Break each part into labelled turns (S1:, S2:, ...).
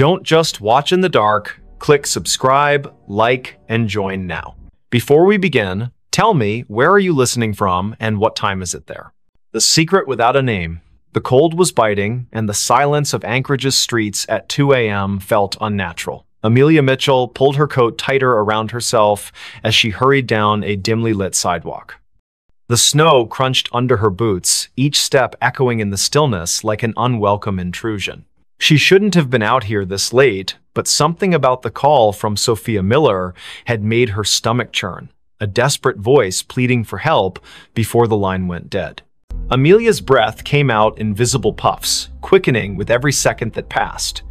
S1: Don't just watch in the dark. Click subscribe, like, and join now. Before we begin, tell me, where are you listening from and what time is it there? The secret without a name. The cold was biting, and the silence of Anchorage's streets at 2 a.m. felt unnatural. Amelia Mitchell pulled her coat tighter around herself as she hurried down a dimly lit sidewalk. The snow crunched under her boots, each step echoing in the stillness like an unwelcome intrusion. She shouldn't have been out here this late, but something about the call from Sophia Miller had made her stomach churn, a desperate voice pleading for help before the line went dead. Amelia's breath came out in visible puffs, quickening with every second that passed.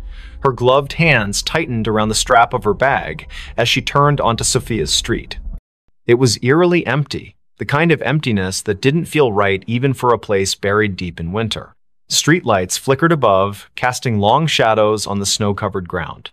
S1: Her gloved hands tightened around the strap of her bag as she turned onto Sophia's street. It was eerily empty, the kind of emptiness that didn't feel right even for a place buried deep in winter. Streetlights flickered above, casting long shadows on the snow-covered ground.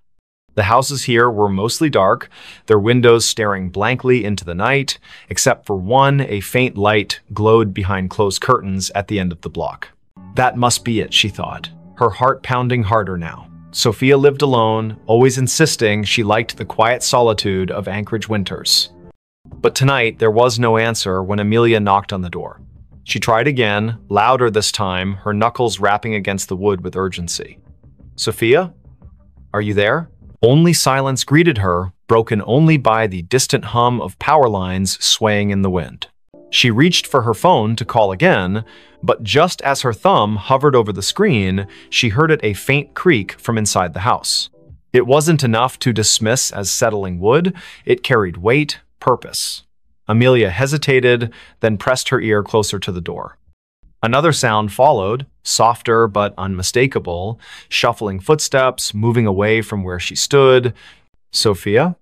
S1: The houses here were mostly dark, their windows staring blankly into the night, except for one, a faint light glowed behind closed curtains at the end of the block. That must be it, she thought, her heart pounding harder now. Sophia lived alone, always insisting she liked the quiet solitude of Anchorage winters. But tonight, there was no answer when Amelia knocked on the door. She tried again, louder this time, her knuckles rapping against the wood with urgency. "Sophia? Are you there?" Only silence greeted her, broken only by the distant hum of power lines swaying in the wind. She reached for her phone to call again, but just as her thumb hovered over the screen, she heard it a faint creak from inside the house. It wasn't enough to dismiss as settling wood, it carried weight, purpose. Amelia hesitated, then pressed her ear closer to the door. Another sound followed, softer but unmistakable, shuffling footsteps, moving away from where she stood. "Sophia?"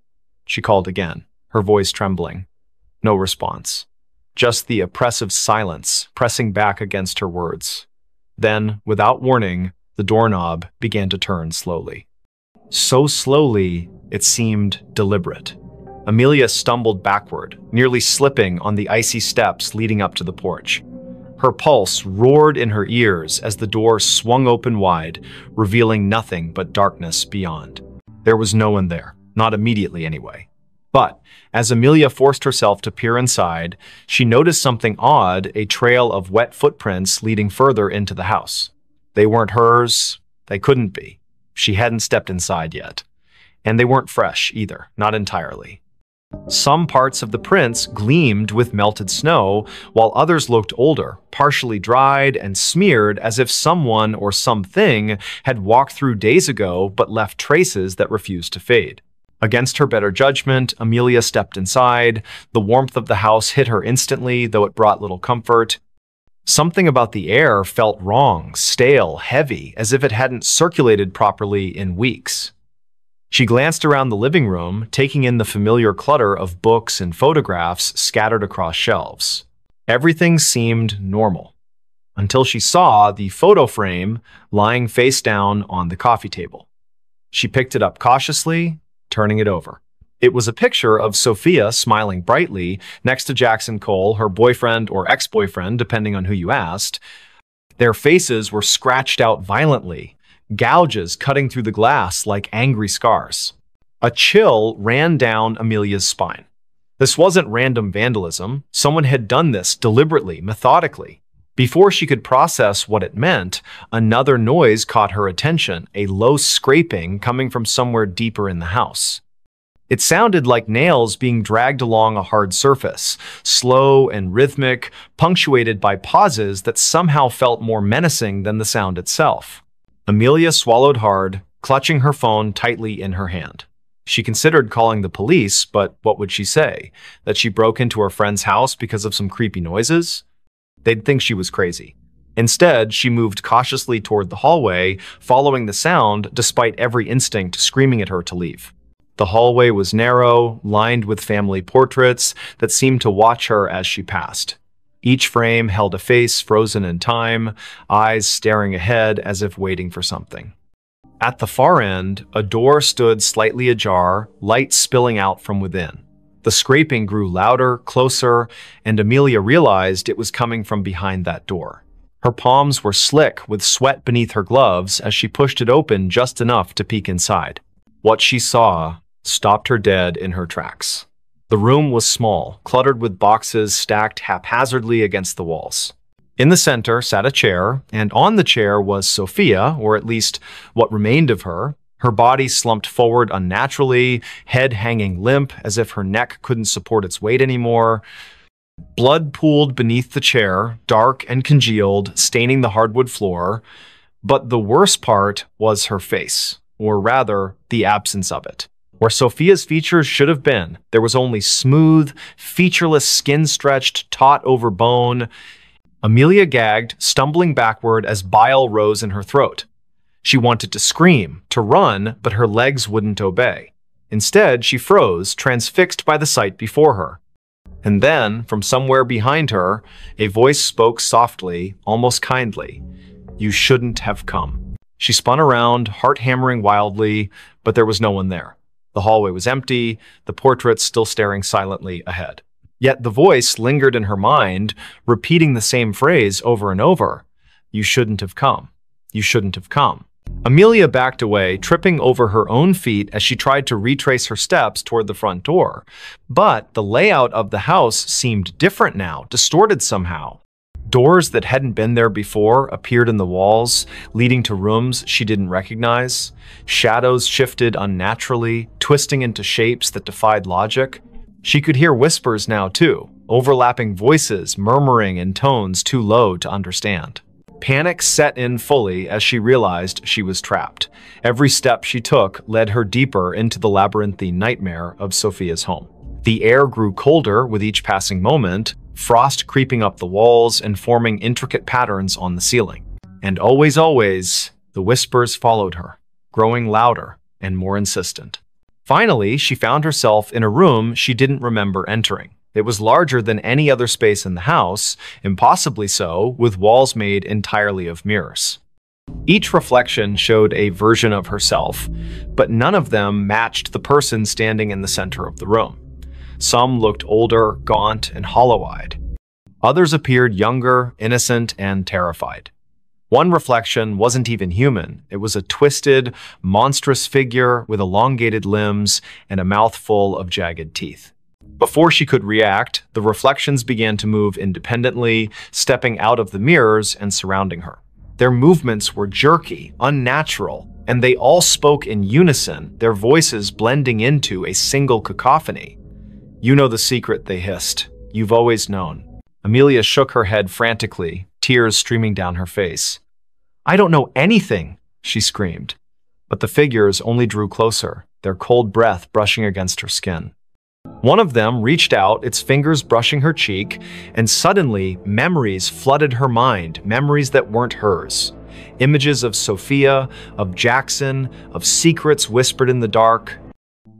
S1: she called again, her voice trembling. No response. Just the oppressive silence pressing back against her words. Then, without warning, the doorknob began to turn slowly. So slowly, it seemed deliberate. Amelia stumbled backward, nearly slipping on the icy steps leading up to the porch. Her pulse roared in her ears as the door swung open wide, revealing nothing but darkness beyond. There was no one there, not immediately anyway. But as Amelia forced herself to peer inside, she noticed something odd, a trail of wet footprints leading further into the house. They weren't hers. They couldn't be. She hadn't stepped inside yet. And they weren't fresh either, not entirely. Some parts of the prints gleamed with melted snow, while others looked older, partially dried and smeared as if someone or something had walked through days ago but left traces that refused to fade. Against her better judgment, Amelia stepped inside. The warmth of the house hit her instantly, though it brought little comfort. Something about the air felt wrong, stale, heavy, as if it hadn't circulated properly in weeks. She glanced around the living room, taking in the familiar clutter of books and photographs scattered across shelves. Everything seemed normal, until she saw the photo frame lying face down on the coffee table. She picked it up cautiously, turning it over. It was a picture of Sophia smiling brightly next to Jackson Cole, her boyfriend or ex-boyfriend, depending on who you asked. Their faces were scratched out violently, gouges cutting through the glass like angry scars. A chill ran down Amelia's spine. This wasn't random vandalism. Someone had done this deliberately, methodically. Before she could process what it meant, another noise caught her attention, a low scraping coming from somewhere deeper in the house. It sounded like nails being dragged along a hard surface, slow and rhythmic, punctuated by pauses that somehow felt more menacing than the sound itself. Amelia swallowed hard, clutching her phone tightly in her hand. She considered calling the police, but what would she say? That she broke into her friend's house because of some creepy noises? They'd think she was crazy. Instead, she moved cautiously toward the hallway, following the sound despite every instinct screaming at her to leave. The hallway was narrow, lined with family portraits that seemed to watch her as she passed. Each frame held a face frozen in time, eyes staring ahead as if waiting for something. At the far end, a door stood slightly ajar, light spilling out from within. The scraping grew louder, closer, and Amelia realized it was coming from behind that door. Her palms were slick with sweat beneath her gloves as she pushed it open just enough to peek inside. What she saw stopped her dead in her tracks. The room was small, cluttered with boxes stacked haphazardly against the walls. In the center sat a chair, and on the chair was Sophia, or at least what remained of her. Her body slumped forward unnaturally, head hanging limp as if her neck couldn't support its weight anymore. Blood pooled beneath the chair, dark and congealed, staining the hardwood floor. But the worst part was her face, or rather, the absence of it. Where Sophia's features should have been, there was only smooth, featureless skin stretched, taut over bone. Amelia gagged, stumbling backward as bile rose in her throat. She wanted to scream, to run, but her legs wouldn't obey. Instead, she froze, transfixed by the sight before her. And then, from somewhere behind her, a voice spoke softly, almost kindly. "You shouldn't have come." She spun around, heart hammering wildly, but there was no one there. The hallway was empty, the portraits still staring silently ahead. Yet the voice lingered in her mind, repeating the same phrase over and over. "You shouldn't have come. You shouldn't have come." Amelia backed away, tripping over her own feet as she tried to retrace her steps toward the front door. But the layout of the house seemed different now, distorted somehow. Doors that hadn't been there before appeared in the walls, leading to rooms she didn't recognize. Shadows shifted unnaturally, twisting into shapes that defied logic. She could hear whispers now, too, overlapping voices murmuring in tones too low to understand. Panic set in fully as she realized she was trapped. Every step she took led her deeper into the labyrinthine nightmare of Sophia's home. The air grew colder with each passing moment, frost creeping up the walls and forming intricate patterns on the ceiling. And always, the whispers followed her, growing louder and more insistent. Finally, she found herself in a room she didn't remember entering. It was larger than any other space in the house, impossibly so, with walls made entirely of mirrors. Each reflection showed a version of herself, but none of them matched the person standing in the center of the room. Some looked older, gaunt, and hollow-eyed. Others appeared younger, innocent, and terrified. One reflection wasn't even human. It was a twisted, monstrous figure with elongated limbs and a mouth full of jagged teeth. Before she could react, the reflections began to move independently, stepping out of the mirrors and surrounding her. Their movements were jerky, unnatural, and they all spoke in unison, their voices blending into a single cacophony. "You know the secret," they hissed. "You've always known." Amelia shook her head frantically, tears streaming down her face. "I don't know anything," she screamed. But the figures only drew closer, their cold breath brushing against her skin. One of them reached out, its fingers brushing her cheek, and suddenly memories flooded her mind, memories that weren't hers. Images of Sophia, of Jackson, of secrets whispered in the dark,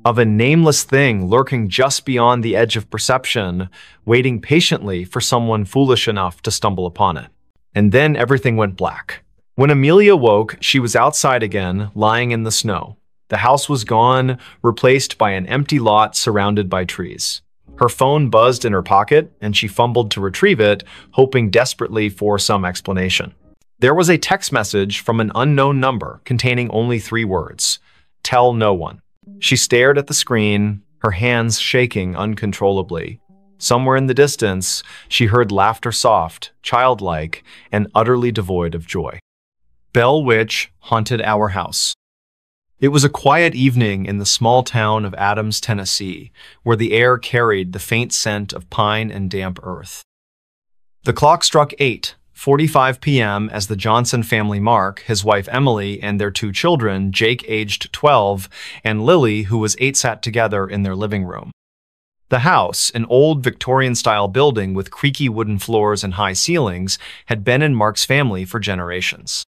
S1: of a nameless thing lurking just beyond the edge of perception, waiting patiently for someone foolish enough to stumble upon it. And then everything went black. When Amelia woke, she was outside again, lying in the snow. The house was gone, replaced by an empty lot surrounded by trees. Her phone buzzed in her pocket, and she fumbled to retrieve it, hoping desperately for some explanation. There was a text message from an unknown number containing only 3 words: "Tell no one." She stared at the screen, her hands shaking uncontrollably. Somewhere in the distance, she heard laughter soft, childlike, and utterly devoid of joy. Bell Witch haunted our house. It was a quiet evening in the small town of Adams, Tennessee, where the air carried the faint scent of pine and damp earth. The clock struck 8:45 p.m. as the Johnson family Mark, his wife Emily, and their 2 children, Jake aged 12, and Lily, who was 8, sat together in their living room. The house, an old Victorian-style building with creaky wooden floors and high ceilings, had been in Mark's family for generations.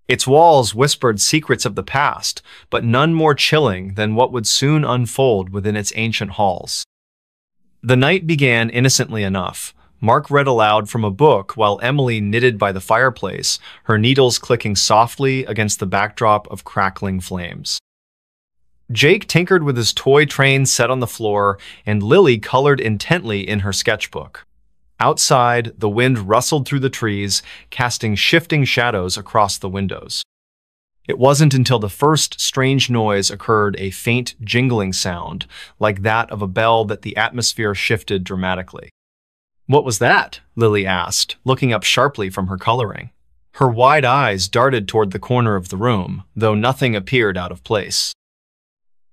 S1: Its walls whispered secrets of the past, but none more chilling than what would soon unfold within its ancient halls. The night began innocently enough. Mark read aloud from a book while Emily knitted by the fireplace, her needles clicking softly against the backdrop of crackling flames. Jake tinkered with his toy train set on the floor, and Lily colored intently in her sketchbook. Outside, the wind rustled through the trees, casting shifting shadows across the windows. It wasn't until the first strange noise occurred, a faint jingling sound, like that of a bell, that the atmosphere shifted dramatically. "What was that?" Lily asked, looking up sharply from her coloring. Her wide eyes darted toward the corner of the room, though nothing appeared out of place.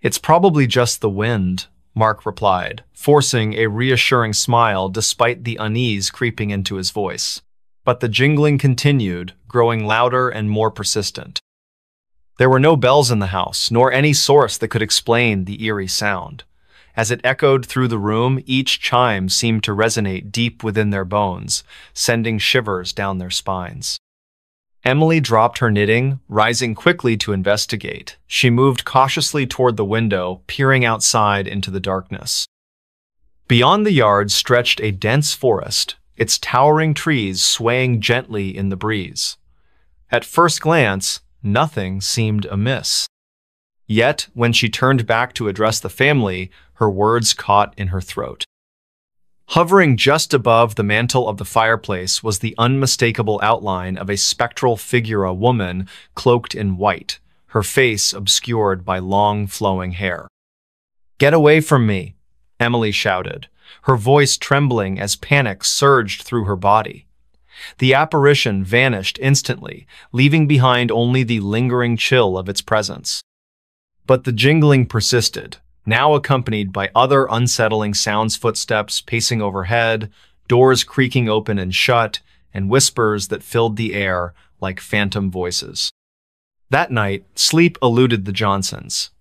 S1: "It's probably just the wind," Mark replied, forcing a reassuring smile despite the unease creeping into his voice. But the jingling continued, growing louder and more persistent. There were no bells in the house, nor any source that could explain the eerie sound. As it echoed through the room, each chime seemed to resonate deep within their bones, sending shivers down their spines. Emily dropped her knitting, rising quickly to investigate. She moved cautiously toward the window, peering outside into the darkness. Beyond the yard stretched a dense forest, its towering trees swaying gently in the breeze. At first glance, nothing seemed amiss. Yet, when she turned back to address the family, her words caught in her throat. Hovering just above the mantel of the fireplace was the unmistakable outline of a spectral figure, a woman cloaked in white, her face obscured by long, flowing hair. "Get away from me," Emily shouted, her voice trembling as panic surged through her body. The apparition vanished instantly, leaving behind only the lingering chill of its presence. But the jingling persisted, now accompanied by other unsettling sounds: footsteps pacing overhead, doors creaking open and shut, and whispers that filled the air like phantom voices. That night, sleep eluded the Johnsons.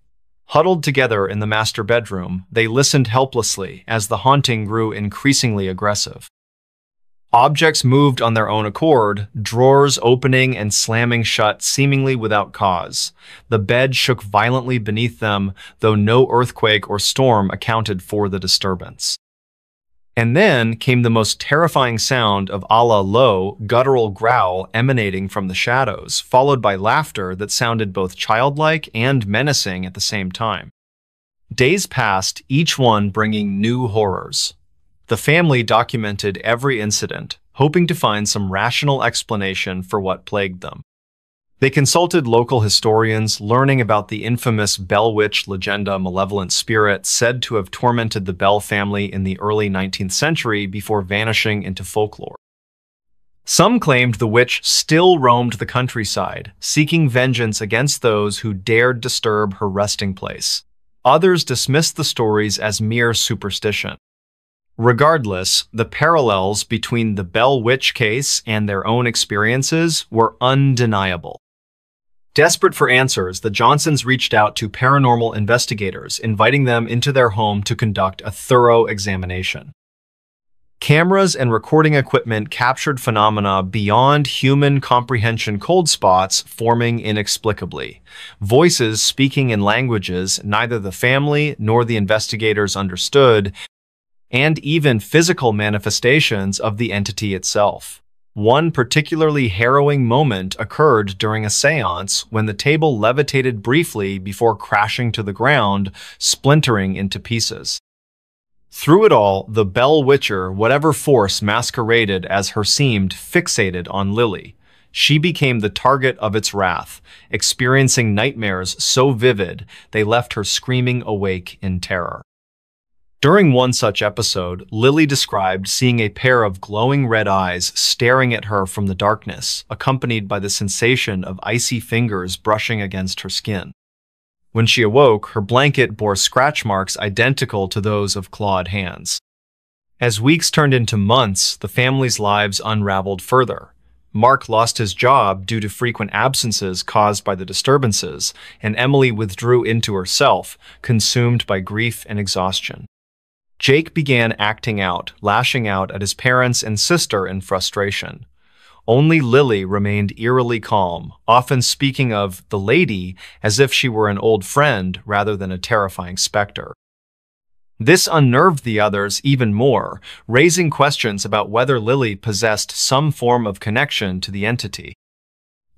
S1: Huddled together in the master bedroom, they listened helplessly as the haunting grew increasingly aggressive. Objects moved on their own accord, drawers opening and slamming shut seemingly without cause. The bed shook violently beneath them, though no earthquake or storm accounted for the disturbance. And then came the most terrifying sound of a low, guttural growl emanating from the shadows, followed by laughter that sounded both childlike and menacing at the same time. Days passed, each one bringing new horrors. The family documented every incident, hoping to find some rational explanation for what plagued them. They consulted local historians, learning about the infamous Bell Witch legend, a malevolent spirit said to have tormented the Bell family in the early 19th century before vanishing into folklore. Some claimed the witch still roamed the countryside, seeking vengeance against those who dared disturb her resting place. Others dismissed the stories as mere superstition. Regardless, the parallels between the Bell Witch case and their own experiences were undeniable. Desperate for answers, the Johnsons reached out to paranormal investigators, inviting them into their home to conduct a thorough examination. Cameras and recording equipment captured phenomena beyond human comprehension: cold spots forming inexplicably, voices speaking in languages neither the family nor the investigators understood, and even physical manifestations of the entity itself. One particularly harrowing moment occurred during a seance when the table levitated briefly before crashing to the ground, splintering into pieces. Through it all, the Bell Witcher, whatever force masqueraded as her, seemed fixated on Lily. She became the target of its wrath, experiencing nightmares so vivid they left her screaming awake in terror. During one such episode, Lily described seeing a pair of glowing red eyes staring at her from the darkness, accompanied by the sensation of icy fingers brushing against her skin. When she awoke, her blanket bore scratch marks identical to those of clawed hands. As weeks turned into months, the family's lives unraveled further. Mark lost his job due to frequent absences caused by the disturbances, and Emily withdrew into herself, consumed by grief and exhaustion. Jake began acting out, lashing out at his parents and sister in frustration. Only Lily remained eerily calm, often speaking of the lady as if she were an old friend rather than a terrifying specter. This unnerved the others even more, raising questions about whether Lily possessed some form of connection to the entity.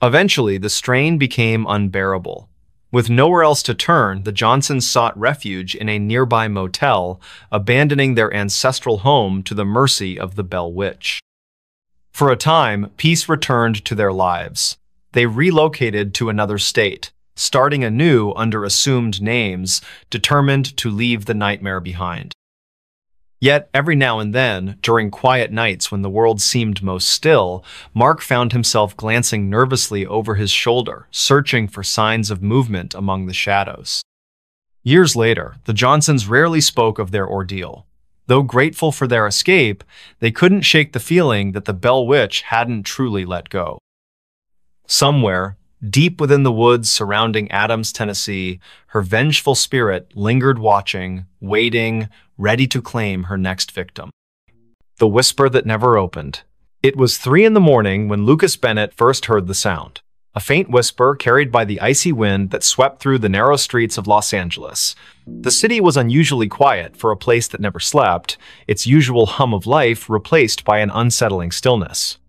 S1: Eventually, the strain became unbearable. With nowhere else to turn, the Johnsons sought refuge in a nearby motel, abandoning their ancestral home to the mercy of the Bell Witch. For a time, peace returned to their lives. They relocated to another state, starting anew under assumed names, determined to leave the nightmare behind. Yet, every now and then, during quiet nights when the world seemed most still, Mark found himself glancing nervously over his shoulder, searching for signs of movement among the shadows. Years later, the Johnsons rarely spoke of their ordeal. Though grateful for their escape, they couldn't shake the feeling that the Bell Witch hadn't truly let go. Somewhere, deep within the woods surrounding Adams, Tennessee, her vengeful spirit lingered watching, waiting, ready to claim her next victim. The whisper that never opened. It was 3 in the morning when Lucas Bennett first heard the sound. A faint whisper carried by the icy wind that swept through the narrow streets of Los Angeles. The city was unusually quiet for a place that never slept, its usual hum of life replaced by an unsettling stillness.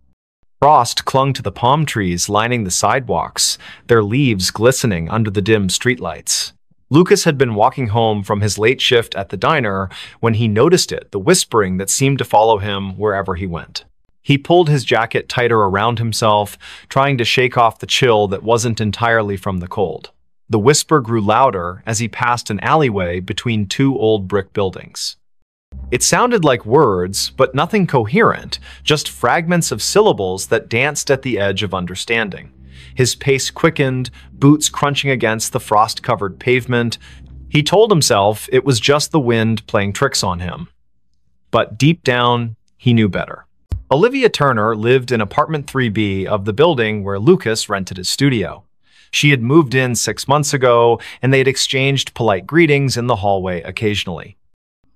S1: Frost clung to the palm trees lining the sidewalks, their leaves glistening under the dim streetlights. Lucas had been walking home from his late shift at the diner when he noticed it, the whispering that seemed to follow him wherever he went. He pulled his jacket tighter around himself, trying to shake off the chill that wasn't entirely from the cold. The whisper grew louder as he passed an alleyway between 2 old brick buildings. It sounded like words, but nothing coherent, just fragments of syllables that danced at the edge of understanding. His pace quickened, boots crunching against the frost-covered pavement. He told himself it was just the wind playing tricks on him. But deep down, he knew better. Olivia Turner lived in apartment 3B of the building where Lucas rented his studio. She had moved in 6 months ago, and they had exchanged polite greetings in the hallway occasionally.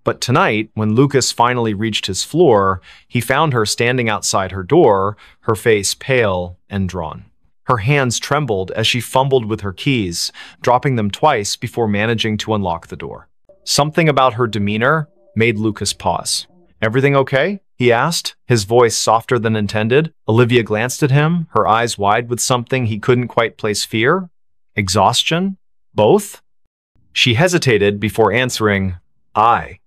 S1: But tonight, when Lucas finally reached his floor, he found her standing outside her door, her face pale and drawn. Her hands trembled as she fumbled with her keys, dropping them twice before managing to unlock the door. Something about her demeanor made Lucas pause. "Everything okay?" he asked, his voice softer than intended. Olivia glanced at him, her eyes wide with something he couldn't quite place. Fear? Exhaustion? Both? She hesitated before answering, I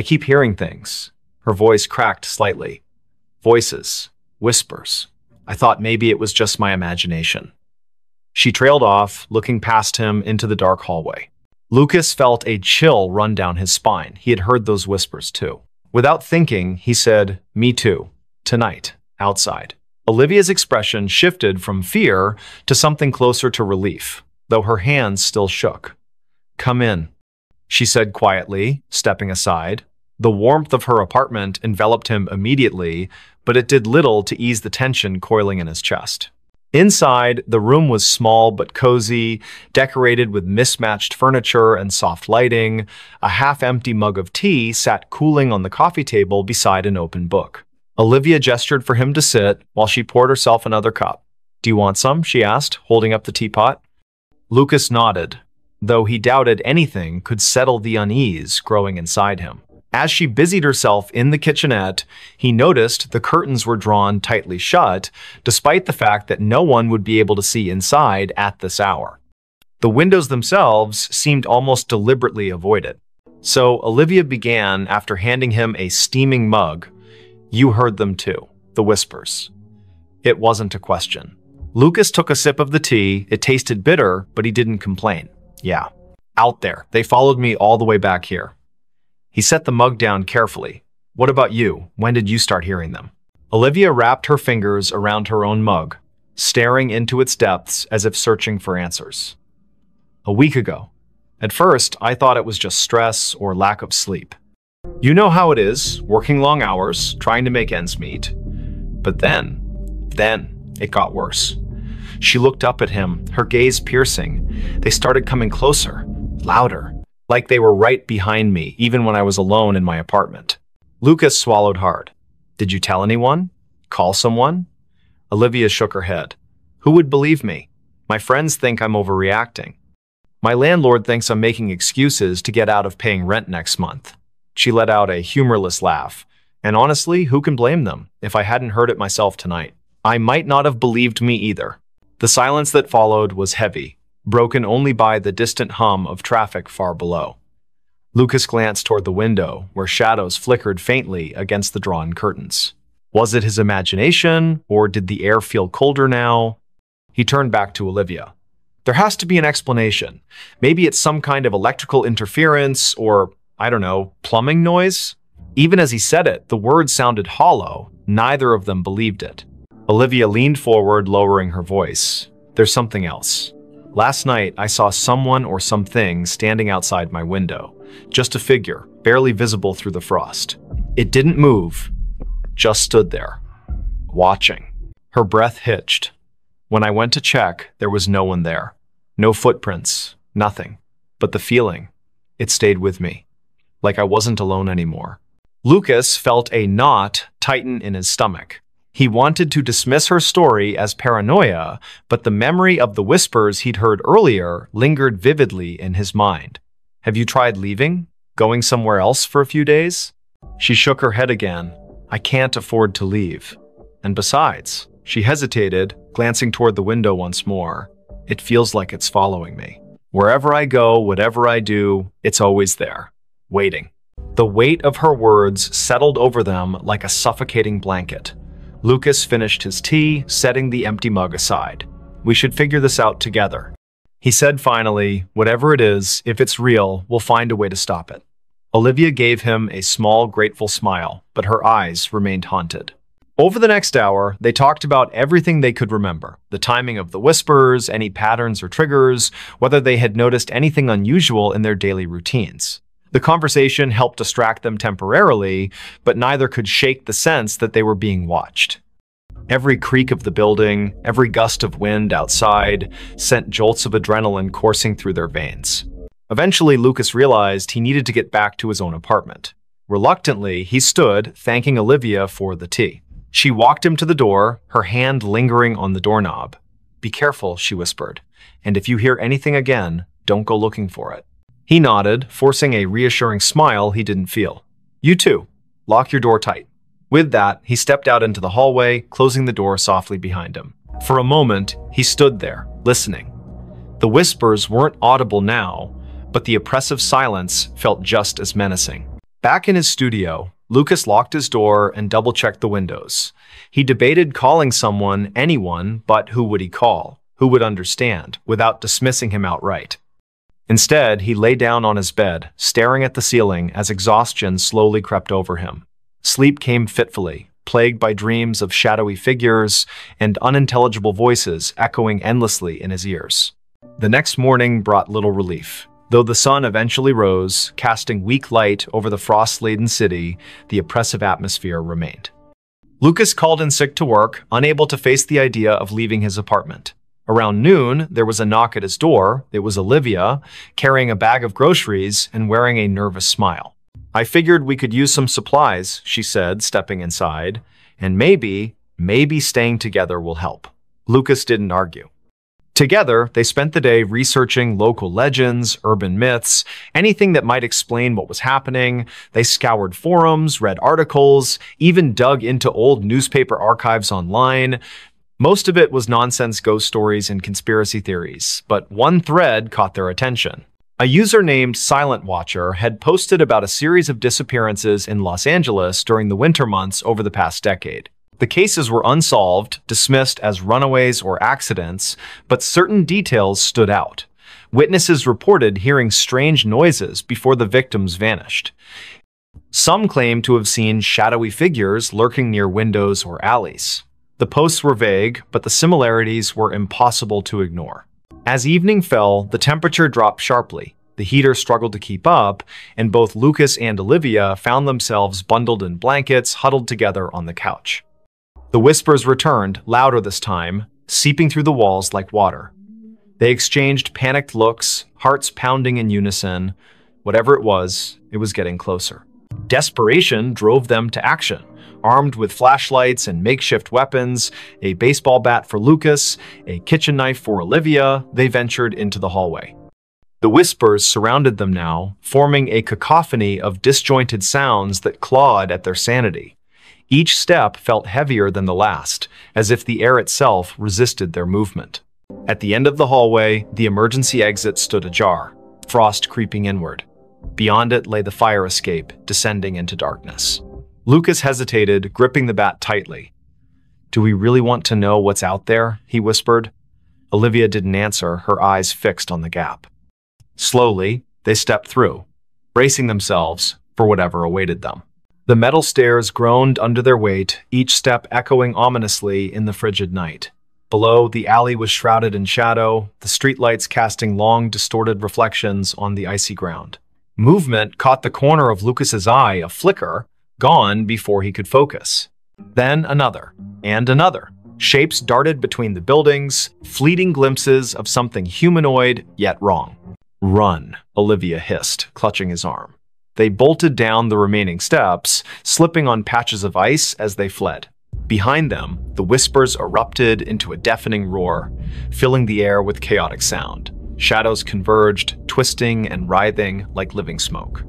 S1: keep hearing things." Her voice cracked slightly. Voices. Whispers. I thought maybe it was just my imagination. She trailed off, looking past him into the dark hallway. Lucas felt a chill run down his spine. He had heard those whispers too. Without thinking, he said, "Me too. Tonight. Outside." Olivia's expression shifted from fear to something closer to relief, though her hands still shook. "Come in," she said quietly, stepping aside. The warmth of her apartment enveloped him immediately, but it did little to ease the tension coiling in his chest. Inside, the room was small but cozy, decorated with mismatched furniture and soft lighting. A half-empty mug of tea sat cooling on the coffee table beside an open book. Olivia gestured for him to sit while she poured herself another cup. "Do you want some?" she asked, holding up the teapot. Lucas nodded, though he doubted anything could settle the unease growing inside him. As she busied herself in the kitchenette, he noticed the curtains were drawn tightly shut, despite the fact that no one would be able to see inside at this hour. The windows themselves seemed almost deliberately avoided. So Olivia began after handing him a steaming mug. "You heard them too, the whispers." It wasn't a question. Lucas took a sip of the tea. It tasted bitter, but he didn't complain. "Yeah, out there. They followed me all the way back here." He set the mug down carefully. "What about you? When did you start hearing them?" Olivia wrapped her fingers around her own mug, staring into its depths as if searching for answers. "A week ago. At first, I thought it was just stress or lack of sleep. You know how it is, working long hours, trying to make ends meet. But then it got worse." She looked up at him, her gaze piercing. "They started coming closer, louder. Like they were right behind me, even when I was alone in my apartment." Lucas swallowed hard. "Did you tell anyone? Call someone?" Olivia shook her head. "Who would believe me? My friends think I'm overreacting. My landlord thinks I'm making excuses to get out of paying rent next month." She let out a humorless laugh. "And honestly, who can blame them? If I hadn't heard it myself tonight, I might not have believed me either." The silence that followed was heavy, broken only by the distant hum of traffic far below. Lucas glanced toward the window, where shadows flickered faintly against the drawn curtains. Was it his imagination, or did the air feel colder now? He turned back to Olivia. There has to be an explanation. Maybe it's some kind of electrical interference or, I don't know, plumbing noise? Even as he said it, the words sounded hollow. Neither of them believed it. Olivia leaned forward, lowering her voice. There's something else. Last night, I saw someone or something standing outside my window. Just a figure, barely visible through the frost. It didn't move, just stood there, watching. Her breath hitched. When I went to check, there was no one there. No footprints, nothing. But the feeling, it stayed with me. Like I wasn't alone anymore. Lucas felt a knot tighten in his stomach. He wanted to dismiss her story as paranoia, but the memory of the whispers he'd heard earlier lingered vividly in his mind. Have you tried leaving? Going somewhere else for a few days? She shook her head again. I can't afford to leave. And besides, she hesitated, glancing toward the window once more. It feels like it's following me. Wherever I go, whatever I do, it's always there, waiting. The weight of her words settled over them like a suffocating blanket. Lucas finished his tea, setting the empty mug aside. We should figure this out together. He said finally, whatever it is, if it's real, we'll find a way to stop it. Olivia gave him a small, grateful smile, but her eyes remained haunted. Over the next hour, they talked about everything they could remember. The timing of the whispers, any patterns or triggers, whether they had noticed anything unusual in their daily routines. The conversation helped distract them temporarily, but neither could shake the sense that they were being watched. Every creak of the building, every gust of wind outside, sent jolts of adrenaline coursing through their veins. Eventually, Lucas realized he needed to get back to his own apartment. Reluctantly, he stood, thanking Olivia for the tea. She walked him to the door, her hand lingering on the doorknob. Be careful, she whispered, and if you hear anything again, don't go looking for it. He nodded, forcing a reassuring smile he didn't feel. You too. Lock your door tight. With that, he stepped out into the hallway, closing the door softly behind him. For a moment, he stood there, listening. The whispers weren't audible now, but the oppressive silence felt just as menacing. Back in his studio, Lucas locked his door and double-checked the windows. He debated calling someone, anyone, but who would he call? Who would understand, without dismissing him outright? Instead, he lay down on his bed, staring at the ceiling as exhaustion slowly crept over him. Sleep came fitfully, plagued by dreams of shadowy figures and unintelligible voices echoing endlessly in his ears. The next morning brought little relief. Though the sun eventually rose, casting weak light over the frost-laden city, the oppressive atmosphere remained. Lucas called in sick to work, unable to face the idea of leaving his apartment. Around noon, there was a knock at his door. It was Olivia, carrying a bag of groceries and wearing a nervous smile. I figured we could use some supplies, she said, stepping inside, and maybe staying together will help. Lucas didn't argue. Together, they spent the day researching local legends, urban myths, anything that might explain what was happening. They scoured forums, read articles, even dug into old newspaper archives online. Most of it was nonsense ghost stories and conspiracy theories, but one thread caught their attention. A user named Silent Watcher had posted about a series of disappearances in Los Angeles during the winter months over the past decade. The cases were unsolved, dismissed as runaways or accidents, but certain details stood out. Witnesses reported hearing strange noises before the victims vanished. Some claimed to have seen shadowy figures lurking near windows or alleys. The posts were vague, but the similarities were impossible to ignore. As evening fell, the temperature dropped sharply. The heater struggled to keep up, and both Lucas and Olivia found themselves bundled in blankets, huddled together on the couch. The whispers returned, louder this time, seeping through the walls like water. They exchanged panicked looks, hearts pounding in unison. Whatever it was getting closer. Desperation drove them to action. Armed with flashlights and makeshift weapons, a baseball bat for Lucas, a kitchen knife for Olivia, they ventured into the hallway. The whispers surrounded them now, forming a cacophony of disjointed sounds that clawed at their sanity. Each step felt heavier than the last, as if the air itself resisted their movement. At the end of the hallway, the emergency exit stood ajar, frost creeping inward. Beyond it lay the fire escape, descending into darkness. Lucas hesitated, gripping the bat tightly. "Do we really want to know what's out there?" he whispered. Olivia didn't answer, her eyes fixed on the gap. Slowly, they stepped through, bracing themselves for whatever awaited them. The metal stairs groaned under their weight, each step echoing ominously in the frigid night. Below, the alley was shrouded in shadow, the streetlights casting long, distorted reflections on the icy ground. Movement caught the corner of Lucas's eye, a flicker, gone before he could focus. Then another, and another. Shapes darted between the buildings, fleeting glimpses of something humanoid, yet wrong. "Run," Olivia hissed, clutching his arm. They bolted down the remaining steps, slipping on patches of ice as they fled. Behind them, the whispers erupted into a deafening roar, filling the air with chaotic sound. Shadows converged, twisting and writhing like living smoke.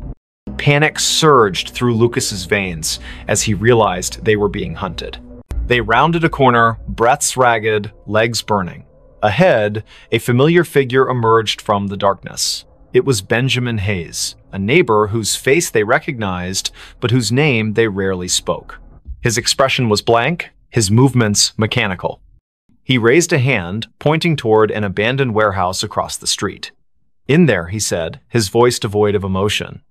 S1: Panic surged through Lucas's veins as he realized they were being hunted. They rounded a corner, breaths ragged, legs burning. Ahead, a familiar figure emerged from the darkness. It was Benjamin Hayes, a neighbor whose face they recognized, but whose name they rarely spoke. His expression was blank, his movements mechanical. He raised a hand, pointing toward an abandoned warehouse across the street. "In there," he said, his voice devoid of emotion.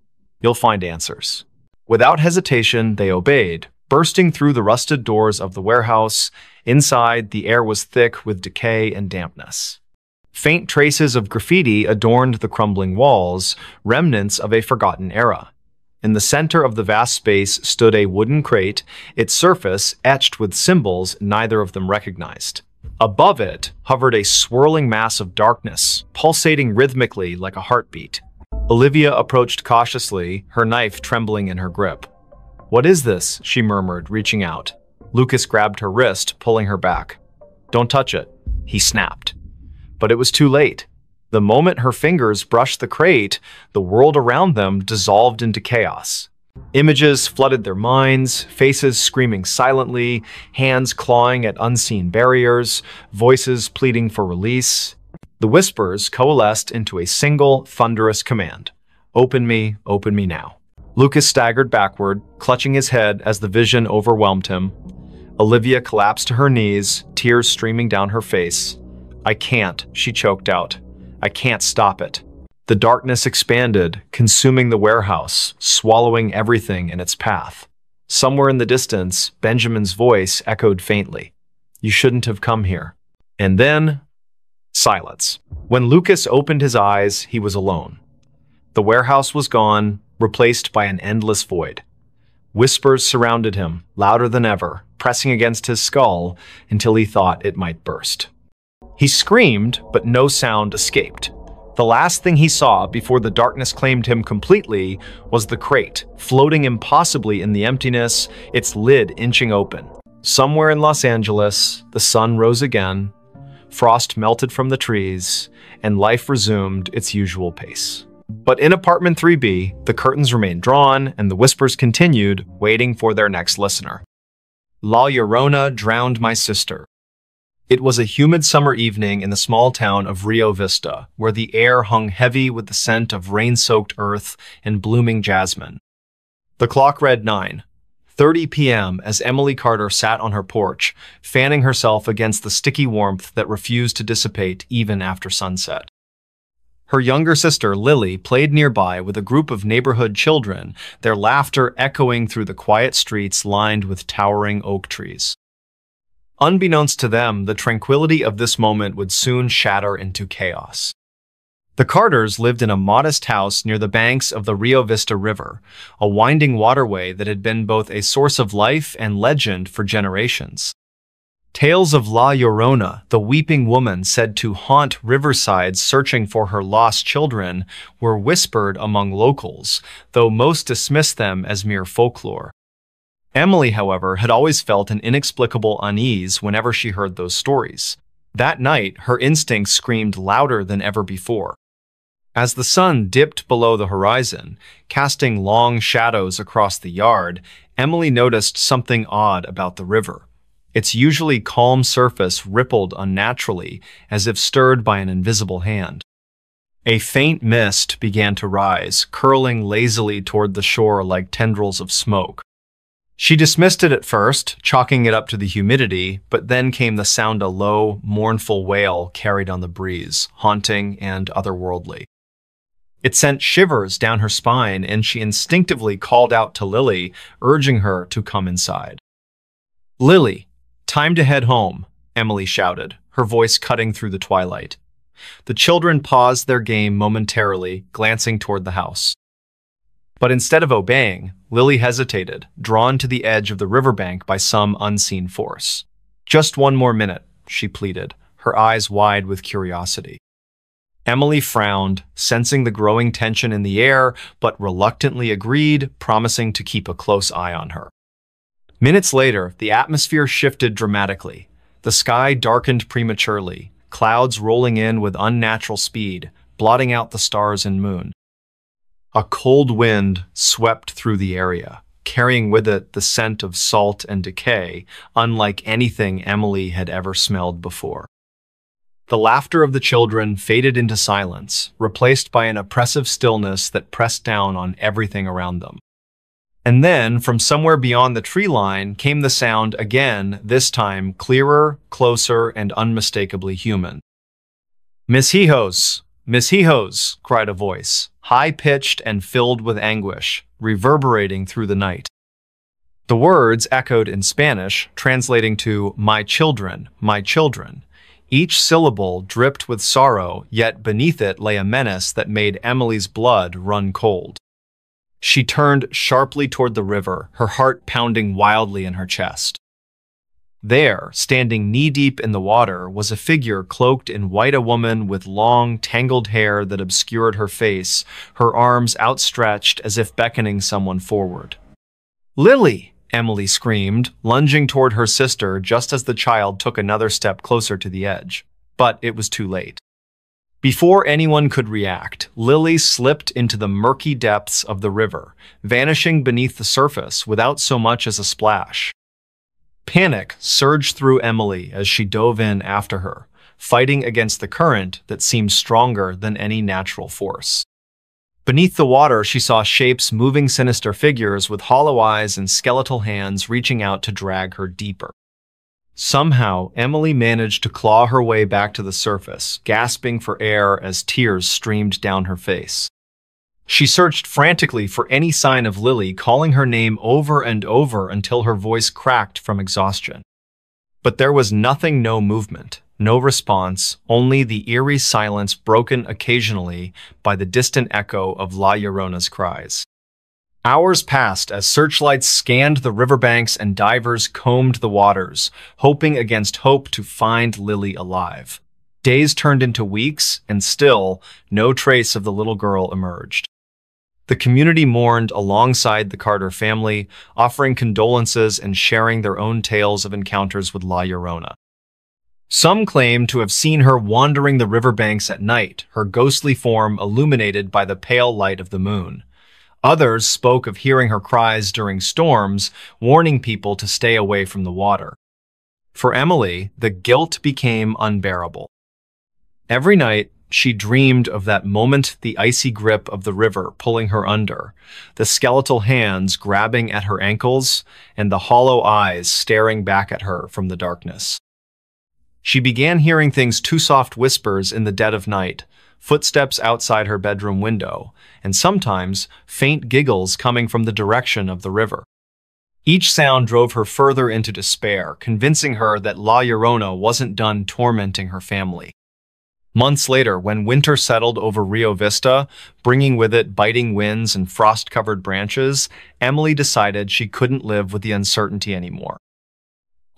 S1: "You'll find answers." Without hesitation, they obeyed, bursting through the rusted doors of the warehouse. Inside, the air was thick with decay and dampness. Faint traces of graffiti adorned the crumbling walls, remnants of a forgotten era. In the center of the vast space stood a wooden crate, its surface etched with symbols neither of them recognized. Above it hovered a swirling mass of darkness, pulsating rhythmically like a heartbeat. Olivia approached cautiously, her knife trembling in her grip. "What is this?" she murmured, reaching out. Lucas grabbed her wrist, pulling her back. "Don't touch it," he snapped. But it was too late. The moment her fingers brushed the crate, the world around them dissolved into chaos. Images flooded their minds, faces screaming silently, hands clawing at unseen barriers, voices pleading for release. The whispers coalesced into a single, thunderous command. Open me now." Lucas staggered backward, clutching his head as the vision overwhelmed him. Olivia collapsed to her knees, tears streaming down her face. "I can't," she choked out. "I can't stop it." The darkness expanded, consuming the warehouse, swallowing everything in its path. Somewhere in the distance, Benjamin's voice echoed faintly. "You shouldn't have come here." And then, silence. When Lucas opened his eyes, he was alone. The warehouse was gone, replaced by an endless void. Whispers surrounded him, louder than ever, pressing against his skull until he thought it might burst. He screamed, but no sound escaped. The last thing he saw before the darkness claimed him completely was the crate, floating impossibly in the emptiness, its lid inching open. Somewhere in Los Angeles, the sun rose again, frost melted from the trees, and life resumed its usual pace. But in apartment 3B, the curtains remained drawn and the whispers continued, waiting for their next listener. La Llorona drowned my sister. It was a humid summer evening in the small town of Rio Vista, where the air hung heavy with the scent of rain-soaked earth and blooming jasmine. The clock read 9:30 p.m. as Emily Carter sat on her porch, fanning herself against the sticky warmth that refused to dissipate even after sunset. Her younger sister, Lily, played nearby with a group of neighborhood children, their laughter echoing through the quiet streets lined with towering oak trees. Unbeknownst to them, the tranquility of this moment would soon shatter into chaos. The Carters lived in a modest house near the banks of the Rio Vista River, a winding waterway that had been both a source of life and legend for generations. Tales of La Llorona, the weeping woman said to haunt riversides searching for her lost children, were whispered among locals, though most dismissed them as mere folklore. Emily, however, had always felt an inexplicable unease whenever she heard those stories. That night, her instincts screamed louder than ever before. As the sun dipped below the horizon, casting long shadows across the yard, Emily noticed something odd about the river. Its usually calm surface rippled unnaturally, as if stirred by an invisible hand. A faint mist began to rise, curling lazily toward the shore like tendrils of smoke. She dismissed it at first, chalking it up to the humidity, but then came the sound a low, mournful wail carried on the breeze, haunting and otherworldly. It sent shivers down her spine, and she instinctively called out to Lily, urging her to come inside. "Lily, time to head home," Emily shouted, her voice cutting through the twilight. The children paused their game momentarily, glancing toward the house. But instead of obeying, Lily hesitated, drawn to the edge of the riverbank by some unseen force. "Just one more minute," she pleaded, her eyes wide with curiosity. Emily frowned, sensing the growing tension in the air, but reluctantly agreed, promising to keep a close eye on her. Minutes later, the atmosphere shifted dramatically. The sky darkened prematurely, clouds rolling in with unnatural speed, blotting out the stars and moon. A cold wind swept through the area, carrying with it the scent of salt and decay, unlike anything Emily had ever smelled before. The laughter of the children faded into silence, replaced by an oppressive stillness that pressed down on everything around them. And then, from somewhere beyond the tree line, came the sound again, this time clearer, closer, and unmistakably human. "Miss Hijos! Miss Hijos!" cried a voice, high-pitched and filled with anguish, reverberating through the night. The words echoed in Spanish, translating to my children, each syllable dripped with sorrow, yet beneath it lay a menace that made Emily's blood run cold. She turned sharply toward the river, her heart pounding wildly in her chest. There, standing knee-deep in the water, was a figure cloaked in white, a woman with long, tangled hair that obscured her face, her arms outstretched as if beckoning someone forward. "Lily!" Emily screamed, lunging toward her sister just as the child took another step closer to the edge. But it was too late. Before anyone could react, Lily slipped into the murky depths of the river, vanishing beneath the surface without so much as a splash. Panic surged through Emily as she dove in after her, fighting against the current that seemed stronger than any natural force. Beneath the water, she saw shapes moving, sinister figures with hollow eyes and skeletal hands reaching out to drag her deeper. Somehow, Emily managed to claw her way back to the surface, gasping for air as tears streamed down her face. She searched frantically for any sign of Lily, calling her name over and over until her voice cracked from exhaustion. But there was nothing, no movement, no response, only the eerie silence broken occasionally by the distant echo of La Llorona's cries. Hours passed as searchlights scanned the riverbanks and divers combed the waters, hoping against hope to find Lily alive. Days turned into weeks, and still, no trace of the little girl emerged. The community mourned alongside the Carter family, offering condolences and sharing their own tales of encounters with La Llorona. Some claimed to have seen her wandering the riverbanks at night, her ghostly form illuminated by the pale light of the moon. Others spoke of hearing her cries during storms, warning people to stay away from the water. For Emily, the guilt became unbearable. Every night, she dreamed of that moment, the icy grip of the river pulling her under, the skeletal hands grabbing at her ankles, and the hollow eyes staring back at her from the darkness. She began hearing things, too soft whispers in the dead of night, footsteps outside her bedroom window, and sometimes faint giggles coming from the direction of the river. Each sound drove her further into despair, convincing her that La Llorona wasn't done tormenting her family. Months later, when winter settled over Rio Vista, bringing with it biting winds and frost-covered branches, Emily decided she couldn't live with the uncertainty anymore.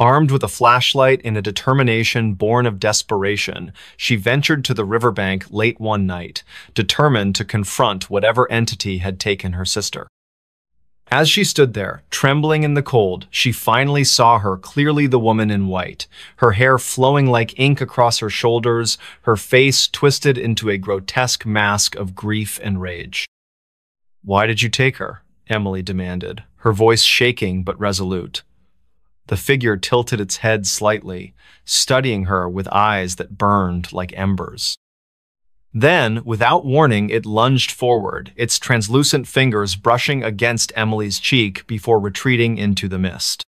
S1: Armed with a flashlight and a determination born of desperation, she ventured to the riverbank late one night, determined to confront whatever entity had taken her sister. As she stood there, trembling in the cold, she finally saw her clearly, the woman in white, her hair flowing like ink across her shoulders, her face twisted into a grotesque mask of grief and rage. "Why did you take her?" Emily demanded, her voice shaking but resolute. The figure tilted its head slightly, studying her with eyes that burned like embers. Then, without warning, it lunged forward, its translucent fingers brushing against Emily's cheek before retreating into the mist.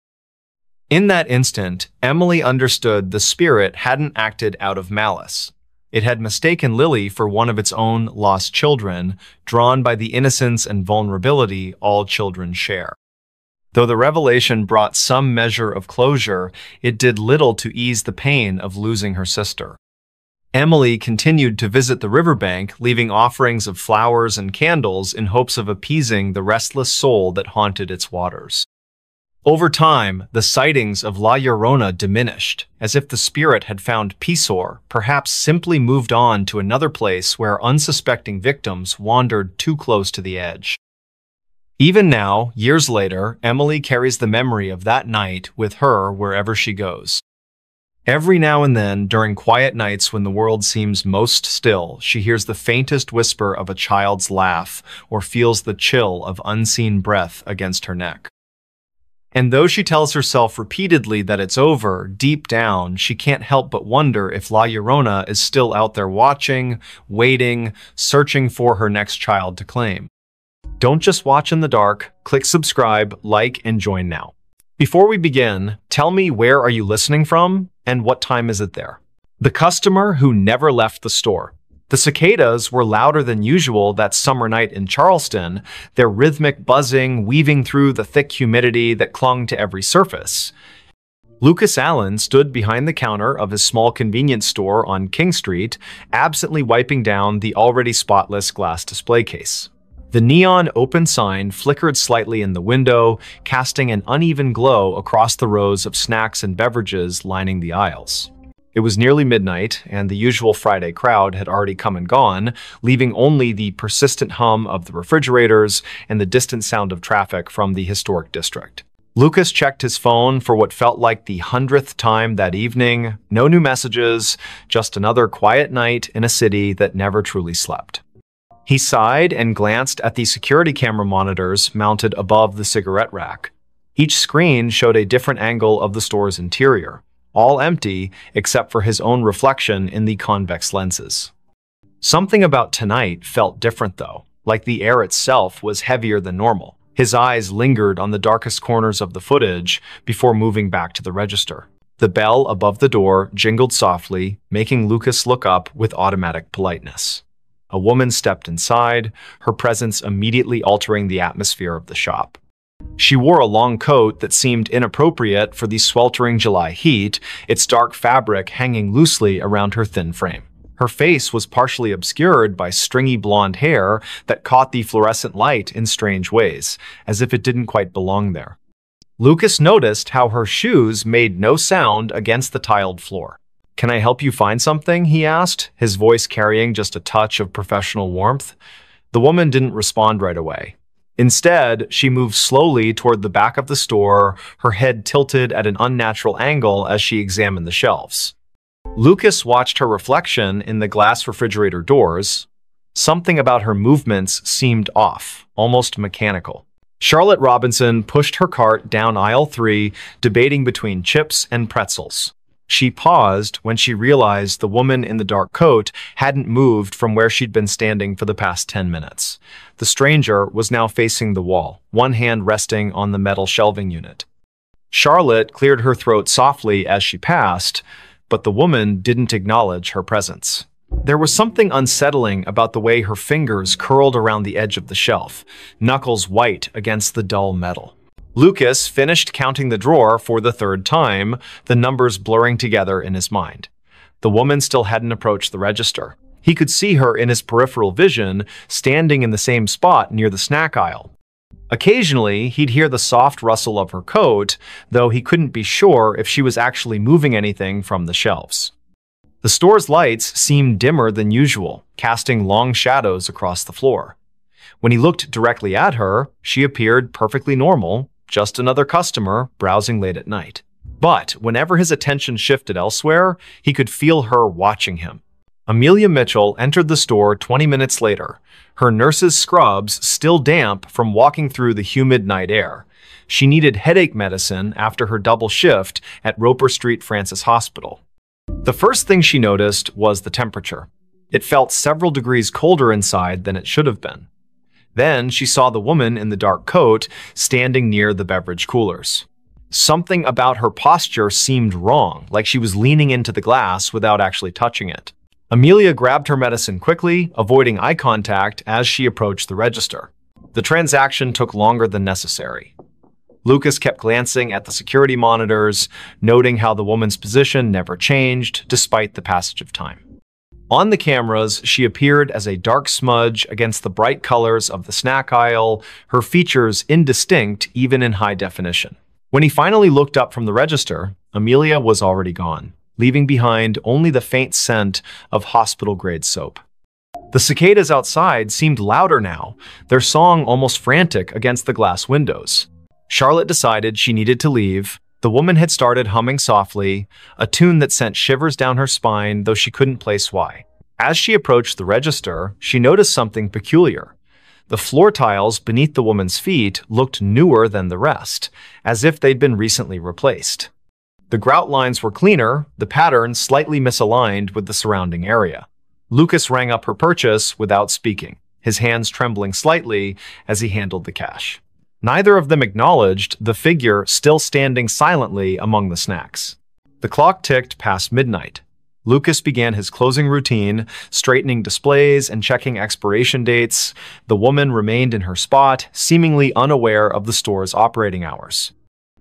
S1: In that instant, Emily understood the spirit hadn't acted out of malice. It had mistaken Lily for one of its own lost children, drawn by the innocence and vulnerability all children share. Though the revelation brought some measure of closure, it did little to ease the pain of losing her sister. Emily continued to visit the riverbank, leaving offerings of flowers and candles in hopes of appeasing the restless soul that haunted its waters. Over time, the sightings of La Llorona diminished, as if the spirit had found peace or perhaps simply moved on to another place where unsuspecting victims wandered too close to the edge. Even now, years later, Emily carries the memory of that night with her wherever she goes. Every now and then, during quiet nights when the world seems most still, she hears the faintest whisper of a child's laugh or feels the chill of unseen breath against her neck. And though she tells herself repeatedly that it's over, deep down, she can't help but wonder if La Llorona is still out there watching, waiting, searching for her next child to claim. Don't just watch in the dark. Click subscribe, like, and join now. Before we begin, tell me, where are you listening from and what time is it there? The customer who never left the store. The cicadas were louder than usual that summer night in Charleston, their rhythmic buzzing weaving through the thick humidity that clung to every surface. Lucas Allen stood behind the counter of his small convenience store on King Street, absently wiping down the already spotless glass display case. The neon open sign flickered slightly in the window, casting an uneven glow across the rows of snacks and beverages lining the aisles. It was nearly midnight, and the usual Friday crowd had already come and gone, leaving only the persistent hum of the refrigerators and the distant sound of traffic from the historic district. Lucas checked his phone for what felt like the 100th time that evening. No new messages, just another quiet night in a city that never truly slept. He sighed and glanced at the security camera monitors mounted above the cigarette rack. Each screen showed a different angle of the store's interior, all empty except for his own reflection in the convex lenses. Something about tonight felt different though, like the air itself was heavier than normal. His eyes lingered on the darkest corners of the footage before moving back to the register. The bell above the door jingled softly, making Lucas look up with automatic politeness. A woman stepped inside, her presence immediately altering the atmosphere of the shop. She wore a long coat that seemed inappropriate for the sweltering July heat, its dark fabric hanging loosely around her thin frame. Her face was partially obscured by stringy blonde hair that caught the fluorescent light in strange ways, as if it didn't quite belong there. Lucas noticed how her shoes made no sound against the tiled floor. "Can I help you find something?" he asked, his voice carrying just a touch of professional warmth. The woman didn't respond right away. Instead, she moved slowly toward the back of the store, her head tilted at an unnatural angle as she examined the shelves. Lucas watched her reflection in the glass refrigerator doors. Something about her movements seemed off, almost mechanical. Charlotte Robinson pushed her cart down aisle 3, debating between chips and pretzels. She paused when she realized the woman in the dark coat hadn't moved from where she'd been standing for the past 10 minutes. The stranger was now facing the wall, one hand resting on the metal shelving unit. Charlotte cleared her throat softly as she passed, but the woman didn't acknowledge her presence. There was something unsettling about the way her fingers curled around the edge of the shelf, knuckles white against the dull metal. Lucas finished counting the drawer for the 3rd time, the numbers blurring together in his mind. The woman still hadn't approached the register. He could see her in his peripheral vision, standing in the same spot near the snack aisle. Occasionally, he'd hear the soft rustle of her coat, though he couldn't be sure if she was actually moving anything from the shelves. The store's lights seemed dimmer than usual, casting long shadows across the floor. When he looked directly at her, she appeared perfectly normal, just another customer browsing late at night. But whenever his attention shifted elsewhere, he could feel her watching him. Amelia Mitchell entered the store 20 minutes later, her nurse's scrubs still damp from walking through the humid night air. She needed headache medicine after her double shift at Roper Street Francis Hospital. The first thing she noticed was the temperature. It felt several degrees colder inside than it should have been. Then she saw the woman in the dark coat standing near the beverage coolers. Something about her posture seemed wrong, like she was leaning into the glass without actually touching it. Amelia grabbed her medicine quickly, avoiding eye contact as she approached the register. The transaction took longer than necessary. Lucas kept glancing at the security monitors, noting how the woman's position never changed despite the passage of time. On the cameras, she appeared as a dark smudge against the bright colors of the snack aisle, her features indistinct even in high definition. When he finally looked up from the register, Amelia was already gone, leaving behind only the faint scent of hospital-grade soap. The cicadas outside seemed louder now, their song almost frantic against the glass windows. Charlotte decided she needed to leave. The woman had started humming softly, a tune that sent shivers down her spine, though she couldn't place why. As she approached the register, she noticed something peculiar. The floor tiles beneath the woman's feet looked newer than the rest, as if they'd been recently replaced. The grout lines were cleaner, the pattern slightly misaligned with the surrounding area. Lucas rang up her purchase without speaking, his hands trembling slightly as he handled the cash. Neither of them acknowledged the figure still standing silently among the snacks. The clock ticked past midnight. Lucas began his closing routine, straightening displays and checking expiration dates. The woman remained in her spot, seemingly unaware of the store's operating hours.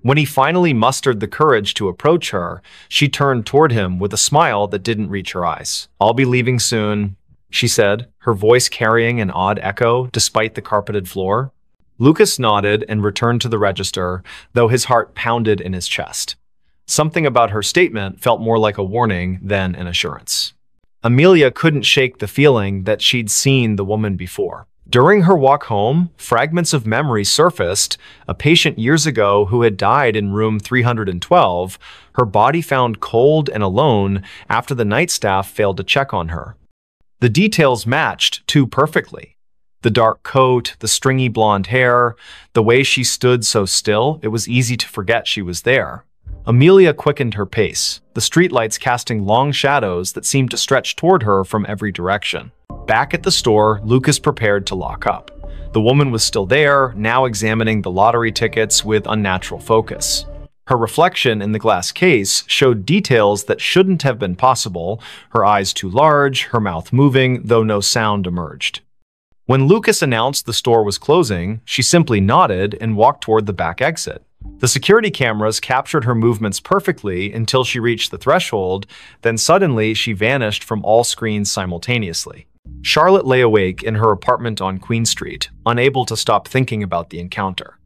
S1: When he finally mustered the courage to approach her, she turned toward him with a smile that didn't reach her eyes. "I'll be leaving soon," she said, her voice carrying an odd echo despite the carpeted floor. Lucas nodded and returned to the register, though his heart pounded in his chest. Something about her statement felt more like a warning than an assurance. Amelia couldn't shake the feeling that she'd seen the woman before. During her walk home, fragments of memory surfaced. A patient years ago who had died in room 312, her body found cold and alone after the night staff failed to check on her. The details matched too perfectly. The dark coat, the stringy blonde hair, the way she stood so still, it was easy to forget she was there. Amelia quickened her pace, the streetlights casting long shadows that seemed to stretch toward her from every direction. Back at the store, Lucas prepared to lock up. The woman was still there, now examining the lottery tickets with unnatural focus. Her reflection in the glass case showed details that shouldn't have been possible, her eyes too large, her mouth moving, though no sound emerged. When Lucas announced the store was closing, she simply nodded and walked toward the back exit. The security cameras captured her movements perfectly until she reached the threshold, then suddenly she vanished from all screens simultaneously. Charlotte lay awake in her apartment on Queen Street, unable to stop thinking about the encounter.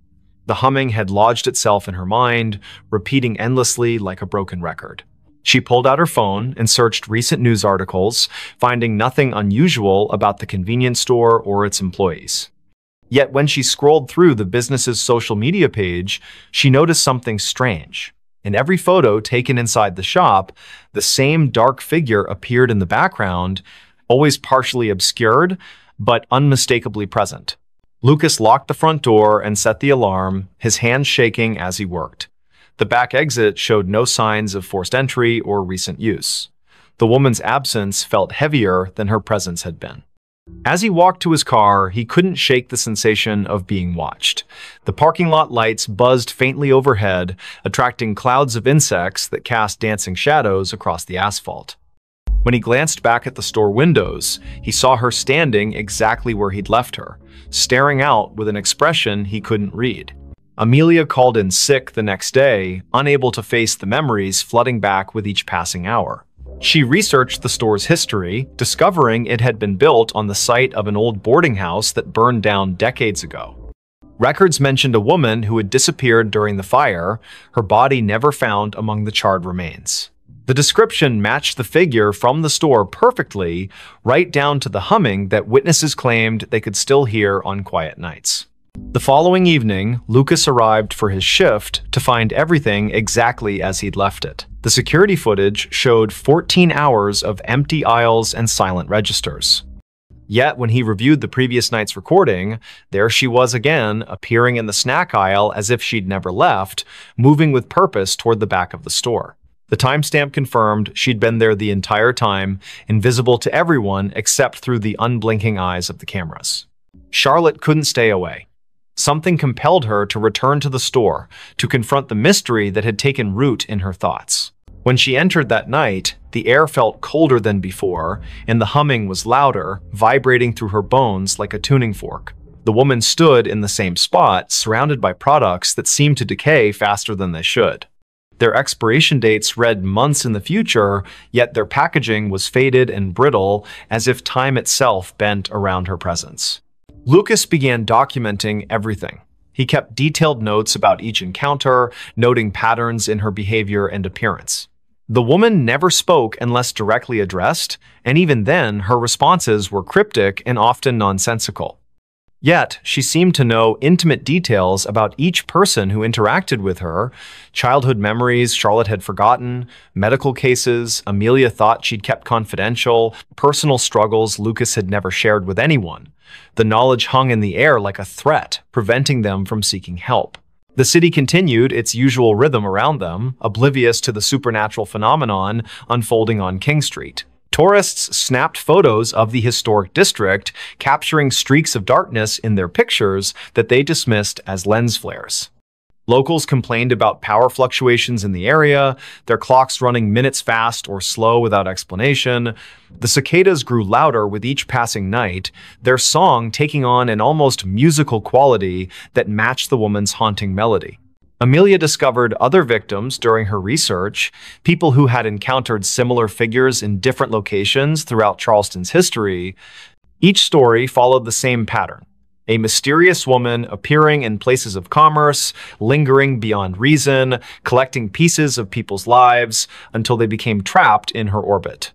S1: The humming had lodged itself in her mind, repeating endlessly like a broken record. She pulled out her phone and searched recent news articles, finding nothing unusual about the convenience store or its employees. Yet when she scrolled through the business's social media page, she noticed something strange. In every photo taken inside the shop, the same dark figure appeared in the background, always partially obscured, but unmistakably present. Lucas locked the front door and set the alarm, his hands shaking as he worked. The back exit showed no signs of forced entry or recent use. The woman's absence felt heavier than her presence had been. As he walked to his car, he couldn't shake the sensation of being watched. The parking lot lights buzzed faintly overhead, attracting clouds of insects that cast dancing shadows across the asphalt. When he glanced back at the store windows, he saw her standing exactly where he'd left her, staring out with an expression he couldn't read. Amelia called in sick the next day, unable to face the memories flooding back with each passing hour. She researched the store's history, discovering it had been built on the site of an old boarding house that burned down decades ago. Records mentioned a woman who had disappeared during the fire, her body never found among the charred remains. The description matched the figure from the store perfectly, right down to the humming that witnesses claimed they could still hear on quiet nights. The following evening, Lucas arrived for his shift to find everything exactly as he'd left it. The security footage showed 14 hours of empty aisles and silent registers. Yet, when he reviewed the previous night's recording, there she was again, appearing in the snack aisle as if she'd never left, moving with purpose toward the back of the store. The timestamp confirmed she'd been there the entire time, invisible to everyone except through the unblinking eyes of the cameras. Charlotte couldn't stay away. Something compelled her to return to the store to confront the mystery that had taken root in her thoughts. When she entered that night, the air felt colder than before, and the humming was louder, vibrating through her bones like a tuning fork. The woman stood in the same spot, surrounded by products that seemed to decay faster than they should. Their expiration dates read months in the future, yet their packaging was faded and brittle, as if time itself bent around her presence. Lucas began documenting everything. He kept detailed notes about each encounter, noting patterns in her behavior and appearance. The woman never spoke unless directly addressed, and even then, her responses were cryptic and often nonsensical. Yet, she seemed to know intimate details about each person who interacted with her, childhood memories Charlotte had forgotten, medical cases Amelia thought she'd kept confidential, personal struggles Lucas had never shared with anyone. The knowledge hung in the air like a threat, preventing them from seeking help. The city continued its usual rhythm around them, oblivious to the supernatural phenomenon unfolding on King Street. Tourists snapped photos of the historic district, capturing streaks of darkness in their pictures that they dismissed as lens flares. Locals complained about power fluctuations in the area, their clocks running minutes fast or slow without explanation. The cicadas grew louder with each passing night, their song taking on an almost musical quality that matched the woman's haunting melody. Amelia discovered other victims during her research, people who had encountered similar figures in different locations throughout Charleston's history. Each story followed the same pattern. A mysterious woman appearing in places of commerce, lingering beyond reason, collecting pieces of people's lives until they became trapped in her orbit.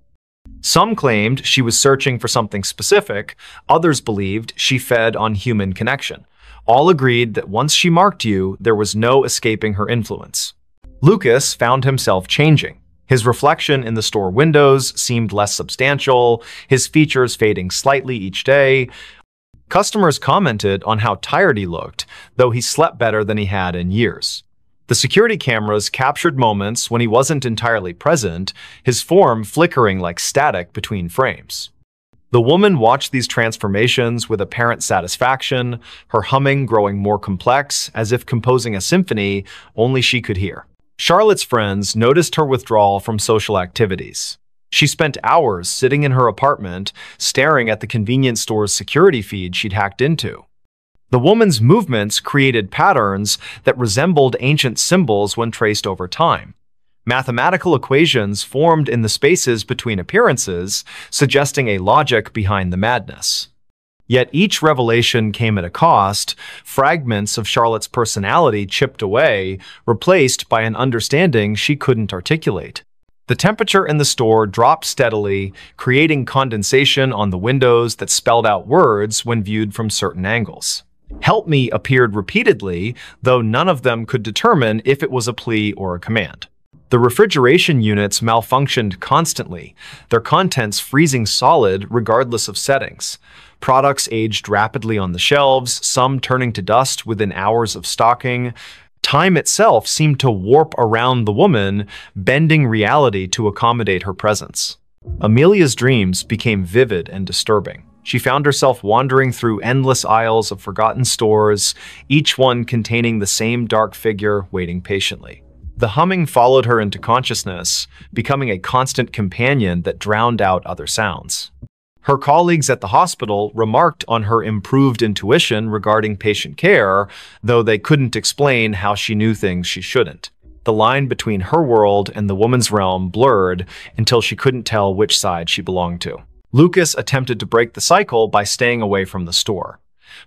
S1: Some claimed she was searching for something specific, others believed she fed on human connection. All agreed that once she marked you, there was no escaping her influence. Lucas found himself changing. His reflection in the store windows seemed less substantial, his features fading slightly each day. Customers commented on how tired he looked, though he slept better than he had in years. The security cameras captured moments when he wasn't entirely present, his form flickering like static between frames. The woman watched these transformations with apparent satisfaction, her humming growing more complex, as if composing a symphony only she could hear. Charlotte's friends noticed her withdrawal from social activities. She spent hours sitting in her apartment, staring at the convenience store's security feed she'd hacked into. The woman's movements created patterns that resembled ancient symbols when traced over time. Mathematical equations formed in the spaces between appearances, suggesting a logic behind the madness. Yet each revelation came at a cost, fragments of Charlotte's personality chipped away, replaced by an understanding she couldn't articulate. The temperature in the store dropped steadily, creating condensation on the windows that spelled out words when viewed from certain angles. "Help me" appeared repeatedly, though none of them could determine if it was a plea or a command. The refrigeration units malfunctioned constantly, their contents freezing solid regardless of settings. Products aged rapidly on the shelves, some turning to dust within hours of stocking. Time itself seemed to warp around the woman, bending reality to accommodate her presence. Amelia's dreams became vivid and disturbing. She found herself wandering through endless aisles of forgotten stores, each one containing the same dark figure waiting patiently. The humming followed her into consciousness, becoming a constant companion that drowned out other sounds. Her colleagues at the hospital remarked on her improved intuition regarding patient care, though they couldn't explain how she knew things she shouldn't. The line between her world and the woman's realm blurred until she couldn't tell which side she belonged to. Lucas attempted to break the cycle by staying away from the store.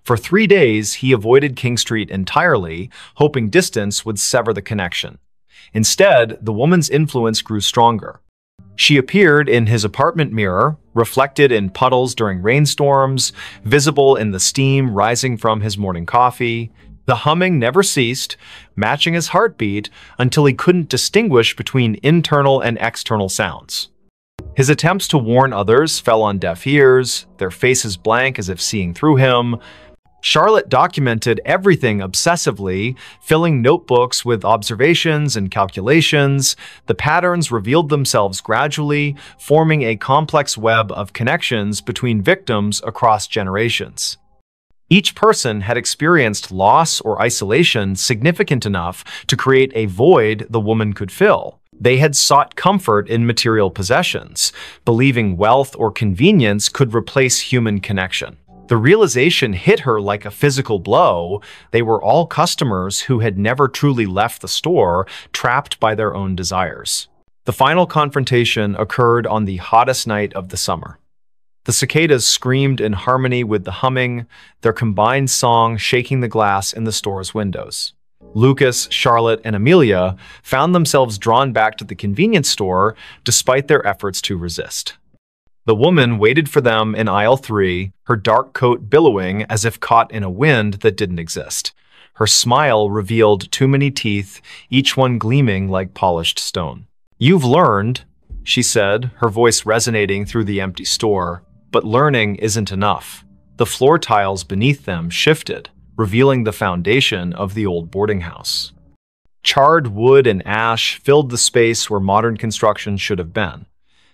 S1: For 3 days, he avoided King Street entirely, hoping distance would sever the connection. Instead, the woman's influence grew stronger. She appeared in his apartment mirror, reflected in puddles during rainstorms, visible in the steam rising from his morning coffee. The humming never ceased, matching his heartbeat until he couldn't distinguish between internal and external sounds. His attempts to warn others fell on deaf ears, their faces blank as if seeing through him. Charlotte documented everything obsessively, filling notebooks with observations and calculations. The patterns revealed themselves gradually, forming a complex web of connections between victims across generations. Each person had experienced loss or isolation significant enough to create a void the woman could fill. They had sought comfort in material possessions, believing wealth or convenience could replace human connection. The realization hit her like a physical blow. They were all customers who had never truly left the store, trapped by their own desires. The final confrontation occurred on the hottest night of the summer. The cicadas screamed in harmony with the humming, their combined song shaking the glass in the store's windows. Lucas, Charlotte, and Amelia found themselves drawn back to the convenience store despite their efforts to resist. The woman waited for them in aisle 3, her dark coat billowing as if caught in a wind that didn't exist. Her smile revealed too many teeth, each one gleaming like polished stone. "You've learned," she said, her voice resonating through the empty store. But learning isn't enough. The floor tiles beneath them shifted, revealing the foundation of the old boarding house. Charred wood and ash filled the space where modern construction should have been.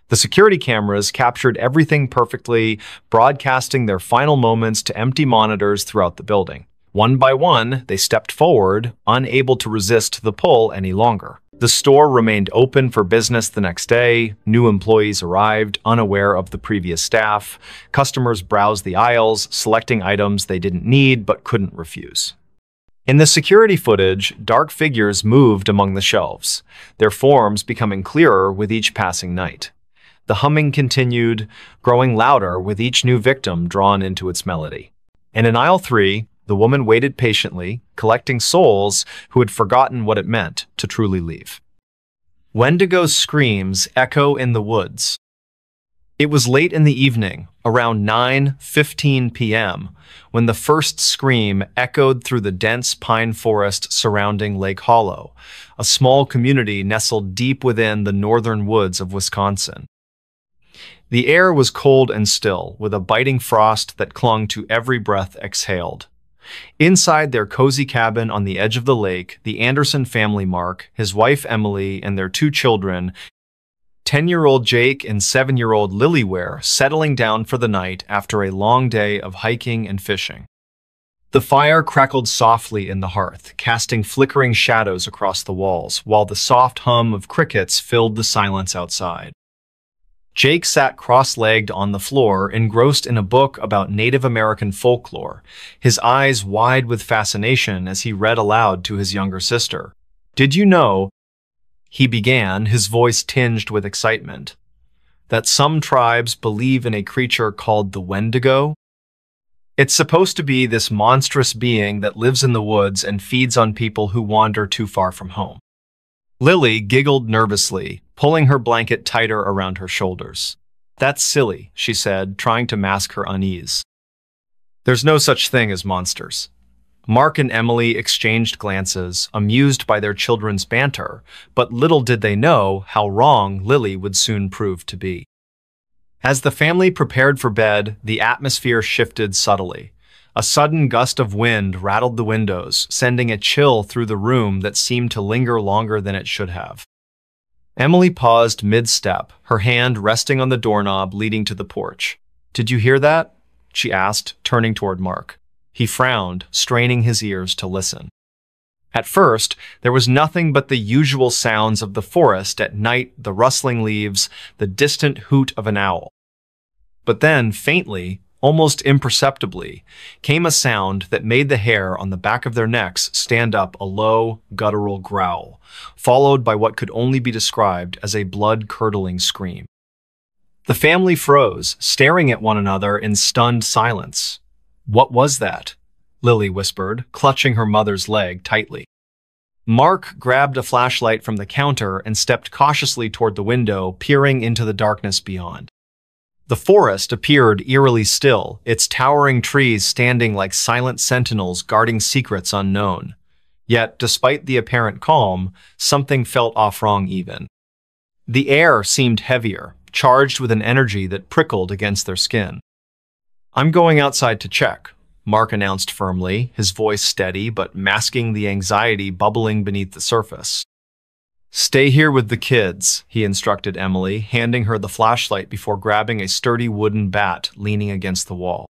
S1: The security cameras captured everything perfectly, broadcasting their final moments to empty monitors throughout the building. One by one, they stepped forward, unable to resist the pull any longer. The store remained open for business the next day. New employees arrived, unaware of the previous staff. Customers browsed the aisles, selecting items they didn't need but couldn't refuse. In the security footage, dark figures moved among the shelves, their forms becoming clearer with each passing night. The humming continued, growing louder with each new victim drawn into its melody. And in aisle 3, the woman waited patiently, collecting souls who had forgotten what it meant to truly leave. Wendigo's screams echo in the woods. It was late in the evening, around 9:15 p.m., when the first scream echoed through the dense pine forest surrounding Lake Hollow, a small community nestled deep within the northern woods of Wisconsin. The air was cold and still, with a biting frost that clung to every breath exhaled. Inside their cozy cabin on the edge of the lake, the Anderson family, Mark, his wife Emily, and their 2 children, 10-year-old Jake and 7-year-old Lily, were settling down for the night after a long day of hiking and fishing. The fire crackled softly in the hearth, casting flickering shadows across the walls, while the soft hum of crickets filled the silence outside. Jake sat cross-legged on the floor, engrossed in a book about Native American folklore, his eyes wide with fascination as he read aloud to his younger sister. "Did you know," he began, his voice tinged with excitement, "that some tribes believe in a creature called the Wendigo? It's supposed to be this monstrous being that lives in the woods and feeds on people who wander too far from home." Lily giggled nervously, pulling her blanket tighter around her shoulders. "That's silly," she said, trying to mask her unease. "There's no such thing as monsters." Mark and Emily exchanged glances, amused by their children's banter, but little did they know how wrong Lily would soon prove to be. As the family prepared for bed, the atmosphere shifted subtly. A sudden gust of wind rattled the windows, sending a chill through the room that seemed to linger longer than it should have. Emily paused mid-step, her hand resting on the doorknob leading to the porch. "Did you hear that?" she asked, turning toward Mark. He frowned, straining his ears to listen. At first, there was nothing but the usual sounds of the forest at night, the rustling leaves, the distant hoot of an owl. But then, faintly, almost imperceptibly, came a sound that made the hair on the back of their necks stand up, a low, guttural growl, followed by what could only be described as a blood-curdling scream. The family froze, staring at one another in stunned silence. "What was that?" Lily whispered, clutching her mother's leg tightly. Mark grabbed a flashlight from the counter and stepped cautiously toward the window, peering into the darkness beyond. The forest appeared eerily still, its towering trees standing like silent sentinels guarding secrets unknown. Yet, despite the apparent calm, something felt off wrong even. The air seemed heavier, charged with an energy that prickled against their skin. "I'm going outside to check," Mark announced firmly, his voice steady but masking the anxiety bubbling beneath the surface. "Stay here with the kids," he instructed Emily, handing her the flashlight before grabbing a sturdy wooden bat leaning against the wall.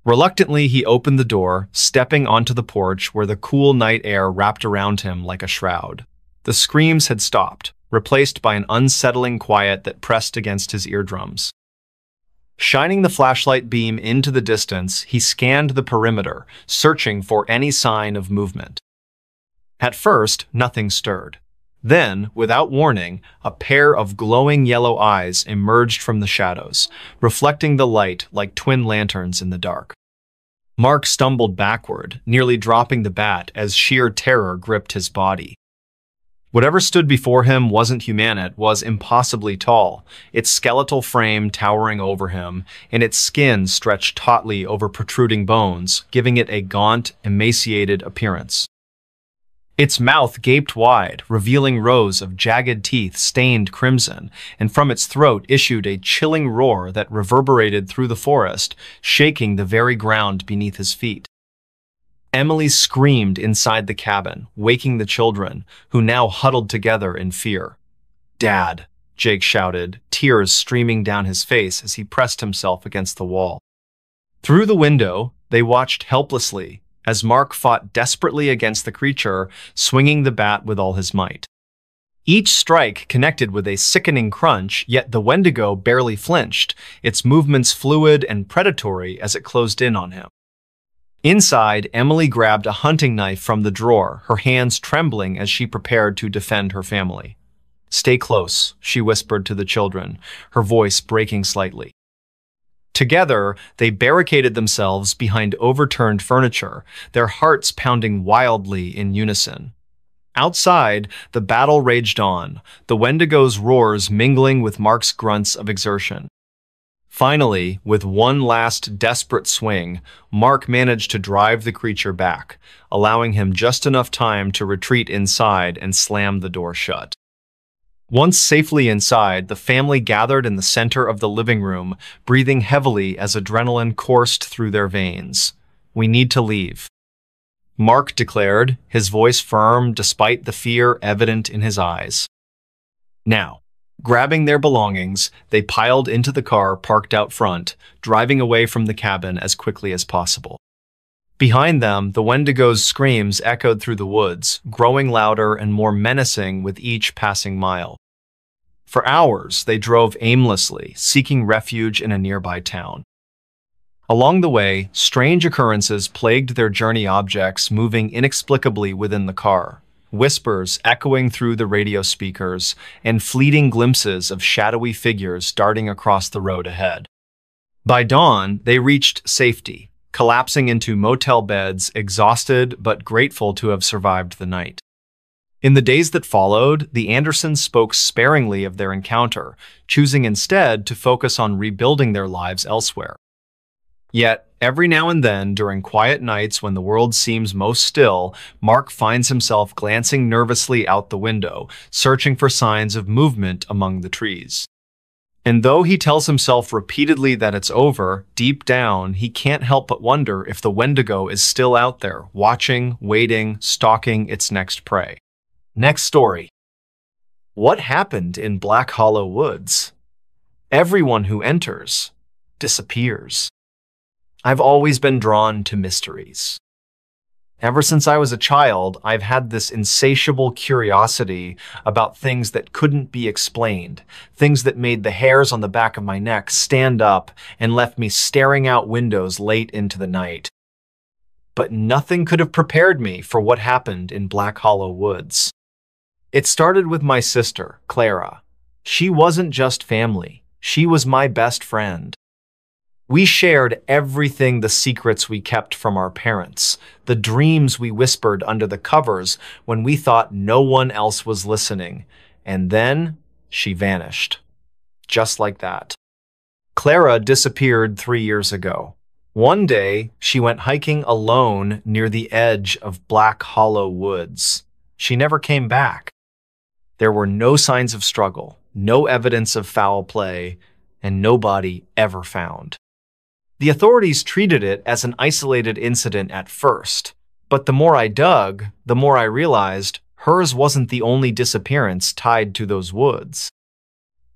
S1: Reluctantly, he opened the door, stepping onto the porch where the cool night air wrapped around him like a shroud. The screams had stopped, replaced by an unsettling quiet that pressed against his eardrums. Shining the flashlight beam into the distance, he scanned the perimeter, searching for any sign of movement. At first, nothing stirred. Then, without warning, a pair of glowing yellow eyes emerged from the shadows, reflecting the light like twin lanterns in the dark. Mark stumbled backward, nearly dropping the bat as sheer terror gripped his body. Whatever stood before him wasn't human, it was impossibly tall, its skeletal frame towering over him, and its skin stretched tautly over protruding bones, giving it a gaunt, emaciated appearance. Its mouth gaped wide, revealing rows of jagged teeth stained crimson, and from its throat issued a chilling roar that reverberated through the forest, shaking the very ground beneath his feet. Emily screamed inside the cabin, waking the children, who now huddled together in fear. "Dad," Jake shouted, tears streaming down his face as he pressed himself against the wall. Through the window, they watched helplessly as Mark fought desperately against the creature, swinging the bat with all his might. Each strike connected with a sickening crunch, yet the Wendigo barely flinched, its movements fluid and predatory as it closed in on him. Inside, Emily grabbed a hunting knife from the drawer, her hands trembling as she prepared to defend her family. "Stay close," she whispered to the children, her voice breaking slightly. Together, they barricaded themselves behind overturned furniture, their hearts pounding wildly in unison. Outside, the battle raged on, the Wendigo's roars mingling with Mark's grunts of exertion. Finally, with one last desperate swing, Mark managed to drive the creature back, allowing him just enough time to retreat inside and slam the door shut. Once safely inside, the family gathered in the center of the living room, breathing heavily as adrenaline coursed through their veins. "We need to leave," Mark declared, his voice firm despite the fear evident in his eyes. Now, grabbing their belongings, they piled into the car parked out front, driving away from the cabin as quickly as possible. Behind them, the Wendigo's screams echoed through the woods, growing louder and more menacing with each passing mile. For hours, they drove aimlessly, seeking refuge in a nearby town. Along the way, strange occurrences plagued their journey, objects moving inexplicably within the car, whispers echoing through the radio speakers, and fleeting glimpses of shadowy figures darting across the road ahead. By dawn, they reached safety, collapsing into motel beds, exhausted but grateful to have survived the night. In the days that followed, the Andersons spoke sparingly of their encounter, choosing instead to focus on rebuilding their lives elsewhere. Yet, every now and then, during quiet nights when the world seems most still, Mark finds himself glancing nervously out the window, searching for signs of movement among the trees. And though he tells himself repeatedly that it's over, deep down, he can't help but wonder if the Wendigo is still out there, watching, waiting, stalking its next prey. Next story. What happened in Black Hollow Woods? Everyone who enters disappears. I've always been drawn to mysteries. Ever since I was a child, I've had this insatiable curiosity about things that couldn't be explained, things that made the hairs on the back of my neck stand up and left me staring out windows late into the night. But nothing could have prepared me for what happened in Black Hollow Woods. It started with my sister, Clara. She wasn't just family, she was my best friend. We shared everything, the secrets we kept from our parents, the dreams we whispered under the covers when we thought no one else was listening. And then she vanished. Just like that. Clara disappeared 3 years ago. One day, she went hiking alone near the edge of Black Hollow Woods. She never came back. There were no signs of struggle, no evidence of foul play, and no body ever found. The authorities treated it as an isolated incident at first, but the more I dug, the more I realized hers wasn't the only disappearance tied to those woods.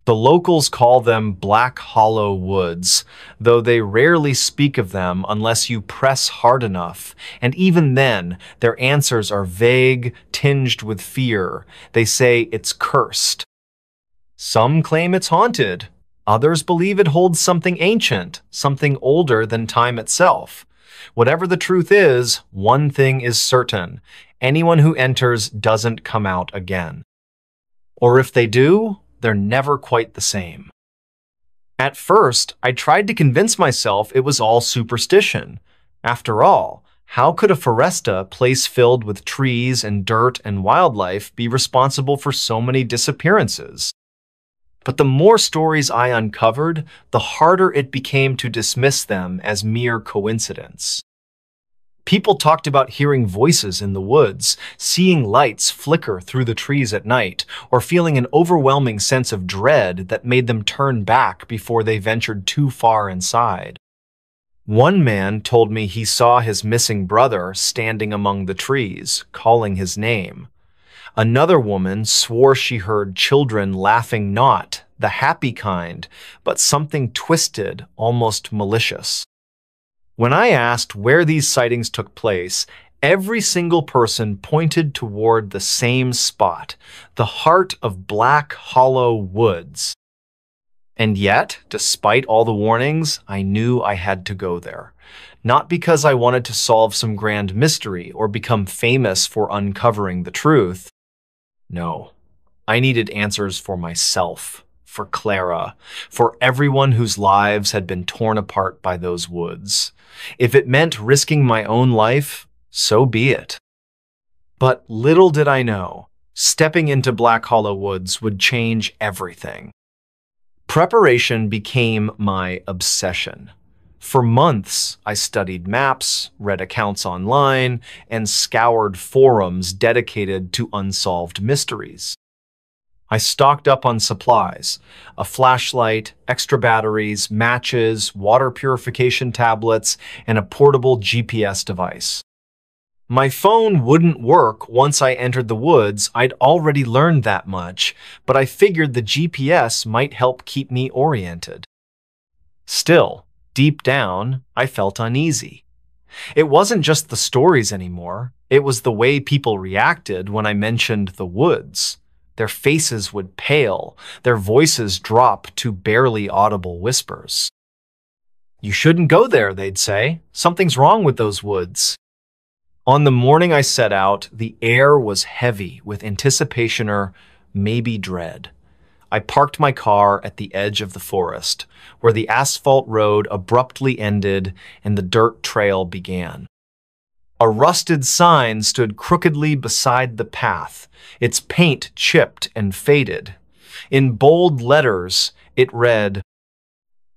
S1: The locals call them Black Hollow Woods, though they rarely speak of them unless you press hard enough, and even then, their answers are vague, tinged with fear. They say it's cursed. Some claim it's haunted. Others believe it holds something ancient, something older than time itself. Whatever the truth is, one thing is certain: anyone who enters doesn't come out again. Or if they do, they're never quite the same. At first, I tried to convince myself it was all superstition. After all, how could a foresta, place filled with trees and dirt and wildlife, be responsible for so many disappearances? But the more stories I uncovered, the harder it became to dismiss them as mere coincidence. People talked about hearing voices in the woods, seeing lights flicker through the trees at night, or feeling an overwhelming sense of dread that made them turn back before they ventured too far inside. One man told me he saw his missing brother standing among the trees, calling his name. Another woman swore she heard children laughing, not the happy kind, but something twisted, almost malicious. When I asked where these sightings took place, every single person pointed toward the same spot, the heart of Black Hollow Woods. And yet, despite all the warnings, I knew I had to go there. Not because I wanted to solve some grand mystery or become famous for uncovering the truth. No, I needed answers for myself, for Clara, for everyone whose lives had been torn apart by those woods. If it meant risking my own life, so be it. But little did I know, stepping into Black Hollow Woods would change everything. Preparation became my obsession. For months, I studied maps, read accounts online, and scoured forums dedicated to unsolved mysteries. I stocked up on supplies: a flashlight, extra batteries, matches, water purification tablets, and a portable GPS device. My phone wouldn't work once I entered the woods. I'd already learned that much, but I figured the GPS might help keep me oriented. Still, deep down, I felt uneasy. It wasn't just the stories anymore. It was the way people reacted when I mentioned the woods. Their faces would pale, their voices drop to barely audible whispers. "You shouldn't go there," they'd say. "Something's wrong with those woods." On the morning I set out, the air was heavy with anticipation or maybe dread. I parked my car at the edge of the forest, where the asphalt road abruptly ended and the dirt trail began. A rusted sign stood crookedly beside the path, its paint chipped and faded. In bold letters, it read,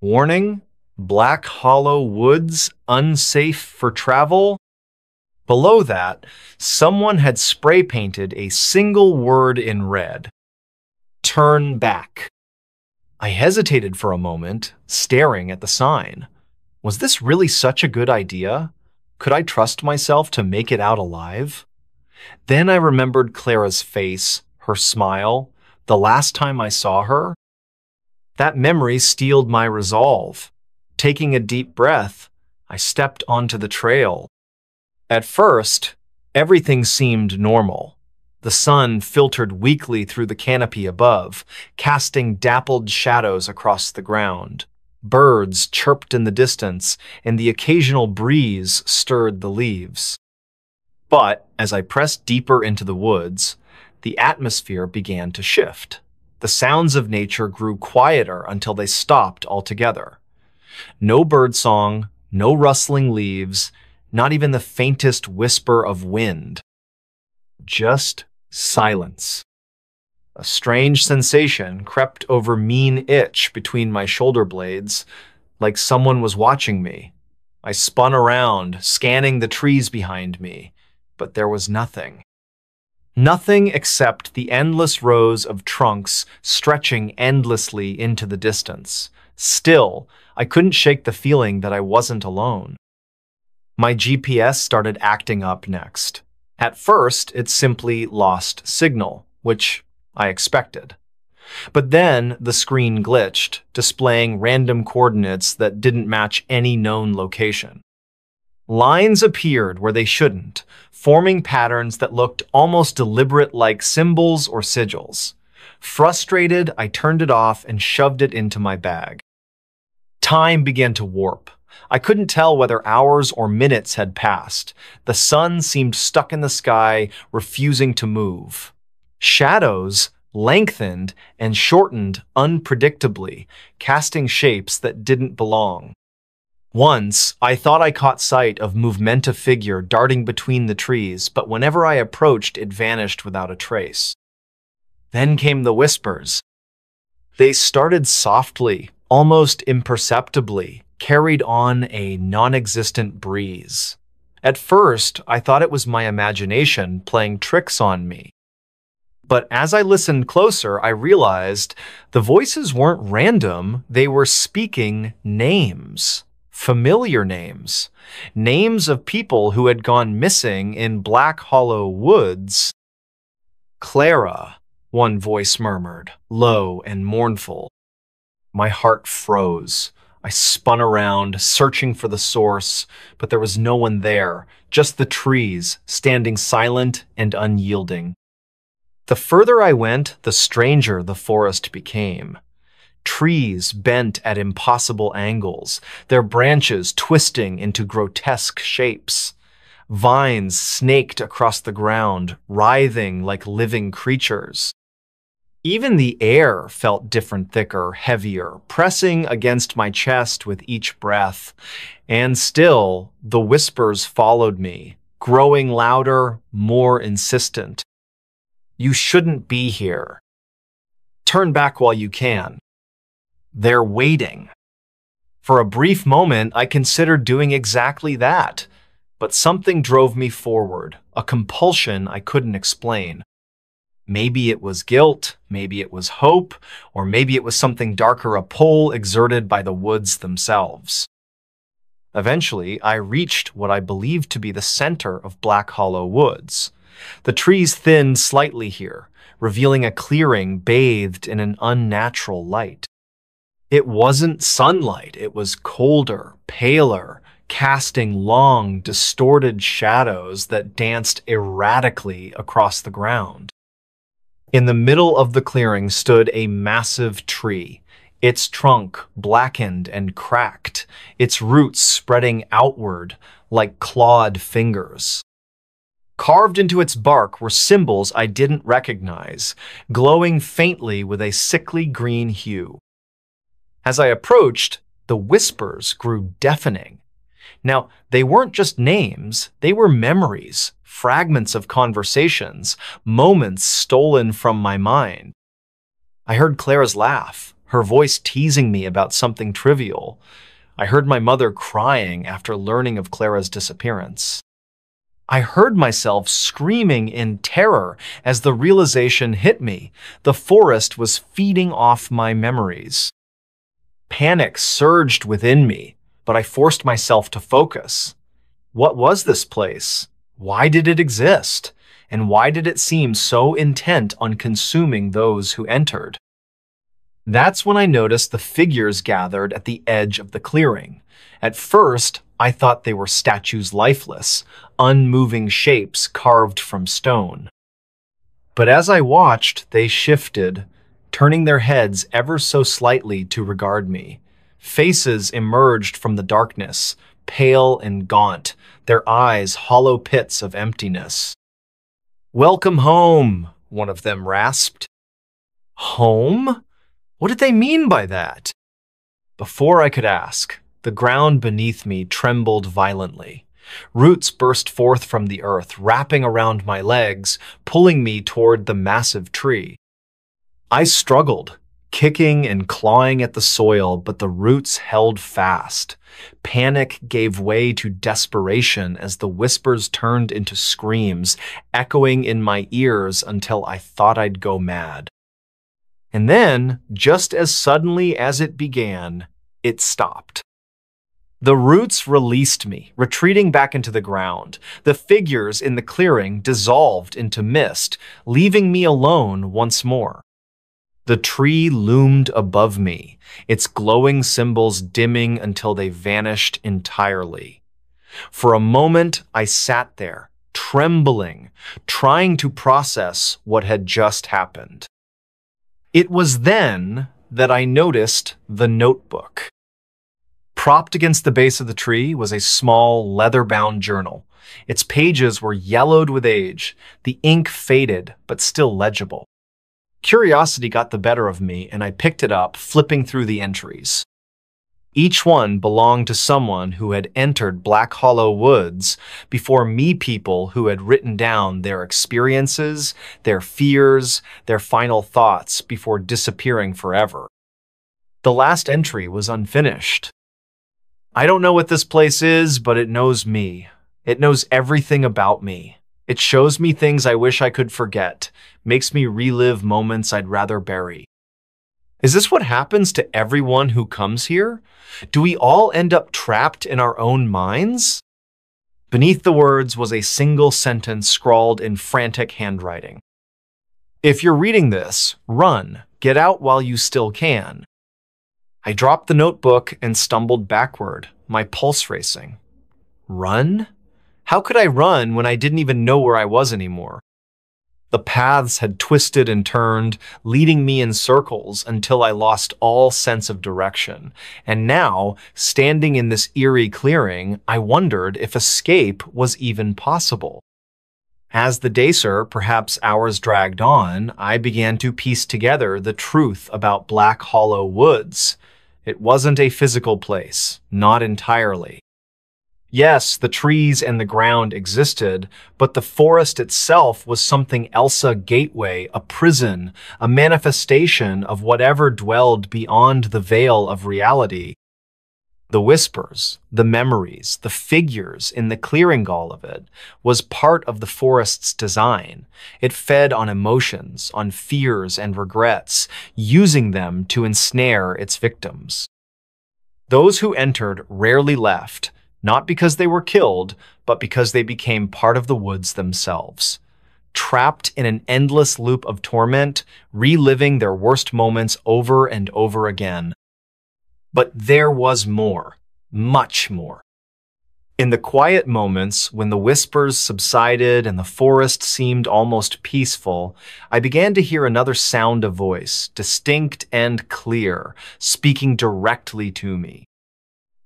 S1: "Warning, Black Hollow Woods, unsafe for travel." Below that, someone had spray painted a single word in red: "Turn back." I hesitated for a moment, staring at the sign. Was this really such a good idea? Could I trust myself to make it out alive? Then I remembered Clara's face, her smile, the last time I saw her. That memory steeled my resolve. Taking a deep breath, I stepped onto the trail. At first, everything seemed normal. The sun filtered weakly through the canopy above, casting dappled shadows across the ground. Birds chirped in the distance, and the occasional breeze stirred the leaves. But as I pressed deeper into the woods, the atmosphere began to shift. The sounds of nature grew quieter until they stopped altogether. No birdsong, no rustling leaves, not even the faintest whisper of wind. Just silence. A strange sensation crept over mean itch between my shoulder blades, like someone was watching me. I spun around, scanning the trees behind me, but there was nothing. Nothing except the endless rows of trunks stretching endlessly into the distance. Still, I couldn't shake the feeling that I wasn't alone. My GPS started acting up next. At first, it simply lost signal, which I expected. But then the screen glitched, displaying random coordinates that didn't match any known location. Lines appeared where they shouldn't, forming patterns that looked almost deliberate, like symbols or sigils. Frustrated, I turned it off and shoved it into my bag. Time began to warp. I couldn't tell whether hours or minutes had passed. The sun seemed stuck in the sky, refusing to move. Shadows lengthened and shortened unpredictably, casting shapes that didn't belong. Once, I thought I caught sight of movementa figure darting between the trees, but whenever I approached, it vanished without a trace. Then came the whispers. They started softly, almost imperceptibly, carried on a non-existent breeze. At first, I thought it was my imagination playing tricks on me. But as I listened closer, I realized the voices weren't random, they were speaking names. Familiar names. Names of people who had gone missing in Black Hollow Woods. Clara, one voice murmured, low and mournful. My heart froze. I spun around, searching for the source, but there was no one there, just the trees, standing silent and unyielding. The further I went, the stranger the forest became. Trees bent at impossible angles, their branches twisting into grotesque shapes. Vines snaked across the ground, writhing like living creatures. Even the air felt different, thicker, heavier, pressing against my chest with each breath. And still, the whispers followed me, growing louder, more insistent. You shouldn't be here. Turn back while you can. They're waiting. For a brief moment, I considered doing exactly that, but something drove me forward, a compulsion I couldn't explain. Maybe it was guilt, maybe it was hope, or maybe it was something darker, a pull exerted by the woods themselves. Eventually, I reached what I believed to be the center of Black Hollow Woods. The trees thinned slightly here, revealing a clearing bathed in an unnatural light. It wasn't sunlight, it was colder, paler, casting long, distorted shadows that danced erratically across the ground. In the middle of the clearing stood a massive tree, its trunk blackened and cracked, its roots spreading outward like clawed fingers. Carved into its bark were symbols I didn't recognize, glowing faintly with a sickly green hue. As I approached, the whispers grew deafening. Now, they weren't just names, they were memories, fragments of conversations, moments stolen from my mind. I heard Clara's laugh, her voice teasing me about something trivial. I heard my mother crying after learning of Clara's disappearance. I heard myself screaming in terror as the realization hit me. The forest was feeding off my memories. Panic surged within me, but I forced myself to focus. What was this place? Why did it exist? And why did it seem so intent on consuming those who entered? That's when I noticed the figures gathered at the edge of the clearing. At first, I thought they were statues, lifeless, unmoving shapes carved from stone. But as I watched, they shifted, turning their heads ever so slightly to regard me. Faces emerged from the darkness, pale and gaunt, their eyes hollow pits of emptiness. "Welcome home," one of them rasped. Home? What did they mean by that? Before I could ask, the ground beneath me trembled violently. Roots burst forth from the earth, wrapping around my legs, pulling me toward the massive tree. I struggled, kicking and clawing at the soil, but the roots held fast. Panic gave way to desperation as the whispers turned into screams, echoing in my ears until I thought I'd go mad. And then, just as suddenly as it began, it stopped. The roots released me, retreating back into the ground. The figures in the clearing dissolved into mist, leaving me alone once more. The tree loomed above me, its glowing symbols dimming until they vanished entirely. For a moment, I sat there, trembling, trying to process what had just happened. It was then that I noticed the notebook. Propped against the base of the tree was a small, leather-bound journal. Its pages were yellowed with age, the ink faded, but still legible. Curiosity got the better of me, and I picked it up, flipping through the entries. Each one belonged to someone who had entered Black Hollow Woods before me, people who had written down their experiences, their fears, their final thoughts before disappearing forever. The last entry was unfinished. I don't know what this place is, but it knows me. It knows everything about me. It shows me things I wish I could forget, makes me relive moments I'd rather bury. Is this what happens to everyone who comes here? Do we all end up trapped in our own minds? Beneath the words was a single sentence scrawled in frantic handwriting. If you're reading this, run. Get out while you still can. I dropped the notebook and stumbled backward, my pulse racing. Run? How could I run when I didn't even know where I was anymore? The paths had twisted and turned, leading me in circles until I lost all sense of direction. And now, standing in this eerie clearing, I wondered if escape was even possible. As the days, perhaps hours dragged on, I began to piece together the truth about Black Hollow Woods. It wasn't a physical place, not entirely. Yes, the trees and the ground existed, but the forest itself was something else, a gateway, a prison, a manifestation of whatever dwelled beyond the veil of reality. The whispers, the memories, the figures in the clearing, all of it, was part of the forest's design. It fed on emotions, on fears and regrets, using them to ensnare its victims. Those who entered rarely left, not because they were killed, but because they became part of the woods themselves. Trapped in an endless loop of torment, reliving their worst moments over and over again. But there was more, much more. In the quiet moments, when the whispers subsided and the forest seemed almost peaceful, I began to hear another sound of voice, distinct and clear, speaking directly to me.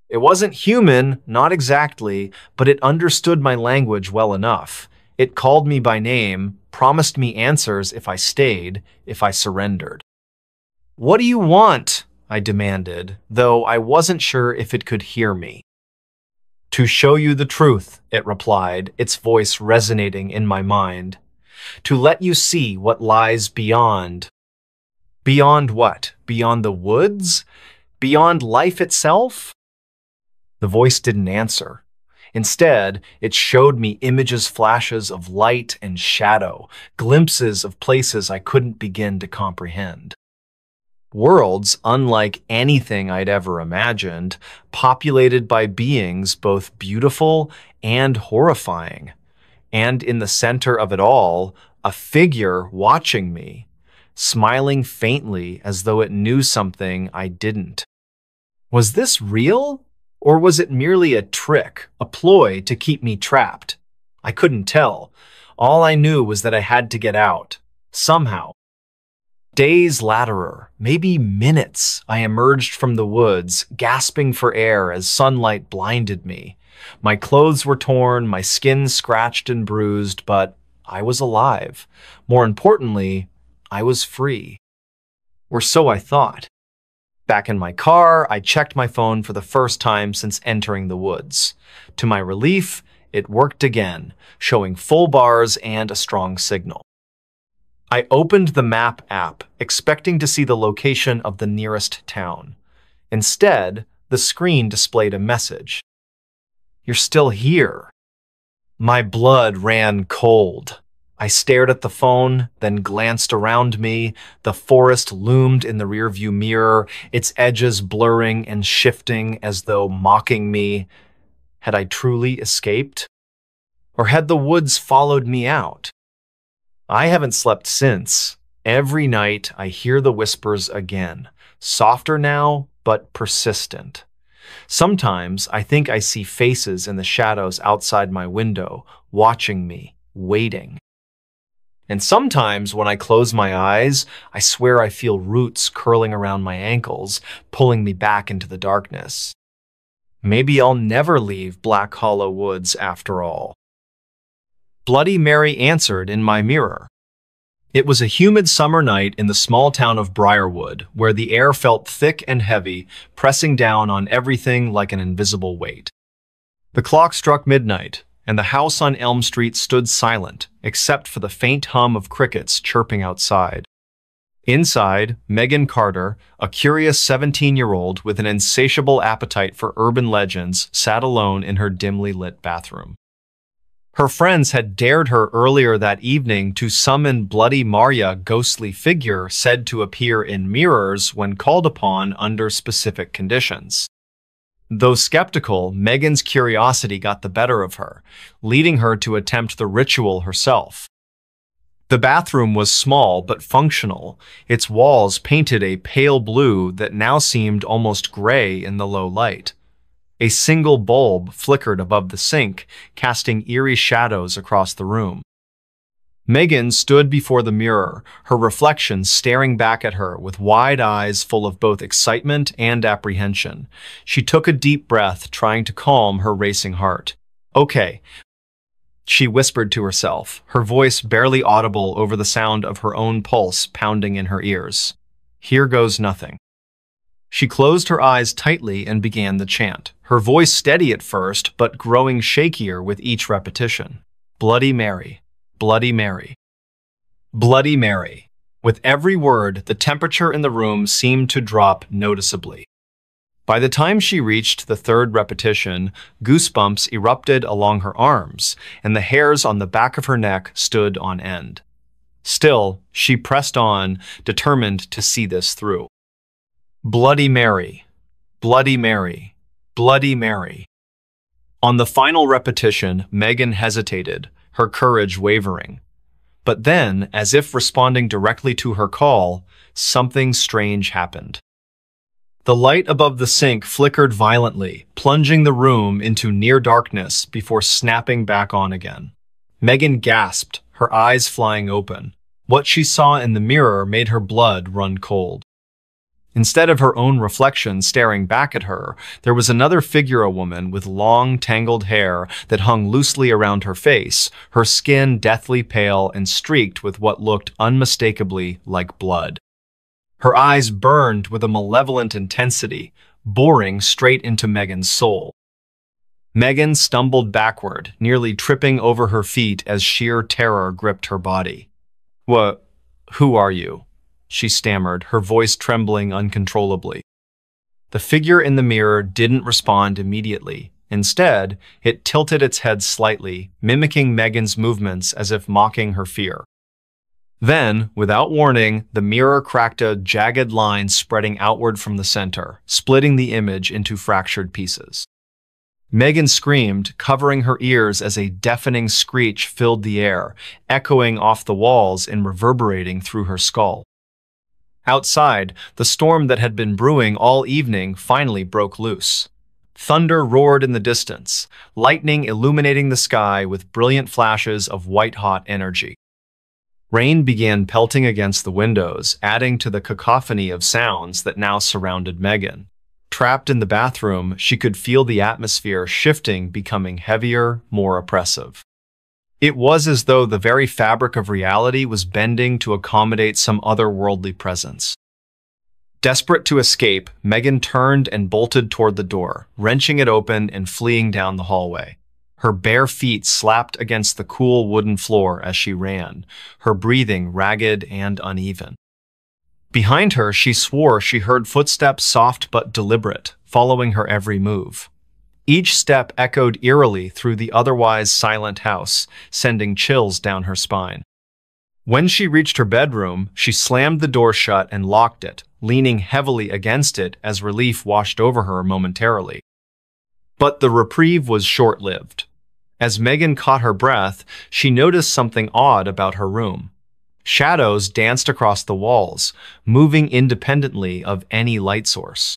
S1: It wasn't human, not exactly, but it understood my language well enough. It called me by name, promised me answers if I stayed, if I surrendered. "What do you want?" I demanded, though I wasn't sure if it could hear me. "To show you the truth," it replied, its voice resonating in my mind. "To let you see what lies beyond." Beyond what? Beyond the woods? Beyond life itself? The voice didn't answer. Instead, it showed me images, flashes of light and shadow, glimpses of places I couldn't begin to comprehend. Worlds unlike anything I'd ever imagined, populated by beings both beautiful and horrifying. And in the center of it all, a figure watching me, smiling faintly as though it knew something I didn't. Was this real? Or was it merely a trick, a ploy to keep me trapped? I couldn't tell. All I knew was that I had to get out, somehow. Days later, maybe minutes, I emerged from the woods, gasping for air as sunlight blinded me. My clothes were torn, my skin scratched and bruised, but I was alive. More importantly, I was free. Or so I thought. Back in my car, I checked my phone for the first time since entering the woods. To my relief, it worked again, showing full bars and a strong signal. I opened the map app, expecting to see the location of the nearest town. Instead, the screen displayed a message. "You're still here." My blood ran cold. I stared at the phone, then glanced around me. The forest loomed in the rearview mirror, its edges blurring and shifting as though mocking me. Had I truly escaped? Or had the woods followed me out? I haven't slept since. Every night I hear the whispers again, softer now, but persistent. Sometimes I think I see faces in the shadows outside my window, watching me, waiting. And sometimes when I close my eyes, I swear I feel roots curling around my ankles, pulling me back into the darkness. Maybe I'll never leave Black Hollow Woods after all. Bloody Mary answered in my mirror. It was a humid summer night in the small town of Briarwood, where the air felt thick and heavy, pressing down on everything like an invisible weight. The clock struck midnight, and the house on Elm Street stood silent, except for the faint hum of crickets chirping outside. Inside, Megan Carter, a curious 17-year-old with an insatiable appetite for urban legends, sat alone in her dimly lit bathroom. Her friends had dared her earlier that evening to summon Bloody Maria, a ghostly figure said to appear in mirrors when called upon under specific conditions. Though skeptical, Megan's curiosity got the better of her, leading her to attempt the ritual herself. The bathroom was small but functional, its walls painted a pale blue that now seemed almost gray in the low light. A single bulb flickered above the sink, casting eerie shadows across the room. Megan stood before the mirror, her reflection staring back at her with wide eyes full of both excitement and apprehension. She took a deep breath, trying to calm her racing heart. "Okay," she whispered to herself, her voice barely audible over the sound of her own pulse pounding in her ears. "Here goes nothing." She closed her eyes tightly and began the chant, her voice steady at first but growing shakier with each repetition. "Bloody Mary. Bloody Mary. Bloody Mary." With every word, the temperature in the room seemed to drop noticeably. By the time she reached the third repetition, goosebumps erupted along her arms, and the hairs on the back of her neck stood on end. Still, she pressed on, determined to see this through. "Bloody Mary. Bloody Mary. Bloody Mary." On the final repetition, Megan hesitated, her courage wavering. But then, as if responding directly to her call, something strange happened. The light above the sink flickered violently, plunging the room into near darkness before snapping back on again. Megan gasped, her eyes flying open. What she saw in the mirror made her blood run cold. Instead of her own reflection staring back at her, there was another figure, a woman with long, tangled hair that hung loosely around her face, her skin deathly pale and streaked with what looked unmistakably like blood. Her eyes burned with a malevolent intensity, boring straight into Megan's soul. Megan stumbled backward, nearly tripping over her feet as sheer terror gripped her body. Who are you?" she stammered, her voice trembling uncontrollably. The figure in the mirror didn't respond immediately. Instead, it tilted its head slightly, mimicking Megan's movements as if mocking her fear. Then, without warning, the mirror cracked a jagged line spreading outward from the center, splitting the image into fractured pieces. Megan screamed, covering her ears as a deafening screech filled the air, echoing off the walls and reverberating through her skull. Outside, the storm that had been brewing all evening finally broke loose. Thunder roared in the distance, lightning illuminating the sky with brilliant flashes of white-hot energy. Rain began pelting against the windows, adding to the cacophony of sounds that now surrounded Megan. Trapped in the bathroom, she could feel the atmosphere shifting, becoming heavier, more oppressive. It was as though the very fabric of reality was bending to accommodate some otherworldly presence. Desperate to escape, Megan turned and bolted toward the door, wrenching it open and fleeing down the hallway. Her bare feet slapped against the cool wooden floor as she ran, her breathing ragged and uneven. Behind her, she swore she heard footsteps soft but deliberate, following her every move. Each step echoed eerily through the otherwise silent house, sending chills down her spine. When she reached her bedroom, she slammed the door shut and locked it, leaning heavily against it as relief washed over her momentarily. But the reprieve was short-lived. As Megan caught her breath, she noticed something odd about her room. Shadows danced across the walls, moving independently of any light source.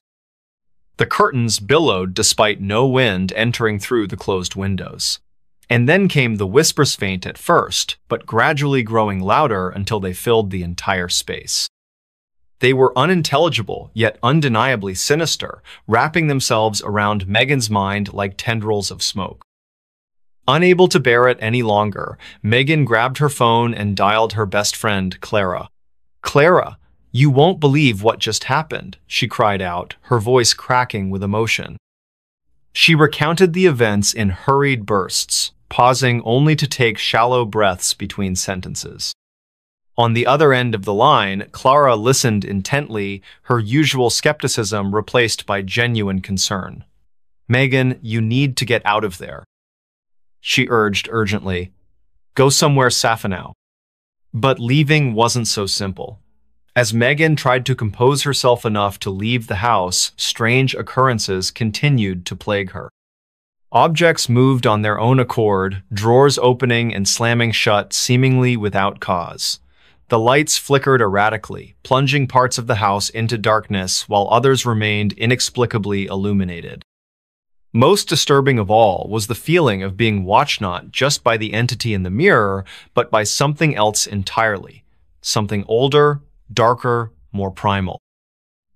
S1: The curtains billowed despite no wind entering through the closed windows. And then came the whispers, faint at first, but gradually growing louder until they filled the entire space. They were unintelligible, yet undeniably sinister, wrapping themselves around Megan's mind like tendrils of smoke. Unable to bear it any longer, Megan grabbed her phone and dialed her best friend, Clara. "Clara, you won't believe what just happened," she cried out, her voice cracking with emotion. She recounted the events in hurried bursts, pausing only to take shallow breaths between sentences. On the other end of the line, Clara listened intently, her usual skepticism replaced by genuine concern. "Megan, you need to get out of there," she urged urgently. "Go somewhere safe now." But leaving wasn't so simple. As Megan tried to compose herself enough to leave the house, strange occurrences continued to plague her. Objects moved on their own accord, drawers opening and slamming shut seemingly without cause. The lights flickered erratically, plunging parts of the house into darkness while others remained inexplicably illuminated. Most disturbing of all was the feeling of being watched not just by the entity in the mirror, but by something else entirely. Something older, darker, more primal.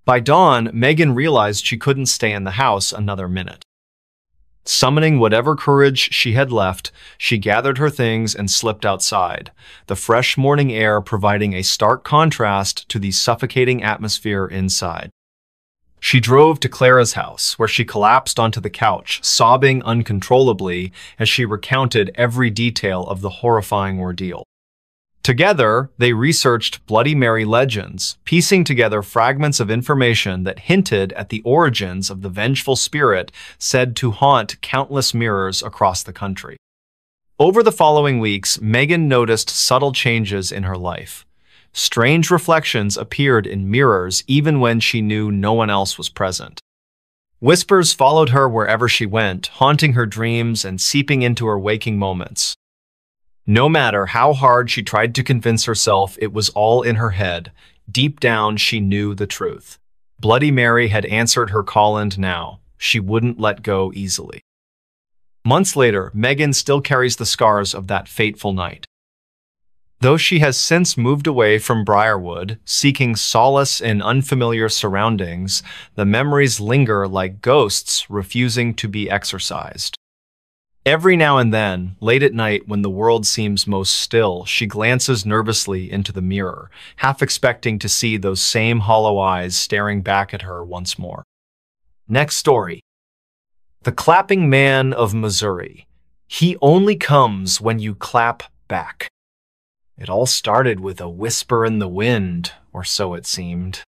S1: By dawn, Megan realized she couldn't stay in the house another minute. Summoning whatever courage she had left, she gathered her things and slipped outside, the fresh morning air providing a stark contrast to the suffocating atmosphere inside. She drove to Clara's house, where she collapsed onto the couch, sobbing uncontrollably as she recounted every detail of the horrifying ordeal. Together, they researched Bloody Mary legends, piecing together fragments of information that hinted at the origins of the vengeful spirit said to haunt countless mirrors across the country. Over the following weeks, Megan noticed subtle changes in her life. Strange reflections appeared in mirrors even when she knew no one else was present. Whispers followed her wherever she went, haunting her dreams and seeping into her waking moments. No matter how hard she tried to convince herself it was all in her head, deep down she knew the truth. Bloody Mary had answered her call, and now she wouldn't let go easily. Months later, Megan still carries the scars of that fateful night. Though she has since moved away from Briarwood, seeking solace in unfamiliar surroundings, the memories linger like ghosts refusing to be exorcised. Every now and then, late at night when the world seems most still, she glances nervously into the mirror, half expecting to see those same hollow eyes staring back at her once more. Next story. The Clapping Man of Missouri. He only comes when you clap back. It all started with a whisper in the wind, or so it seemed.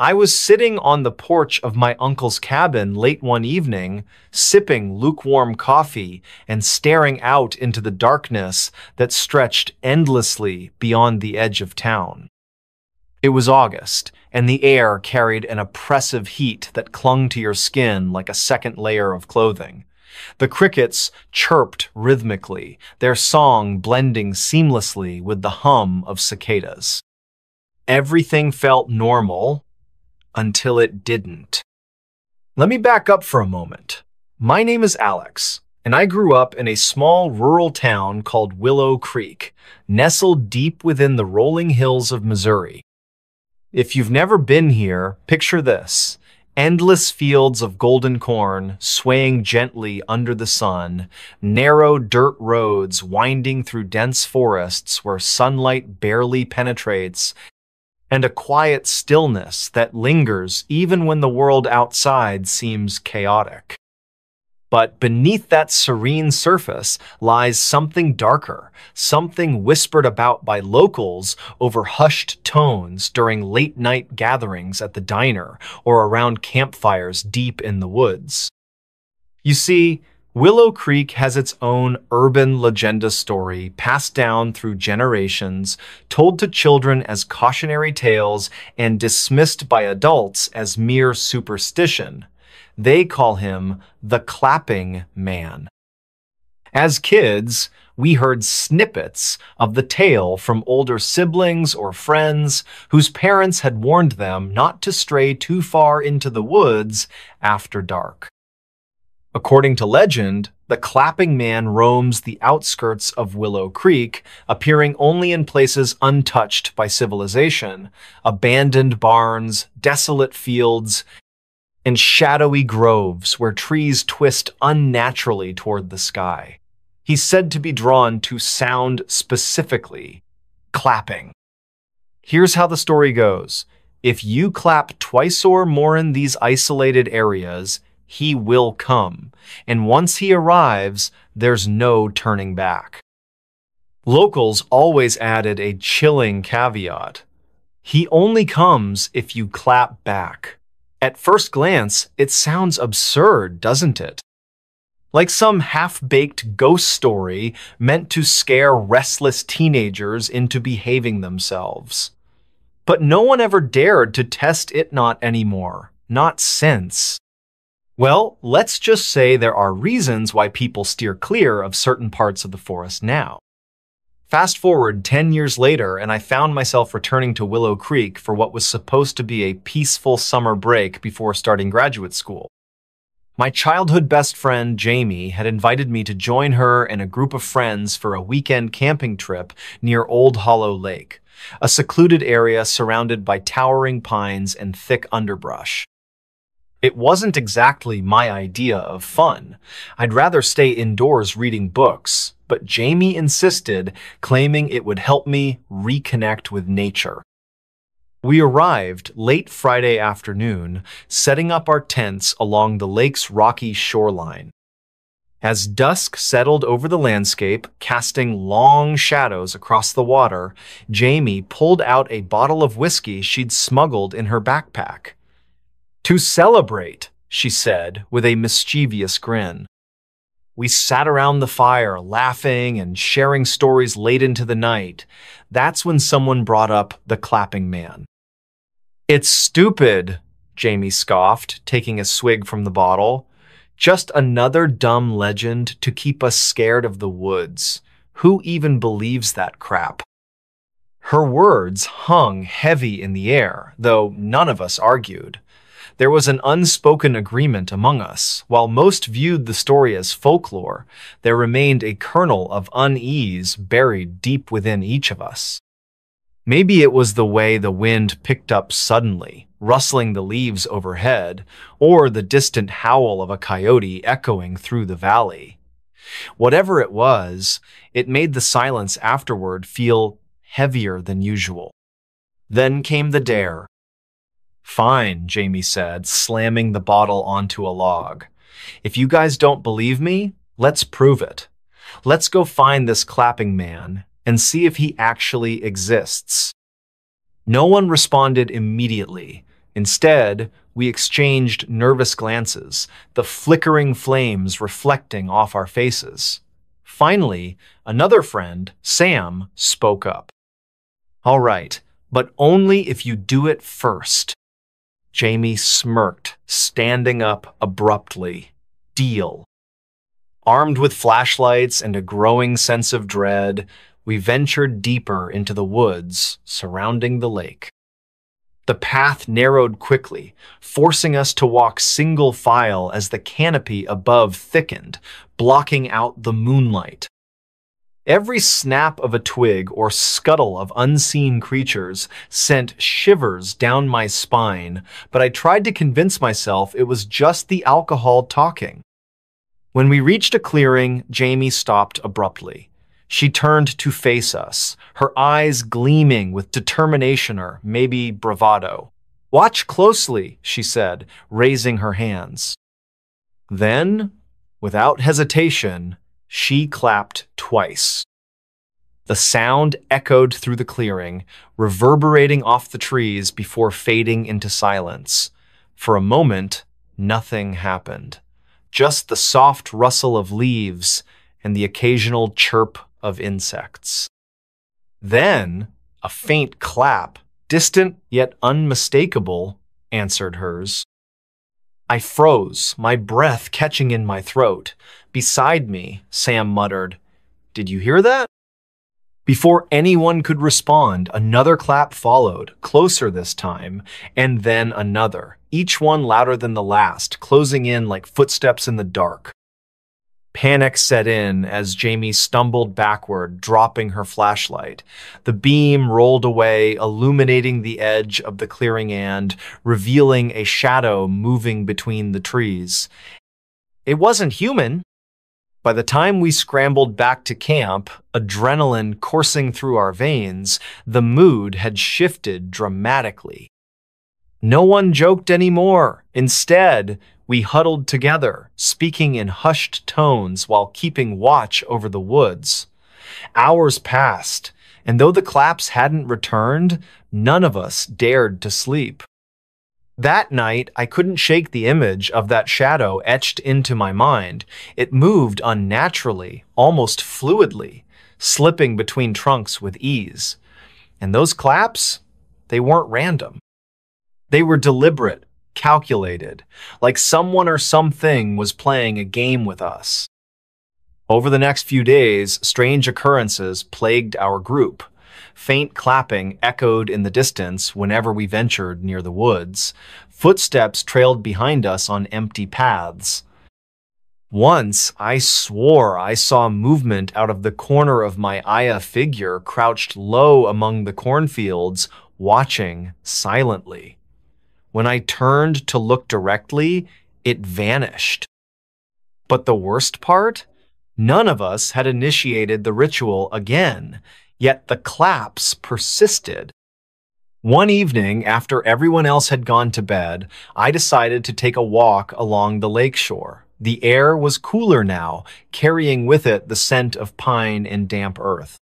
S1: I was sitting on the porch of my uncle's cabin late one evening, sipping lukewarm coffee and staring out into the darkness that stretched endlessly beyond the edge of town. It was August, and the air carried an oppressive heat that clung to your skin like a second layer of clothing. The crickets chirped rhythmically, their song blending seamlessly with the hum of cicadas. Everything felt normal, until it didn't. Let me back up for a moment. My name is Alex, and I grew up in a small rural town called Willow Creek, nestled deep within the rolling hills of Missouri. If you've never been here, picture this: endless fields of golden corn swaying gently under the sun, narrow dirt roads winding through dense forests where sunlight barely penetrates, and a quiet stillness that lingers even when the world outside seems chaotic. But beneath that serene surface lies something darker, something whispered about by locals over hushed tones during late-night gatherings at the diner or around campfires deep in the woods. You see, Willow Creek has its own urban legenda story passed down through generations, told to children as cautionary tales and dismissed by adults as mere superstition. They call him the Clapping Man. As kids, we heard snippets of the tale from older siblings or friends whose parents had warned them not to stray too far into the woods after dark. According to legend, the Clapping Man roams the outskirts of Willow Creek, appearing only in places untouched by civilization, abandoned barns, desolate fields, and shadowy groves where trees twist unnaturally toward the sky. He's said to be drawn to sound specifically, clapping. Here's how the story goes. If you clap twice or more in these isolated areas, he will come, and once he arrives, there's no turning back. Locals always added a chilling caveat. He only comes if you clap back. At first glance, it sounds absurd, doesn't it? Like some half-baked ghost story meant to scare restless teenagers into behaving themselves. But no one ever dared to test it not anymore. Not since. Well, let's just say there are reasons why people steer clear of certain parts of the forest now. Fast forward 10 years later, and I found myself returning to Willow Creek for what was supposed to be a peaceful summer break before starting graduate school. My childhood best friend, Jamie, had invited me to join her and a group of friends for a weekend camping trip near Old Hollow Lake, a secluded area surrounded by towering pines and thick underbrush. It wasn't exactly my idea of fun. I'd rather stay indoors reading books, but Jamie insisted, claiming it would help me reconnect with nature. We arrived late Friday afternoon, setting up our tents along the lake's rocky shoreline. As dusk settled over the landscape, casting long shadows across the water, Jamie pulled out a bottle of whiskey she'd smuggled in her backpack. "To celebrate," she said with a mischievous grin. We sat around the fire, laughing and sharing stories late into the night. That's when someone brought up the Clapping Man. "It's stupid," Jamie scoffed, taking a swig from the bottle. "Just another dumb legend to keep us scared of the woods. Who even believes that crap?" Her words hung heavy in the air, though none of us argued. There was an unspoken agreement among us. While most viewed the story as folklore, there remained a kernel of unease buried deep within each of us. Maybe it was the way the wind picked up suddenly, rustling the leaves overhead, or the distant howl of a coyote echoing through the valley. Whatever it was, it made the silence afterward feel heavier than usual. Then came the dare. "Fine," Jamie said, slamming the bottle onto a log. "If you guys don't believe me, let's prove it. Let's go find this Clapping Man and see if he actually exists." No one responded immediately. Instead, we exchanged nervous glances, the flickering flames reflecting off our faces. Finally, another friend, Sam, spoke up. "All right, but only if you do it first." Jamie smirked, standing up abruptly. "Deal." Armed with flashlights and a growing sense of dread, we ventured deeper into the woods surrounding the lake. The path narrowed quickly, forcing us to walk single file as the canopy above thickened, blocking out the moonlight. Every snap of a twig or scuttle of unseen creatures sent shivers down my spine, but I tried to convince myself it was just the alcohol talking. When we reached a clearing, Jamie stopped abruptly. She turned to face us, her eyes gleaming with determination or maybe bravado. "Watch closely," she said, raising her hands. Then, without hesitation, she clapped twice. The sound echoed through the clearing, reverberating off the trees before fading into silence. For a moment, nothing happened. Just the soft rustle of leaves and the occasional chirp of insects. Then, a faint clap, distant yet unmistakable, answered hers. I froze, my breath catching in my throat. Beside me, Sam muttered, "Did you hear that?" Before anyone could respond, another clap followed, closer this time, and then another, each one louder than the last, closing in like footsteps in the dark. Panic set in as Jamie stumbled backward, dropping her flashlight. The beam rolled away, illuminating the edge of the clearing and revealing a shadow moving between the trees. It wasn't human. By the time we scrambled back to camp, adrenaline coursing through our veins, the mood had shifted dramatically. No one joked anymore. Instead, we huddled together, speaking in hushed tones while keeping watch over the woods. Hours passed, and though the claps hadn't returned, none of us dared to sleep. That night, I couldn't shake the image of that shadow etched into my mind. It moved unnaturally, almost fluidly, slipping between trunks with ease. And those claps, they weren't random. They were deliberate, calculated, like someone or something was playing a game with us. Over the next few days, strange occurrences plagued our group. Faint clapping echoed in the distance whenever we ventured near the woods. Footsteps trailed behind us on empty paths. Once, I swore I saw movement out of the corner of my Aya figure crouched low among the cornfields, watching silently. When I turned to look directly, it vanished. But the worst part? None of us had initiated the ritual again. Yet the claps persisted. One evening, after everyone else had gone to bed, I decided to take a walk along the lakeshore. The air was cooler now, carrying with it the scent of pine and damp earth.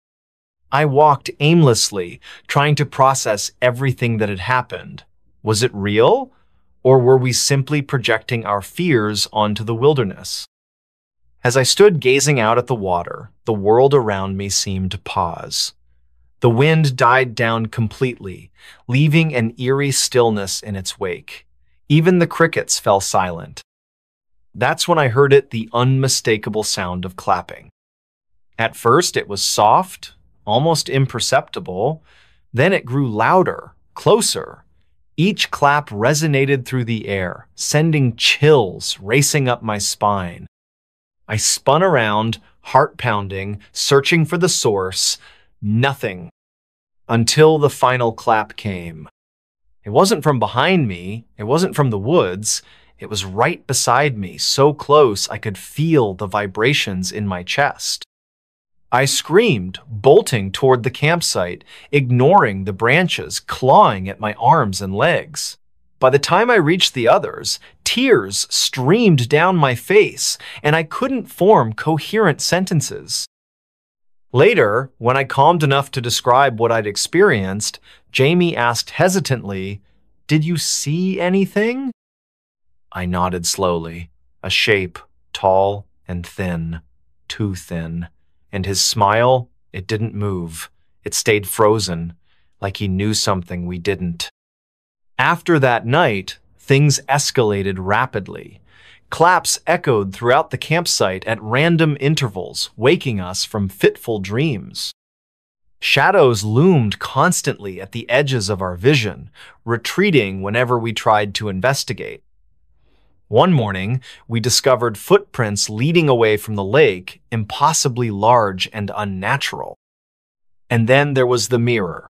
S1: I walked aimlessly, trying to process everything that had happened. Was it real? Or were we simply projecting our fears onto the wilderness? As I stood gazing out at the water, the world around me seemed to pause. The wind died down completely, leaving an eerie stillness in its wake. Even the crickets fell silent. That's when I heard the unmistakable sound of clapping. At first, it was soft, almost imperceptible. Then it grew louder, closer. Each clap resonated through the air, sending chills racing up my spine. I spun around, heart pounding, searching for the source. Nothing. Until the final clap came. It wasn't from behind me. It wasn't from the woods. It was right beside me, so close I could feel the vibrations in my chest. I screamed, bolting toward the campsite, ignoring the branches clawing at my arms and legs. By the time I reached the others, tears streamed down my face, and I couldn't form coherent sentences. Later, when I calmed enough to describe what I'd experienced, Jamie asked hesitantly, "Did you see anything?" I nodded slowly. A shape, tall and thin, too thin. And his smile, it didn't move. It stayed frozen, like he knew something we didn't. After that night, things escalated rapidly. Claps echoed throughout the campsite at random intervals, waking us from fitful dreams. Shadows loomed constantly at the edges of our vision, retreating whenever we tried to investigate. One morning, we discovered footprints leading away from the lake, impossibly large and unnatural. And then there was the mirror.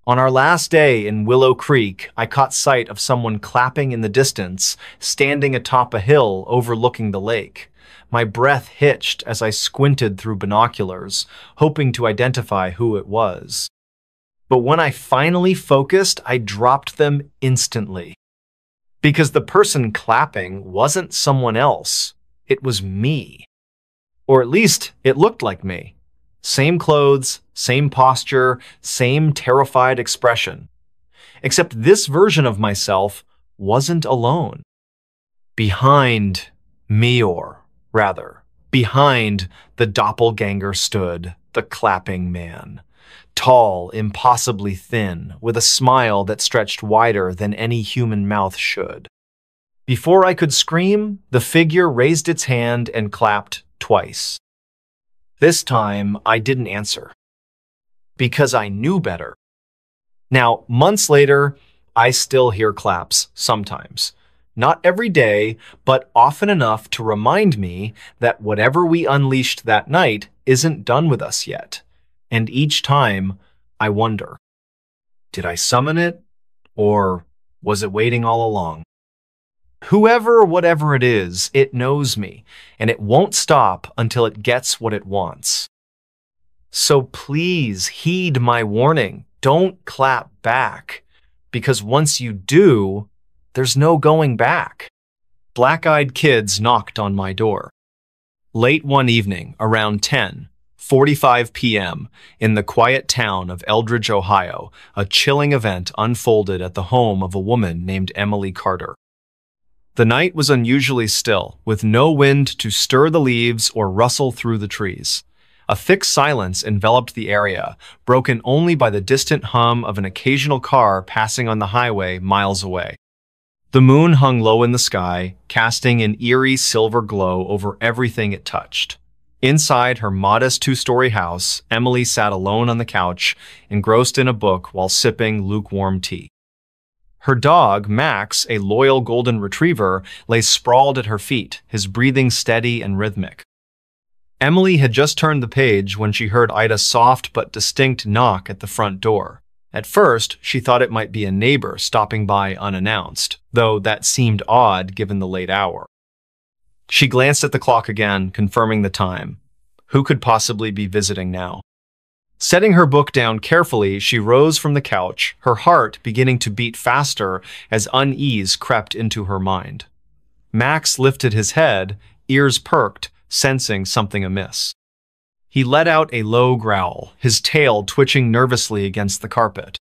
S1: On our last day in Willow Creek, I caught sight of someone clapping in the distance, standing atop a hill overlooking the lake. My breath hitched as I squinted through binoculars, hoping to identify who it was. But when I finally focused, I dropped them instantly. Because the person clapping wasn't someone else. It was me. Or at least, it looked like me. Same clothes, same posture, same terrified expression. Except this version of myself wasn't alone. Behind me, or rather, behind the doppelganger stood the clapping man. Tall, impossibly thin, with a smile that stretched wider than any human mouth should. Before I could scream, the figure raised its hand and clapped twice. This time, I didn't answer. Because I knew better. Now, months later, I still hear claps sometimes. Not every day, but often enough to remind me that whatever we unleashed that night isn't done with us yet. And each time, I wonder, did I summon it? Or was it waiting all along? Whoever, whatever it is, it knows me, and it won't stop until it gets what it wants. So please heed my warning. Don't clap back, because once you do, there's no going back. Black-eyed kids knocked on my door. Late one evening, around 10:45 p.m., in the quiet town of Eldridge, Ohio, a chilling event unfolded at the home of a woman named Emily Carter. The night was unusually still, with no wind to stir the leaves or rustle through the trees. A thick silence enveloped the area, broken only by the distant hum of an occasional car passing on the highway miles away. The moon hung low in the sky, casting an eerie silver glow over everything it touched. Inside her modest two-story house, Emily sat alone on the couch, engrossed in a book while sipping lukewarm tea. Her dog, Max, a loyal golden retriever, lay sprawled at her feet, his breathing steady and rhythmic. Emily had just turned the page when she heard Ida's soft but distinct knock at the front door. At first, she thought it might be a neighbor stopping by unannounced, though that seemed odd given the late hour. She glanced at the clock again, confirming the time. Who could possibly be visiting now? Setting her book down carefully, she rose from the couch, her heart beginning to beat faster as unease crept into her mind. Max lifted his head, ears perked, sensing something amiss. He let out a low growl, his tail twitching nervously against the carpet.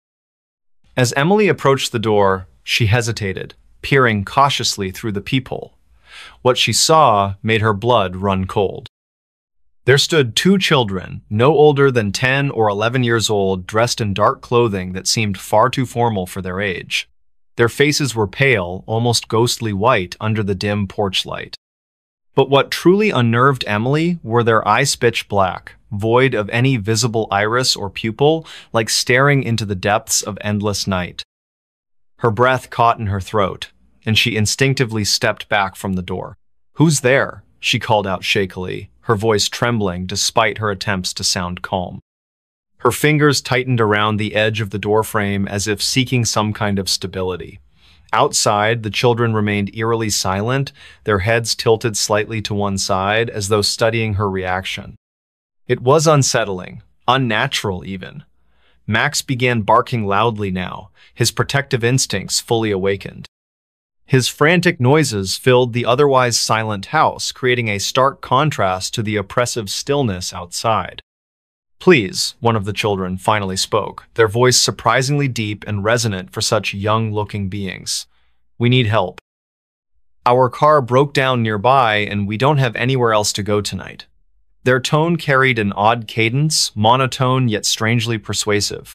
S1: As Emily approached the door, she hesitated, peering cautiously through the peephole. What she saw made her blood run cold. There stood two children, no older than 10 or 11 years old, dressed in dark clothing that seemed far too formal for their age. Their faces were pale, almost ghostly white under the dim porch light. But what truly unnerved Emily were their eyes pitch black, void of any visible iris or pupil, like staring into the depths of endless night. Her breath caught in her throat, and she instinctively stepped back from the door. "Who's there?" she called out shakily, her voice trembling despite her attempts to sound calm. Her fingers tightened around the edge of the doorframe as if seeking some kind of stability. Outside, the children remained eerily silent, their heads tilted slightly to one side, as though studying her reaction. It was unsettling, unnatural even. Max began barking loudly now, his protective instincts fully awakened. His frantic noises filled the otherwise silent house, creating a stark contrast to the oppressive stillness outside. "Please," one of the children finally spoke, their voice surprisingly deep and resonant for such young-looking beings. "We need help. Our car broke down nearby and we don't have anywhere else to go tonight." Their tone carried an odd cadence, monotone yet strangely persuasive.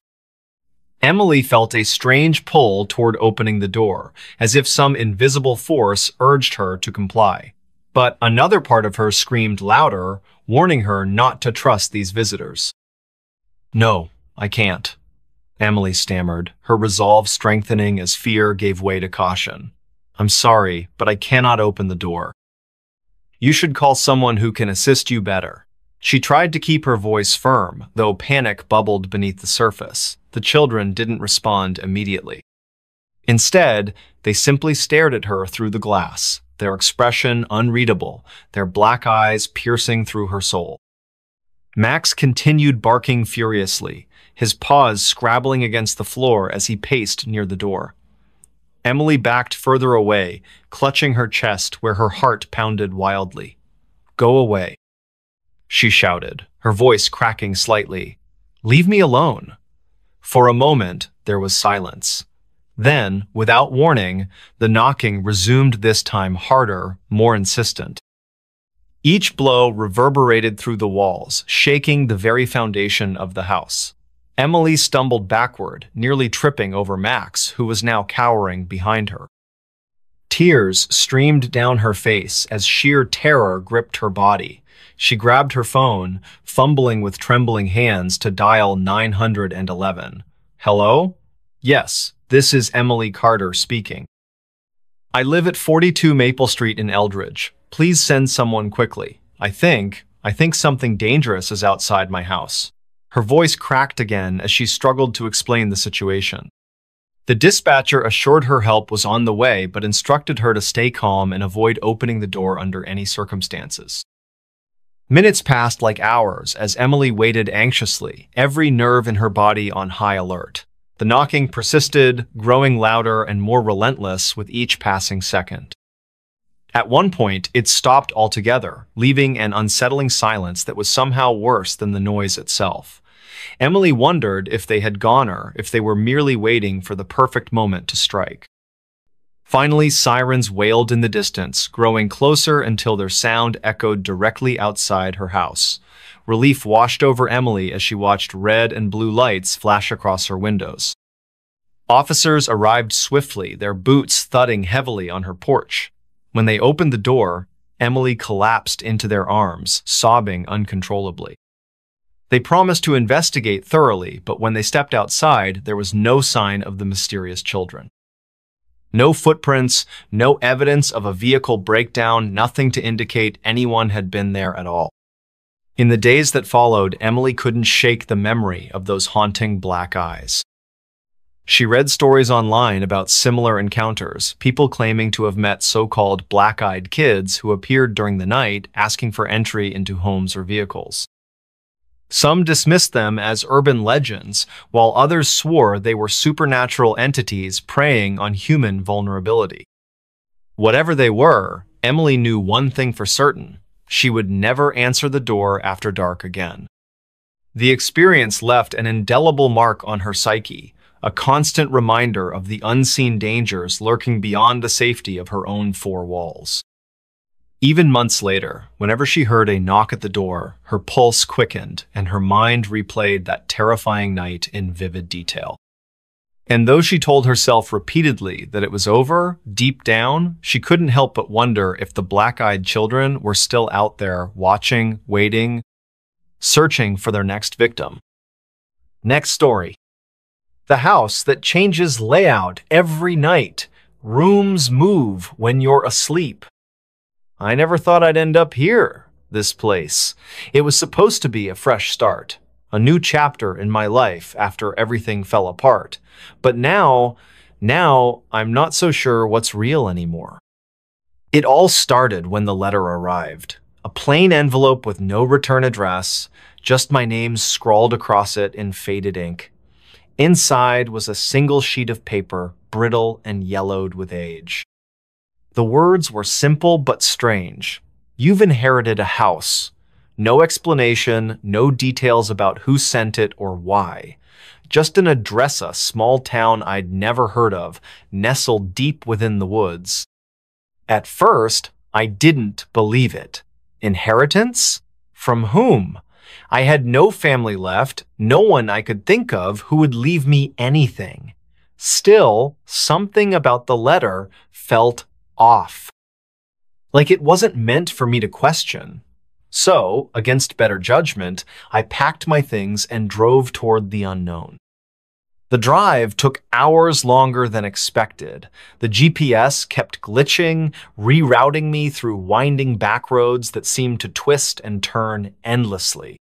S1: Emily felt a strange pull toward opening the door, as if some invisible force urged her to comply. But another part of her screamed louder, warning her not to trust these visitors. "No, I can't," Emily stammered, her resolve strengthening as fear gave way to caution. "I'm sorry, but I cannot open the door. You should call someone who can assist you better." She tried to keep her voice firm, though panic bubbled beneath the surface. The children didn't respond immediately. Instead, they simply stared at her through the glass, their expression unreadable, their black eyes piercing through her soul. Max continued barking furiously, his paws scrabbling against the floor as he paced near the door. Emily backed further away, clutching her chest where her heart pounded wildly. "Go away," she shouted, her voice cracking slightly. "Leave me alone." For a moment, there was silence. Then, without warning, the knocking resumed, this time harder, more insistent. Each blow reverberated through the walls, shaking the very foundation of the house. Emily stumbled backward, nearly tripping over Max, who was now cowering behind her. Tears streamed down her face as sheer terror gripped her body. She grabbed her phone, fumbling with trembling hands to dial 911. "Hello? Yes, this is Emily Carter speaking. I live at 42 Maple Street in Eldridge. Please send someone quickly. I think something dangerous is outside my house." Her voice cracked again as she struggled to explain the situation. The dispatcher assured her help was on the way, but instructed her to stay calm and avoid opening the door under any circumstances. Minutes passed like hours as Emily waited anxiously, every nerve in her body on high alert. The knocking persisted, growing louder and more relentless with each passing second. At one point, it stopped altogether, leaving an unsettling silence that was somehow worse than the noise itself. Emily wondered if they had gone or if they were merely waiting for the perfect moment to strike. Finally, sirens wailed in the distance, growing closer until their sound echoed directly outside her house. Relief washed over Emily as she watched red and blue lights flash across her windows. Officers arrived swiftly, their boots thudding heavily on her porch. When they opened the door, Emily collapsed into their arms, sobbing uncontrollably. They promised to investigate thoroughly, but when they stepped outside, there was no sign of the mysterious children. No footprints, no evidence of a vehicle breakdown, nothing to indicate anyone had been there at all. In the days that followed, Emily couldn't shake the memory of those haunting black eyes. She read stories online about similar encounters, people claiming to have met so-called black-eyed kids who appeared during the night asking for entry into homes or vehicles. Some dismissed them as urban legends, while others swore they were supernatural entities preying on human vulnerability. Whatever they were, Emily knew one thing for certain: she would never answer the door after dark again. The experience left an indelible mark on her psyche, a constant reminder of the unseen dangers lurking beyond the safety of her own four walls. Even months later, whenever she heard a knock at the door, her pulse quickened and her mind replayed that terrifying night in vivid detail. And though she told herself repeatedly that it was over, deep down, she couldn't help but wonder if the black-eyed children were still out there, watching, waiting, searching for their next victim. Next story. The house that changes layout every night. Rooms move when you're asleep. I never thought I'd end up here, this place. It was supposed to be a fresh start, a new chapter in my life after everything fell apart. But now I'm not so sure what's real anymore. It all started when the letter arrived. A plain envelope with no return address, just my name scrawled across it in faded ink. Inside was a single sheet of paper, brittle and yellowed with age. The words were simple but strange. You've inherited a house. No explanation, no details about who sent it or why. Just an address, a small town I'd never heard of, nestled deep within the woods. At first, I didn't believe it. Inheritance? From whom? I had no family left, no one I could think of who would leave me anything. Still, something about the letter felt off. Like it wasn't meant for me to question. So, against better judgment, I packed my things and drove toward the unknown. The drive took hours longer than expected. The GPS kept glitching, rerouting me through winding back roads that seemed to twist and turn endlessly.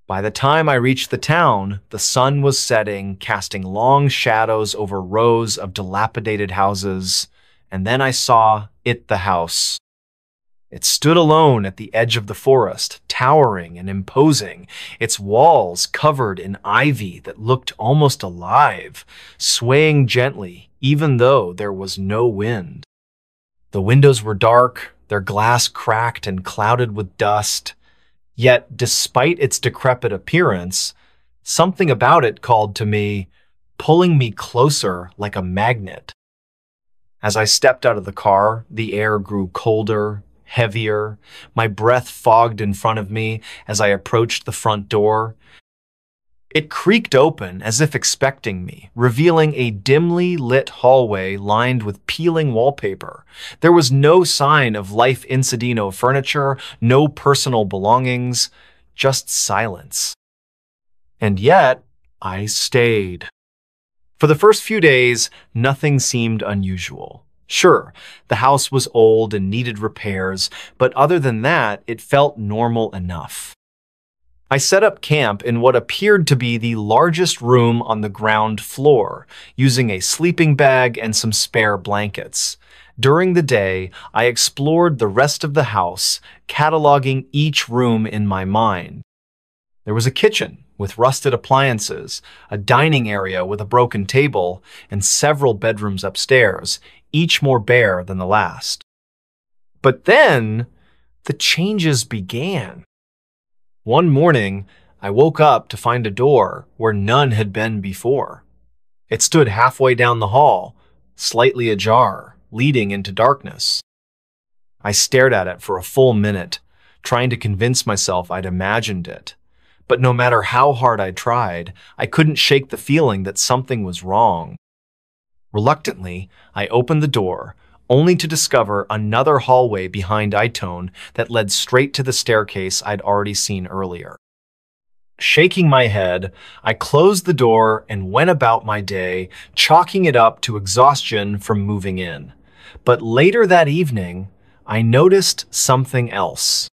S1: By the time I reached the town, the sun was setting, casting long shadows over rows of dilapidated houses, And then I saw it, the house. It stood alone at the edge of the forest, towering and imposing, its walls covered in ivy that looked almost alive, swaying gently even though there was no wind. The windows were dark, their glass cracked and clouded with dust. Yet, despite its decrepit appearance, something about it called to me, pulling me closer like a magnet. As I stepped out of the car, the air grew colder, heavier. My breath fogged in front of me as I approached the front door. It creaked open as if expecting me, revealing a dimly lit hallway lined with peeling wallpaper. There was no sign of life incidino furniture, no personal belongings, just silence. And yet, I stayed. For the first few days, nothing seemed unusual. Sure, the house was old and needed repairs, but other than that, it felt normal enough. I set up camp in what appeared to be the largest room on the ground floor, using a sleeping bag and some spare blankets. During the day, I explored the rest of the house, cataloging each room in my mind. There was a kitchen with rusted appliances, a dining area with a broken table, and several bedrooms upstairs, each more bare than the last. But then, the changes began. One morning, I woke up to find a door where none had been before. It stood halfway down the hall, slightly ajar, leading into darkness. I stared at it for a full minute, trying to convince myself I'd imagined it. But no matter how hard I tried, I couldn't shake the feeling that something was wrong. Reluctantly, I opened the door, only to discover another hallway behind Itone that led straight to the staircase I'd already seen earlier. Shaking my head, I closed the door and went about my day, chalking it up to exhaustion from moving in. But later that evening, I noticed something else.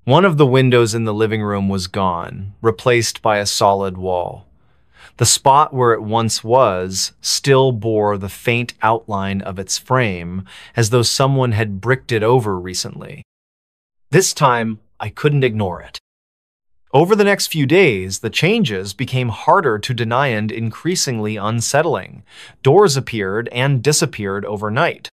S1: One of the windows in the living room was gone, replaced by a solid wall. The spot where it once was still bore the faint outline of its frame, as though someone had bricked it over recently. This time, I couldn't ignore it. Over the next few days, the changes became harder to deny and increasingly unsettling. Doors appeared and disappeared overnight.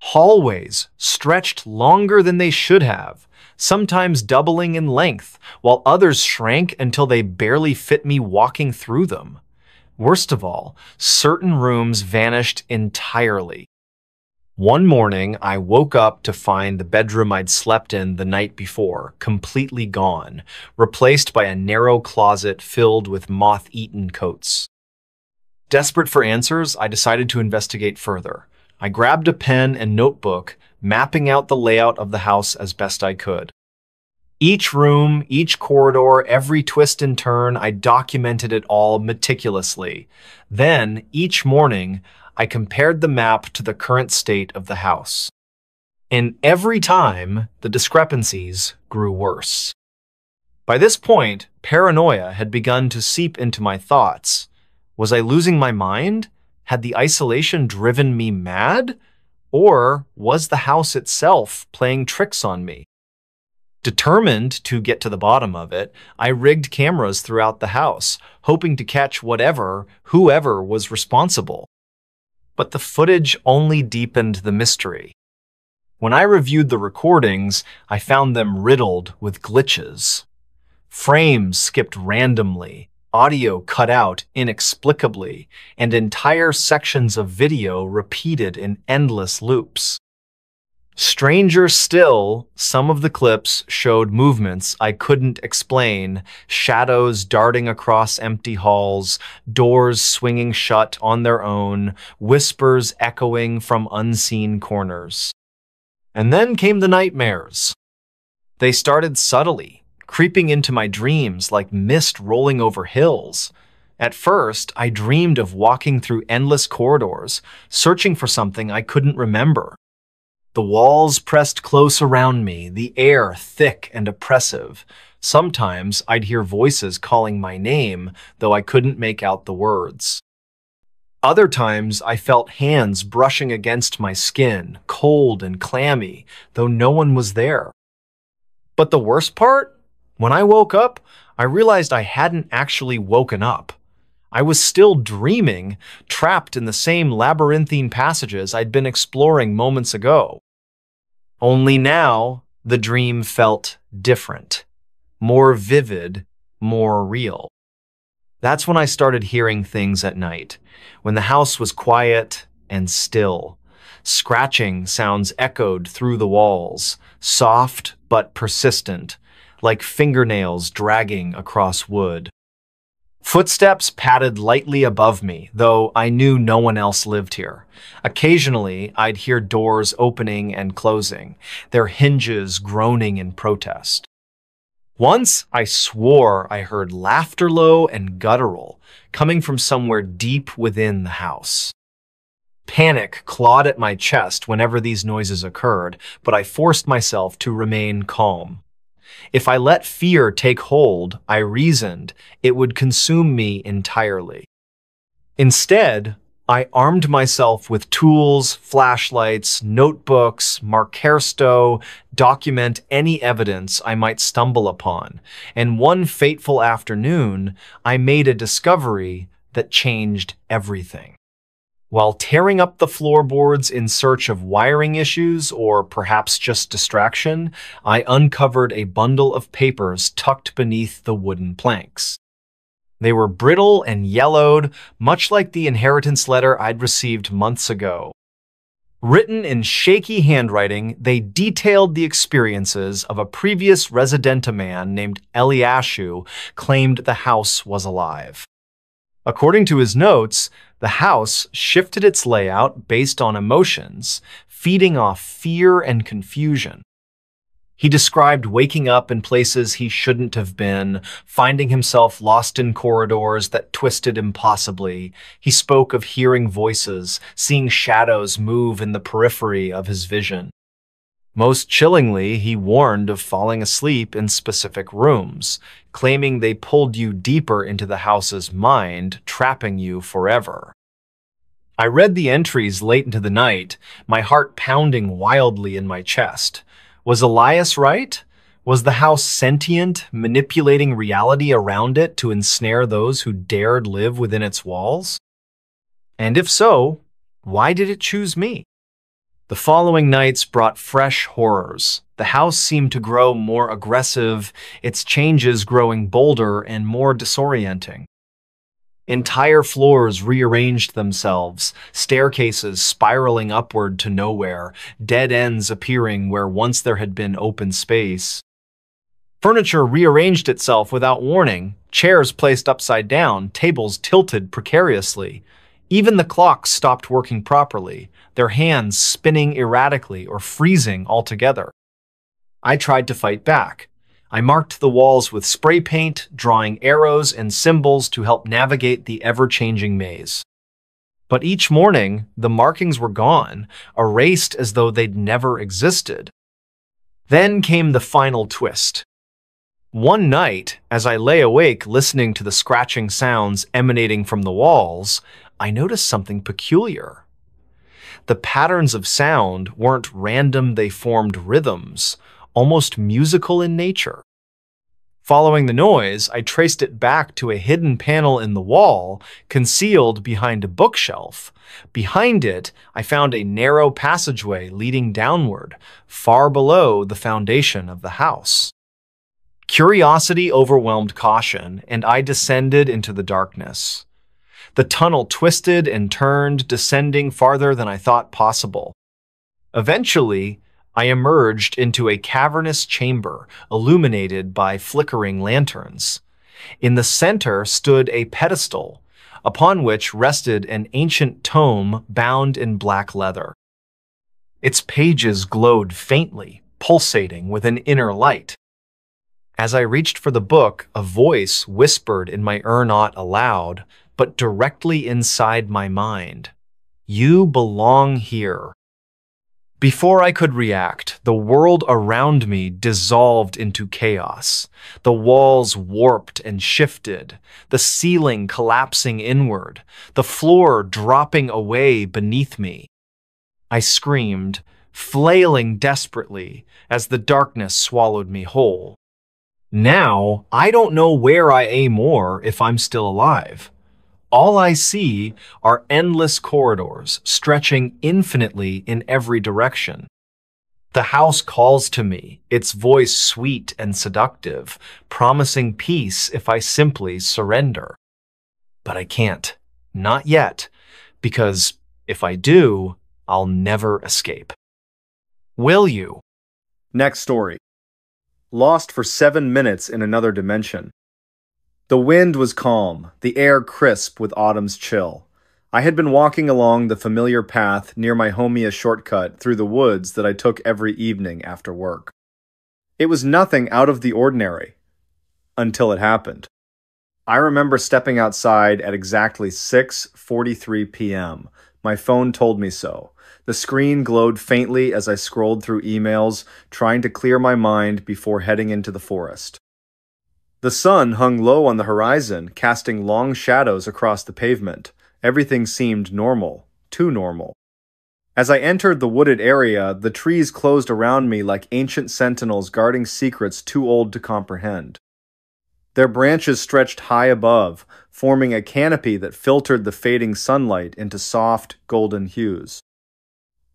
S1: Hallways stretched longer than they should have, sometimes doubling in length, while others shrank until they barely fit me walking through them. Worst of all, certain rooms vanished entirely. One morning, I woke up to find the bedroom I'd slept in the night before completely gone, replaced by a narrow closet filled with moth-eaten coats. Desperate for answers, I decided to investigate further. I grabbed a pen and notebook, mapping out the layout of the house as best I could. Each room, each corridor, every twist and turn, I documented it all meticulously. Then, each morning, I compared the map to the current state of the house. And every time, the discrepancies grew worse. By this point, paranoia had begun to seep into my thoughts. Was I losing my mind? Had the isolation driven me mad? Or was the house itself playing tricks on me? Determined to get to the bottom of it, I rigged cameras throughout the house, hoping to catch whoever was responsible. But the footage only deepened the mystery. When I reviewed the recordings, I found them riddled with glitches. Frames skipped randomly, audio cut out inexplicably, and entire sections of video repeated in endless loops. Stranger still, some of the clips showed movements I couldn't explain, shadows darting across empty halls, doors swinging shut on their own, whispers echoing from unseen corners. And then came the nightmares. They started subtly, creeping into my dreams like mist rolling over hills. At first, I dreamed of walking through endless corridors, searching for something I couldn't remember. The walls pressed close around me, the air thick and oppressive. Sometimes I'd hear voices calling my name, though I couldn't make out the words. Other times, I felt hands brushing against my skin, cold and clammy, though no one was there. But the worst part? When I woke up, I realized I hadn't actually woken up. I was still dreaming, trapped in the same labyrinthine passages I'd been exploring moments ago. Only now, the dream felt different, more vivid, more real. That's when I started hearing things at night, when the house was quiet and still. Scratching sounds echoed through the walls, soft but persistent, like fingernails dragging across wood. Footsteps padded lightly above me, though I knew no one else lived here. Occasionally, I'd hear doors opening and closing, their hinges groaning in protest. Once, I swore I heard laughter low and guttural, coming from somewhere deep within the house. Panic clawed at my chest whenever these noises occurred, but I forced myself to remain calm. If I let fear take hold, I reasoned, it would consume me entirely. Instead, I armed myself with tools, flashlights, notebooks, markersto, document any evidence I might stumble upon, and one fateful afternoon, I made a discovery that changed everything. While tearing up the floorboards in search of wiring issues or perhaps just distraction, I uncovered a bundle of papers tucked beneath the wooden planks. They were brittle and yellowed, much like the inheritance letter I'd received months ago. Written in shaky handwriting, they detailed the experiences of a previous residenta man named Eliashu claimed the house was alive. According to his notes, the house shifted its layout based on emotions, feeding off fear and confusion. He described waking up in places he shouldn't have been, finding himself lost in corridors that twisted impossibly. He spoke of hearing voices, seeing shadows move in the periphery of his vision. Most chillingly, he warned of falling asleep in specific rooms, claiming they pulled you deeper into the house's mind, trapping you forever. I read the entries late into the night, my heart pounding wildly in my chest. Was Elias right? Was the house sentient, manipulating reality around it to ensnare those who dared live within its walls? And if so, why did it choose me? The following nights brought fresh horrors. The house seemed to grow more aggressive, its changes growing bolder and more disorienting. Entire floors rearranged themselves, staircases spiraling upward to nowhere, dead ends appearing where once there had been open space. Furniture rearranged itself without warning, chairs placed upside down, tables tilted precariously. Even the clocks stopped working properly, their hands spinning erratically or freezing altogether. I tried to fight back. I marked the walls with spray paint, drawing arrows and symbols to help navigate the ever-changing maze. But each morning, the markings were gone, erased as though they'd never existed. Then came the final twist. One night, as I lay awake listening to the scratching sounds emanating from the walls, I noticed something peculiar. The patterns of sound weren't random, they formed rhythms, almost musical in nature. Following the noise, I traced it back to a hidden panel in the wall, concealed behind a bookshelf. Behind it, I found a narrow passageway leading downward, far below the foundation of the house. Curiosity overwhelmed caution, and I descended into the darkness. The tunnel twisted and turned, descending farther than I thought possible. Eventually, I emerged into a cavernous chamber illuminated by flickering lanterns. In the center stood a pedestal, upon which rested an ancient tome bound in black leather. Its pages glowed faintly, pulsating with an inner light. As I reached for the book, a voice whispered in my ear not aloud, but directly inside my mind. "You belong here." Before I could react, the world around me dissolved into chaos. The walls warped and shifted, the ceiling collapsing inward, the floor dropping away beneath me. I screamed, flailing desperately as the darkness swallowed me whole. Now, I don't know where I am or if I'm still alive. All I see are endless corridors stretching infinitely in every direction. The house calls to me, its voice sweet and seductive, promising peace if I simply surrender. But I can't. Not yet, because if I do, I'll never escape. Will you?
S2: Next story. Lost for 7 minutes in another dimension. The wind was calm, the air crisp with autumn's chill. I had been walking along the familiar path near my Homia shortcut through the woods that I took every evening after work. It was nothing out of the ordinary, until it happened. I remember stepping outside at exactly 6:43 p.m. My phone told me so. The screen glowed faintly as I scrolled through emails, trying to clear my mind before heading into the forest. The sun hung low on the horizon, casting long shadows across the pavement. Everything seemed normal, too normal. As I entered the wooded area, the trees closed around me like ancient sentinels guarding secrets too old to comprehend. Their branches stretched high above, forming a canopy that filtered the fading sunlight into soft, golden hues.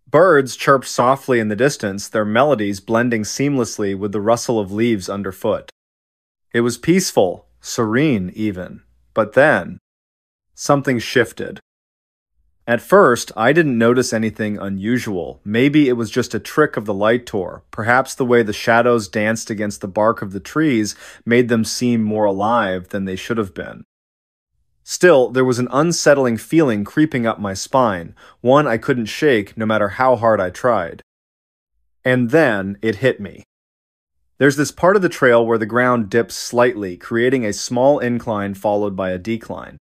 S2: Birds chirped softly in the distance, their melodies blending seamlessly with the rustle of leaves underfoot. It was peaceful, serene even. But then, something shifted. At first, I didn't notice anything unusual. Maybe it was just a trick of the light tour. Perhaps the way the shadows danced against the bark of the trees made them seem more alive than they should have been. Still, there was an unsettling feeling creeping up my spine, one I couldn't shake no matter how hard I tried. And then it hit me. There's this part of the trail where the ground dips slightly, creating a small incline followed by a decline.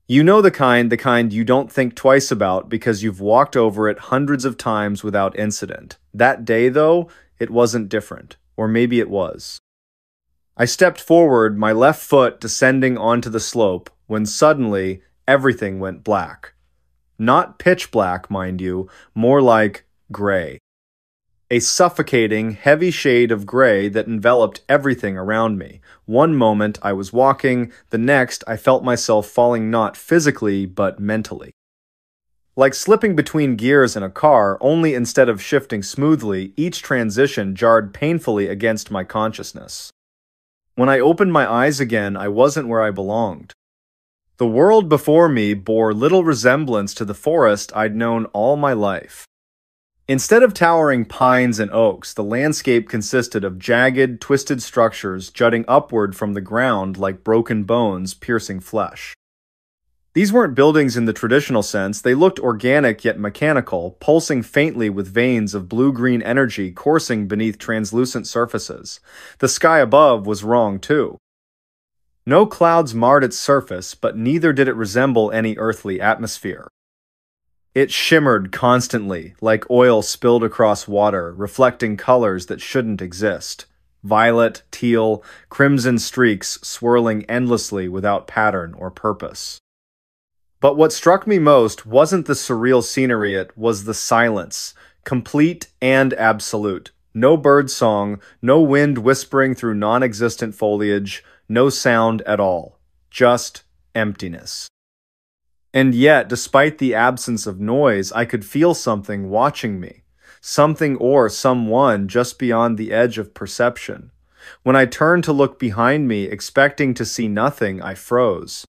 S2: You know the kind you don't think twice about because you've walked over it hundreds of times without incident. That day, though, it wasn't different. Or maybe it was. I stepped forward, my left foot descending onto the slope, when suddenly everything went black. Not pitch black, mind you, more like gray. A suffocating, heavy shade of gray that enveloped everything around me. One moment I was walking, the next I felt myself falling not physically, but mentally. Like slipping between gears in a car, only instead of shifting smoothly, each transition jarred painfully against my consciousness. When I opened my eyes again, I wasn't where I belonged. The world before me bore little resemblance to the forest I'd known all my life. Instead of towering pines and oaks, the landscape consisted of jagged, twisted structures jutting upward from the ground like broken bones piercing flesh. These weren't buildings in the traditional sense, they looked organic yet mechanical, pulsing faintly with veins of blue-green energy coursing beneath translucent surfaces. The sky above was wrong too. No clouds marred its surface, but neither did it resemble any earthly atmosphere. It shimmered constantly, like oil spilled across water, reflecting colors that shouldn't exist. Violet, teal, crimson streaks swirling endlessly without pattern or purpose. But what struck me most wasn't the surreal scenery, it was the silence, complete and absolute. No bird song, no wind whispering through non-existent foliage, no sound at all. Just emptiness. And yet, despite the absence of noise, I could feel something watching me. Something or someone just beyond the edge of perception. When I turned to look behind me, expecting to see nothing, I froze.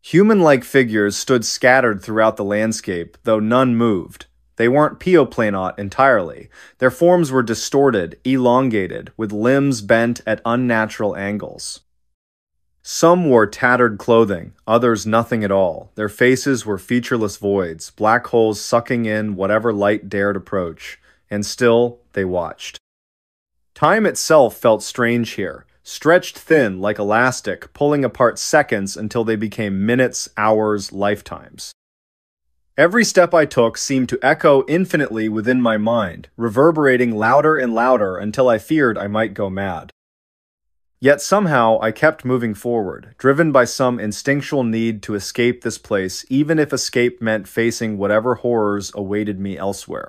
S2: Human-like figures stood scattered throughout the landscape, though none moved. They weren't pioplanot entirely. Their forms were distorted, elongated, with limbs bent at unnatural angles. Some wore tattered clothing, others nothing at all. Their faces were featureless voids, black holes sucking in whatever light dared approach, and still they watched. Time itself felt strange here, stretched thin like elastic, pulling apart seconds until they became minutes, hours, lifetimes. Every step I took seemed to echo infinitely within my mind, reverberating louder and louder until I feared I might go mad. Yet somehow I kept moving forward, driven by some instinctual need to escape this place, even if escape meant facing whatever horrors awaited me elsewhere.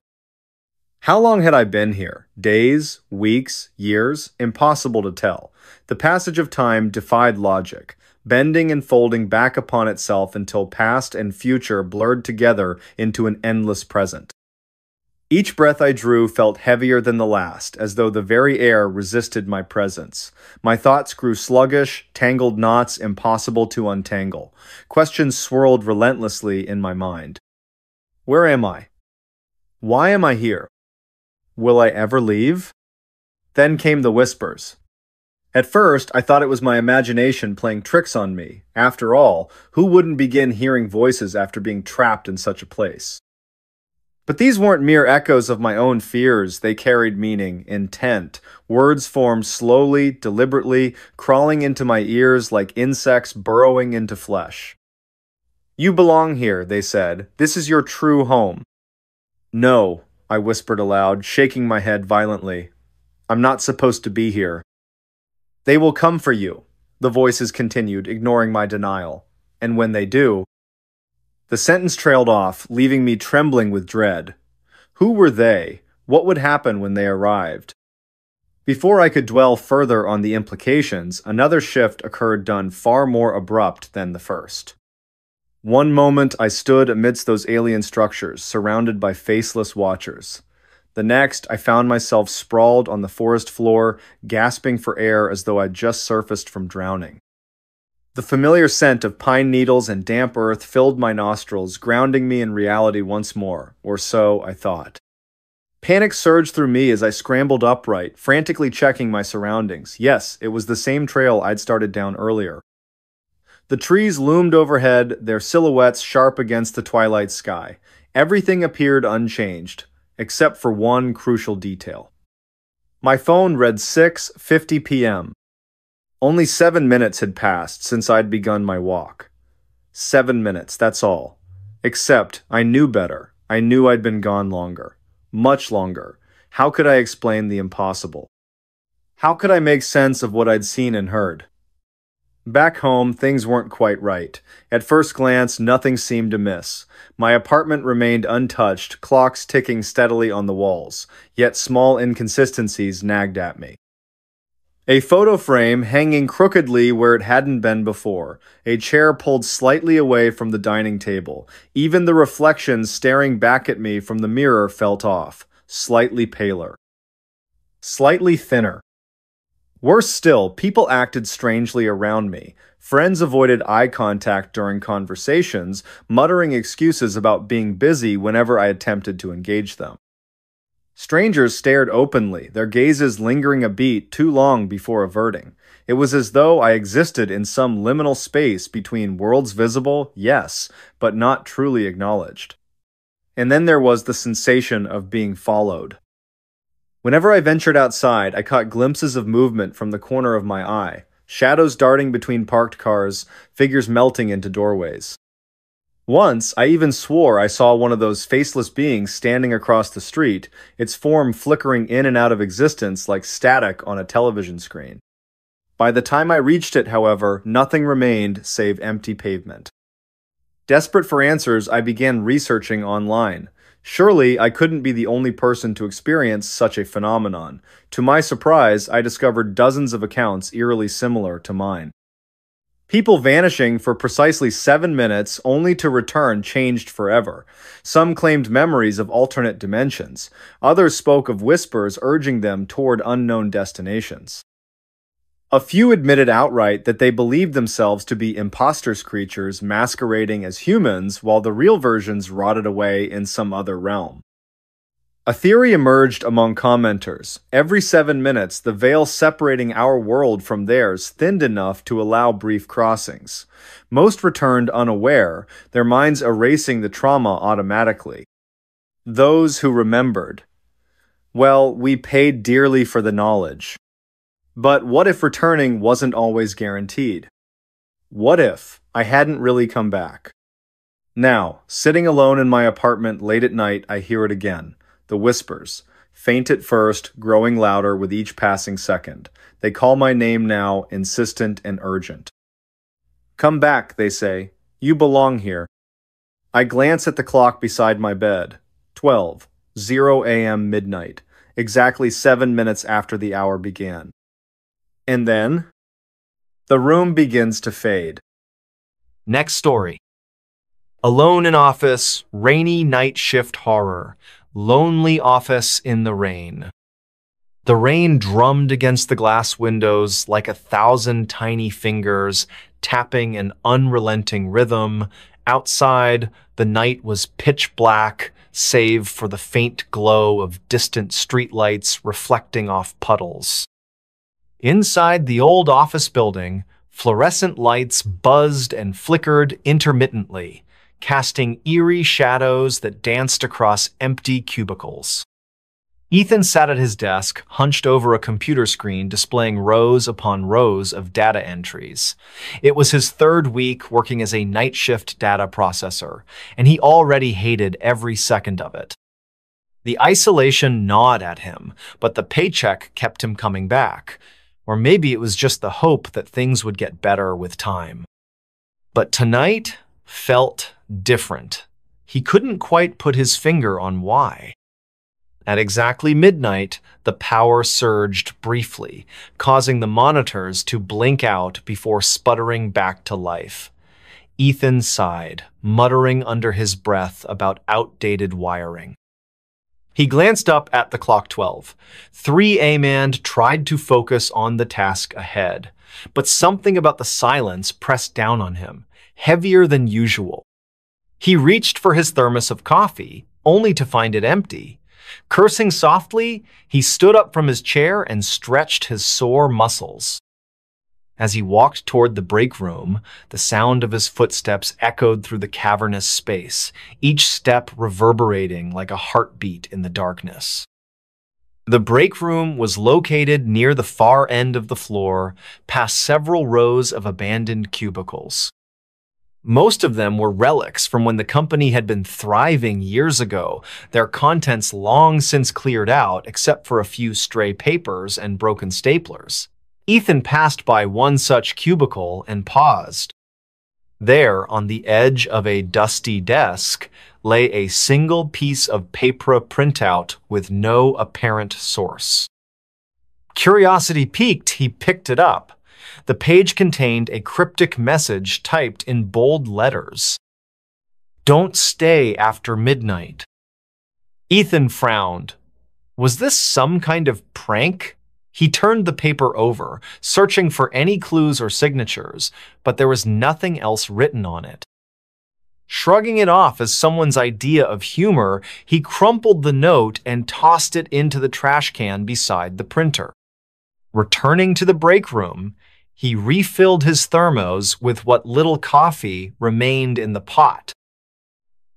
S2: How long had I been here? Days? Weeks? Years? Impossible to tell. The passage of time defied logic, bending and folding back upon itself until past and future blurred together into an endless present. Each breath I drew felt heavier than the last, as though the very air resisted my presence. My thoughts grew sluggish, tangled knots impossible to untangle. Questions swirled relentlessly in my mind. Where am I? Why am I here? Will I ever leave? Then came the whispers. At first, I thought it was my imagination playing tricks on me. After all, who wouldn't begin hearing voices after being trapped in such a place? But these weren't mere echoes of my own fears. They carried meaning, intent. Words formed slowly, deliberately, crawling into my ears like insects burrowing into flesh. You belong here, they said. This is your true home. No, I whispered aloud, shaking my head violently. I'm not supposed to be here. They will come for you, the voices continued, ignoring my denial. And when they do... The sentence trailed off, leaving me trembling with dread. Who were they? What would happen when they arrived? Before I could dwell further on the implications, another shift occurred done far more abrupt than the first. One moment I stood amidst those alien structures, surrounded by faceless watchers. The next, I found myself sprawled on the forest floor, gasping for air as though I'd just surfaced from drowning. The familiar scent of pine needles and damp earth filled my nostrils, grounding me in reality once more, or so I thought. Panic surged through me as I scrambled upright, frantically checking my surroundings. Yes, it was the same trail I'd started down earlier. The trees loomed overhead, their silhouettes sharp against the twilight sky. Everything appeared unchanged, except for one crucial detail. My phone read 6:50 p.m. Only 7 minutes had passed since I'd begun my walk. 7 minutes, that's all. Except, I knew better. I knew I'd been gone longer. Much longer. How could I explain the impossible? How could I make sense of what I'd seen and heard? Back home, things weren't quite right. At first glance, nothing seemed amiss. My apartment remained untouched, clocks ticking steadily on the walls, yet small inconsistencies nagged at me. A photo frame hanging crookedly where it hadn't been before, a chair pulled slightly away from the dining table. Even the reflection staring back at me from the mirror felt off, slightly paler. Slightly thinner. Worse still, people acted strangely around me. Friends avoided eye contact during conversations, muttering excuses about being busy whenever I attempted to engage them. Strangers stared openly, their gazes lingering a beat too long before averting. It was as though I existed in some liminal space between worlds visible, yes, but not truly acknowledged. And then there was the sensation of being followed. Whenever I ventured outside, I caught glimpses of movement from the corner of my eye, shadows darting between parked cars, figures melting into doorways. Once, I even swore I saw one of those faceless beings standing across the street, its form flickering in and out of existence like static on a television screen. By the time I reached it, however, nothing remained save empty pavement. Desperate for answers, I began researching online. Surely, I couldn't be the only person to experience such a phenomenon. To my surprise, I discovered dozens of accounts eerily similar to mine. People vanishing for precisely 7 minutes only to return changed forever. Some claimed memories of alternate dimensions. Others spoke of whispers urging them toward unknown destinations. A few admitted outright that they believed themselves to be imposters creatures masquerading as humans while the real versions rotted away in some other realm. A theory emerged among commenters. Every 7 minutes, the veil separating our world from theirs thinned enough to allow brief crossings. Most returned unaware, their minds erasing the trauma automatically. Those who remembered. Well, we paid dearly for the knowledge. But what if returning wasn't always guaranteed? What if I hadn't really come back? Now, sitting alone in my apartment late at night, I hear it again. The whispers. Faint at first, growing louder with each passing second. They call my name now, insistent and urgent. Come back, they say. You belong here. I glance at the clock beside my bed. 12, 0 a.m. midnight. Exactly 7 minutes after the hour began. And then, the room begins to fade.
S1: Next story. Alone in office, rainy night shift horror. Lonely office in the rain. The rain drummed against the glass windows like 1,000 tiny fingers, tapping an unrelenting rhythm. Outside, the night was pitch black, save for the faint glow of distant streetlights reflecting off puddles. Inside the old office building, fluorescent lights buzzed and flickered intermittently, casting eerie shadows that danced across empty cubicles. Ethan sat at his desk, hunched over a computer screen displaying rows upon rows of data entries. It was his third week working as a night shift data processor, and he already hated every second of it. The isolation gnawed at him, but the paycheck kept him coming back. Or maybe it was just the hope that things would get better with time. But tonight felt different. He couldn't quite put his finger on why. At exactly midnight, the power surged briefly, causing the monitors to blink out before sputtering back to life. Ethan sighed, muttering under his breath about outdated wiring. He glanced up at the clock 12. 3 a.m. tried to focus on the task ahead, but something about the silence pressed down on him, heavier than usual. He reached for his thermos of coffee, only to find it empty. Cursing softly, he stood up from his chair and stretched his sore muscles. As he walked toward the break room, the sound of his footsteps echoed through the cavernous space, each step reverberating like a heartbeat in the darkness. The break room was located near the far end of the floor, past several rows of abandoned cubicles. Most of them were relics from when the company had been thriving years ago, their contents long since cleared out except for a few stray papers and broken staplers. Ethan passed by one such cubicle and paused. There, on the edge of a dusty desk, lay a single piece of paper printout with no apparent source. Curiosity piqued, he picked it up. The page contained a cryptic message typed in bold letters. "Don't stay after midnight." Ethan frowned. Was this some kind of prank? He turned the paper over, searching for any clues or signatures, but there was nothing else written on it. Shrugging it off as someone's idea of humor, he crumpled the note and tossed it into the trash can beside the printer. Returning to the break room, he refilled his thermos with what little coffee remained in the pot.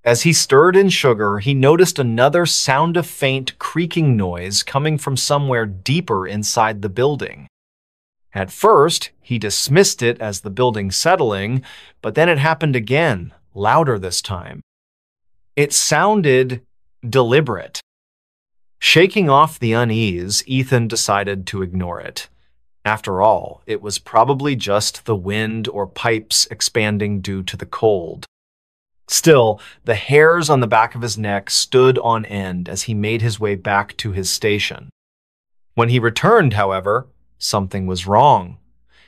S1: As he stirred in sugar, he noticed another sound of faint creaking noise coming from somewhere deeper inside the building. At first, he dismissed it as the building settling, but then it happened again, louder this time. It sounded deliberate. Shaking off the unease, Ethan decided to ignore it. After all, it was probably just the wind or pipes expanding due to the cold. Still, the hairs on the back of his neck stood on end as he made his way back to his station. When he returned, however, something was wrong.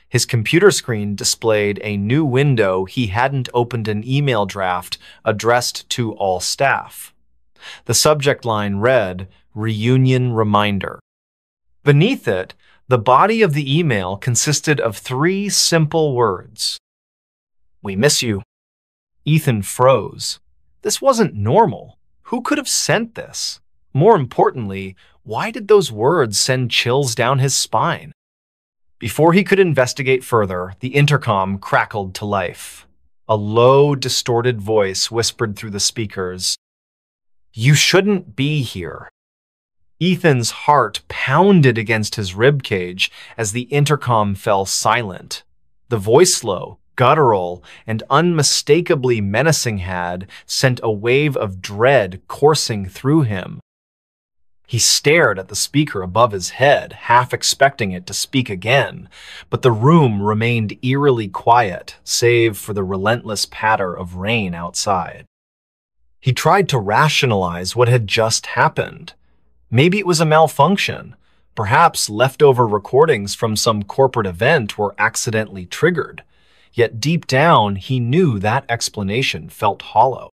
S1: His computer screen displayed a new window he hadn't opened an email draft addressed to all staff. The subject line read, "Reunion Reminder." Beneath it, the body of the email consisted of 3 simple words. "We miss you." Ethan froze. This wasn't normal. Who could have sent this? More importantly, why did those words send chills down his spine? Before he could investigate further, the intercom crackled to life. A low, distorted voice whispered through the speakers, "You shouldn't be here." Ethan's heart pounded against his ribcage as the intercom fell silent. The voice slow, guttural, and unmistakably menacing had sent a wave of dread coursing through him. He stared at the speaker above his head, half expecting it to speak again, but the room remained eerily quiet, save for the relentless patter of rain outside. He tried to rationalize what had just happened. Maybe it was a malfunction. Perhaps leftover recordings from some corporate event were accidentally triggered. Yet deep down, he knew that explanation felt hollow.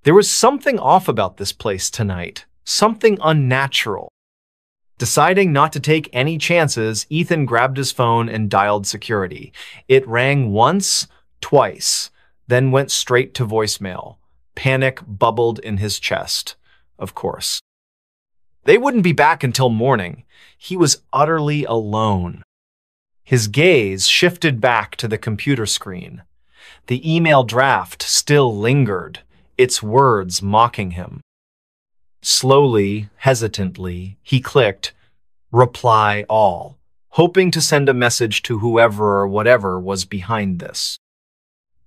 S1: There was something off about this place tonight. Something unnatural. Deciding not to take any chances, Ethan grabbed his phone and dialed security. It rang once, twice, then went straight to voicemail. Panic bubbled in his chest, of course. They wouldn't be back until morning. He was utterly alone. His gaze shifted back to the computer screen. The email draft still lingered, its words mocking him. Slowly, hesitantly, he clicked Reply All, hoping to send a message to whoever or whatever was behind this.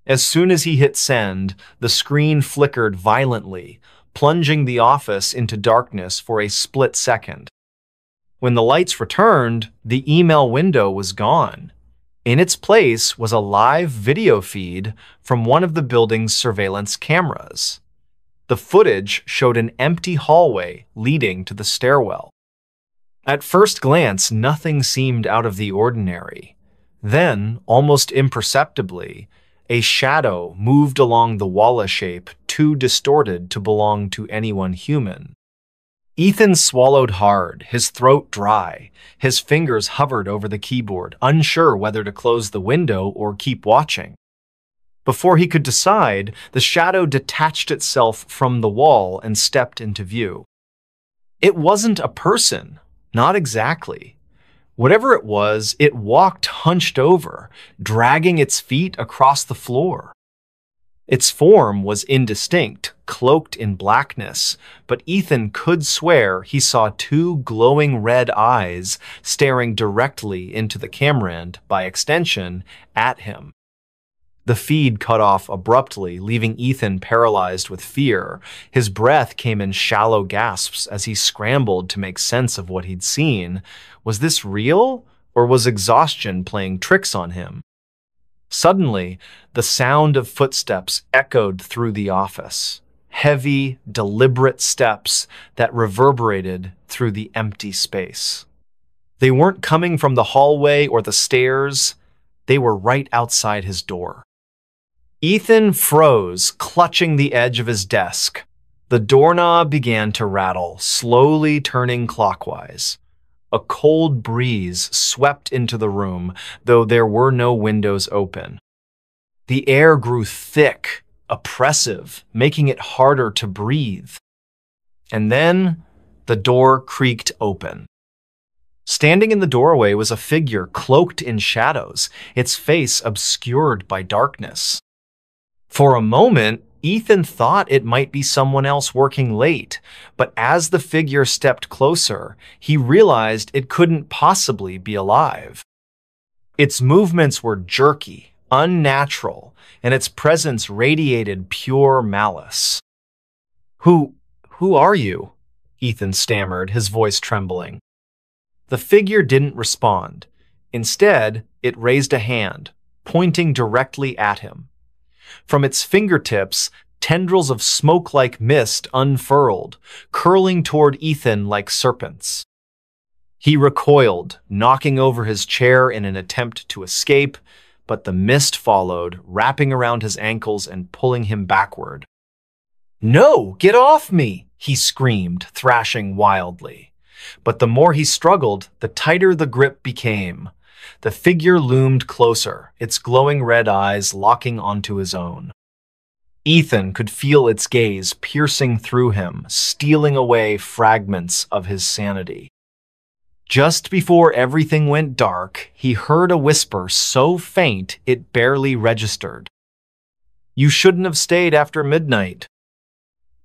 S1: As soon as he hit send, the screen flickered violently, plunging the office into darkness for a split second. When the lights returned, the email window was gone. In its place was a live video feed from one of the building's surveillance cameras. The footage showed an empty hallway leading to the stairwell. At first glance, nothing seemed out of the ordinary. Then, almost imperceptibly, a shadow moved along the wall, a shape too distorted to belong to anyone human. Ethan swallowed hard, his throat dry. His fingers hovered over the keyboard, unsure whether to close the window or keep watching. Before he could decide, the shadow detached itself from the wall and stepped into view. It wasn't a person, not exactly. Whatever it was, it walked hunched over, dragging its feet across the floor. Its form was indistinct, cloaked in blackness, but Ethan could swear he saw two glowing red eyes staring directly into the camera and, by extension, at him. The feed cut off abruptly, leaving Ethan paralyzed with fear. His breath came in shallow gasps as he scrambled to make sense of what he'd seen. Was this real, or was exhaustion playing tricks on him? Suddenly, the sound of footsteps echoed through the office. Heavy, deliberate steps that reverberated through the empty space. They weren't coming from the hallway or the stairs. They were right outside his door. Ethan froze, clutching the edge of his desk. The doorknob began to rattle, slowly turning clockwise. A cold breeze swept into the room, though there were no windows open. The air grew thick, oppressive, making it harder to breathe. And then the door creaked open. Standing in the doorway was a figure cloaked in shadows, its face obscured by darkness. For a moment, Ethan thought it might be someone else working late, but as the figure stepped closer, he realized it couldn't possibly be alive. Its movements were jerky, unnatural, and its presence radiated pure malice. Who are you?" Ethan stammered, his voice trembling. The figure didn't respond. Instead, it raised a hand, pointing directly at him. From its fingertips, tendrils of smoke-like mist unfurled, curling toward Ethan like serpents. He recoiled, knocking over his chair in an attempt to escape, but the mist followed, wrapping around his ankles and pulling him backward. "No, get off me!" he screamed, thrashing wildly. But the more he struggled, the tighter the grip became. The figure loomed closer, its glowing red eyes locking onto his own. Ethan could feel its gaze piercing through him, stealing away fragments of his sanity. Just before everything went dark, he heard a whisper so faint it barely registered. "You shouldn't have stayed after midnight."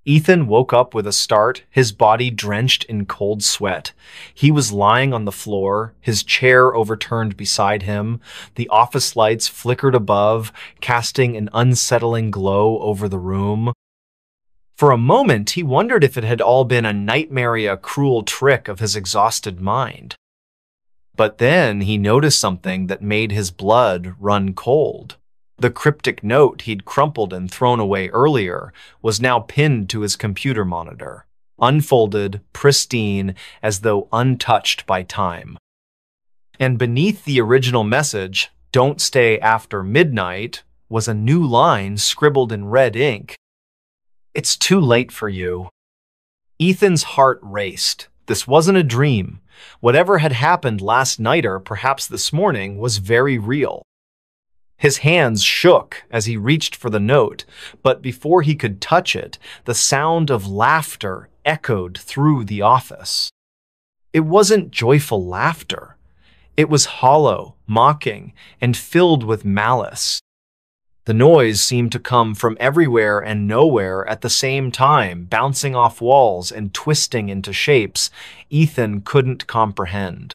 S1: Ethan woke up with a start, his body drenched in cold sweat. He was lying on the floor, his chair overturned beside him. The office lights flickered above, casting an unsettling glow over the room. For a moment, he wondered if it had all been a nightmare, cruel trick of his exhausted mind. But then he noticed something that made his blood run cold. The cryptic note he'd crumpled and thrown away earlier was now pinned to his computer monitor, unfolded, pristine, as though untouched by time. And beneath the original message, "Don't stay after midnight," was a new line scribbled in red ink. "It's too late for you." Ethan's heart raced. This wasn't a dream. Whatever had happened last night or perhaps this morning was very real. His hands shook as he reached for the note, but before he could touch it, the sound of laughter echoed through the office. It wasn't joyful laughter. It was hollow, mocking, and filled with malice. The noise seemed to come from everywhere and nowhere at the same time, bouncing off walls and twisting into shapes Ethan couldn't comprehend.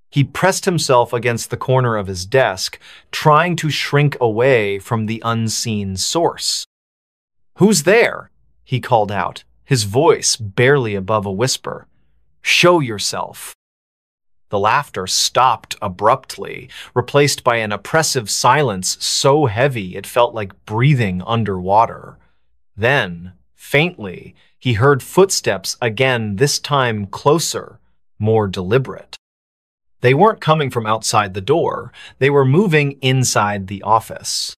S1: He pressed himself against the corner of his desk, trying to shrink away from the unseen source. "Who's there?" he called out, his voice barely above a whisper. "Show yourself." The laughter stopped abruptly, replaced by an oppressive silence so heavy it felt like breathing underwater. Then, faintly, he heard footsteps again, this time closer, more deliberate. They weren't coming from outside the door. They were moving inside the office.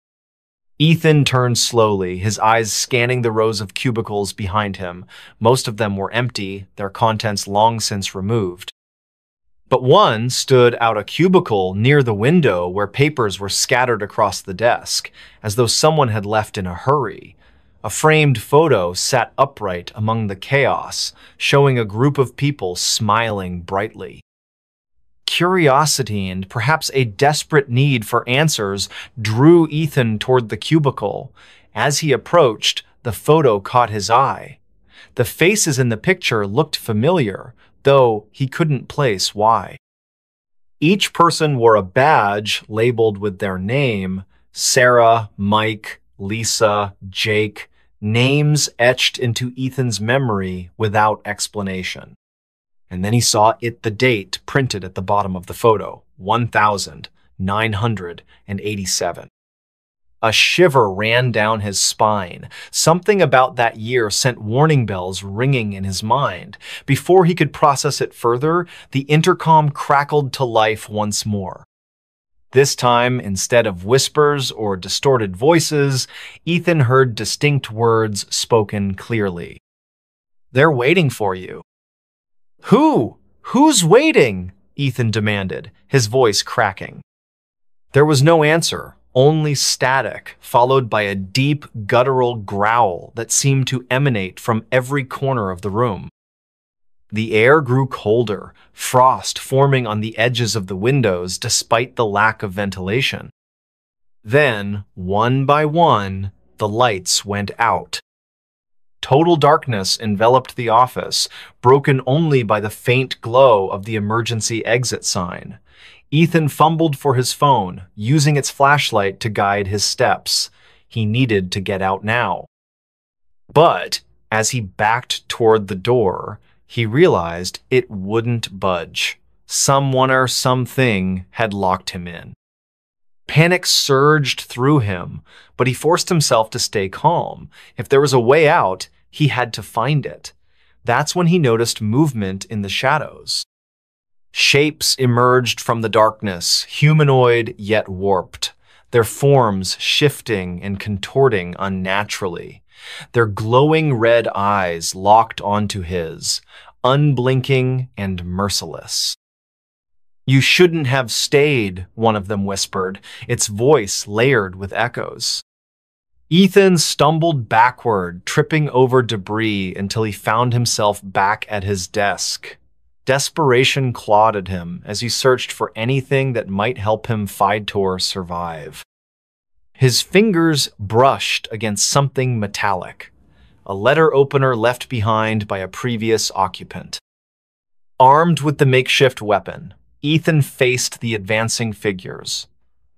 S1: Ethan turned slowly, his eyes scanning the rows of cubicles behind him. Most of them were empty, their contents long since removed. But one stood out a cubicle near the window where papers were scattered across the desk, as though someone had left in a hurry. A framed photo sat upright among the chaos, showing a group of people smiling brightly. Curiosity and perhaps a desperate need for answers drew Ethan toward the cubicle. As he approached, the photo caught his eye. The faces in the picture looked familiar, though he couldn't place why. Each person wore a badge labeled with their name: Sarah, Mike, Lisa, Jake, names etched into Ethan's memory without explanation. And then he saw the date printed at the bottom of the photo, 1987. A shiver ran down his spine. Something about that year sent warning bells ringing in his mind. Before he could process it further, the intercom crackled to life once more. This time, instead of whispers or distorted voices, Ethan heard distinct words spoken clearly. "They're waiting for you." "Who? Who's waiting?" Ethan demanded, his voice cracking. There was no answer, only static, followed by a deep, guttural growl that seemed to emanate from every corner of the room. The air grew colder, frost forming on the edges of the windows despite the lack of ventilation. Then, one by one, the lights went out. Total darkness enveloped the office, broken only by the faint glow of the emergency exit sign. Ethan fumbled for his phone, using its flashlight to guide his steps. He needed to get out now. But as he backed toward the door, he realized it wouldn't budge. Someone or something had locked him in. Panic surged through him, but he forced himself to stay calm. If there was a way out, he had to find it. That's when he noticed movement in the shadows. Shapes emerged from the darkness, humanoid yet warped, their forms shifting and contorting unnaturally. Their glowing red eyes locked onto his, unblinking and merciless. "You shouldn't have stayed," one of them whispered, its voice layered with echoes. Ethan stumbled backward, tripping over debris until he found himself back at his desk. Desperation clawed at him as he searched for anything that might help him fight or survive. His fingers brushed against something metallic, a letter opener left behind by a previous occupant. Armed with the makeshift weapon, Ethan faced the advancing figures.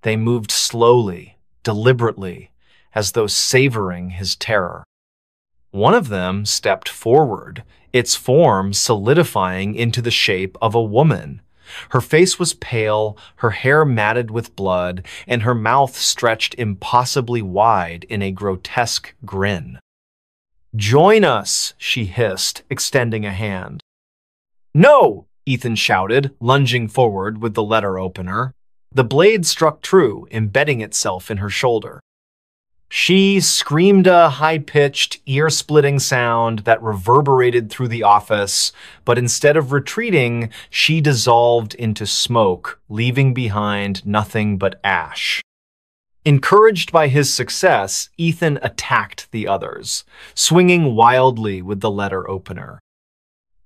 S1: They moved slowly, deliberately, as though savoring his terror. One of them stepped forward, its form solidifying into the shape of a woman. Her face was pale, her hair matted with blood, and her mouth stretched impossibly wide in a grotesque grin. "Join us," she hissed, extending a hand. "No!" Ethan shouted, lunging forward with the letter opener. The blade struck true, embedding itself in her shoulder. She screamed a high-pitched, ear-splitting sound that reverberated through the office, but instead of retreating, she dissolved into smoke, leaving behind nothing but ash. Encouraged by his success, Ethan attacked the others, swinging wildly with the letter opener.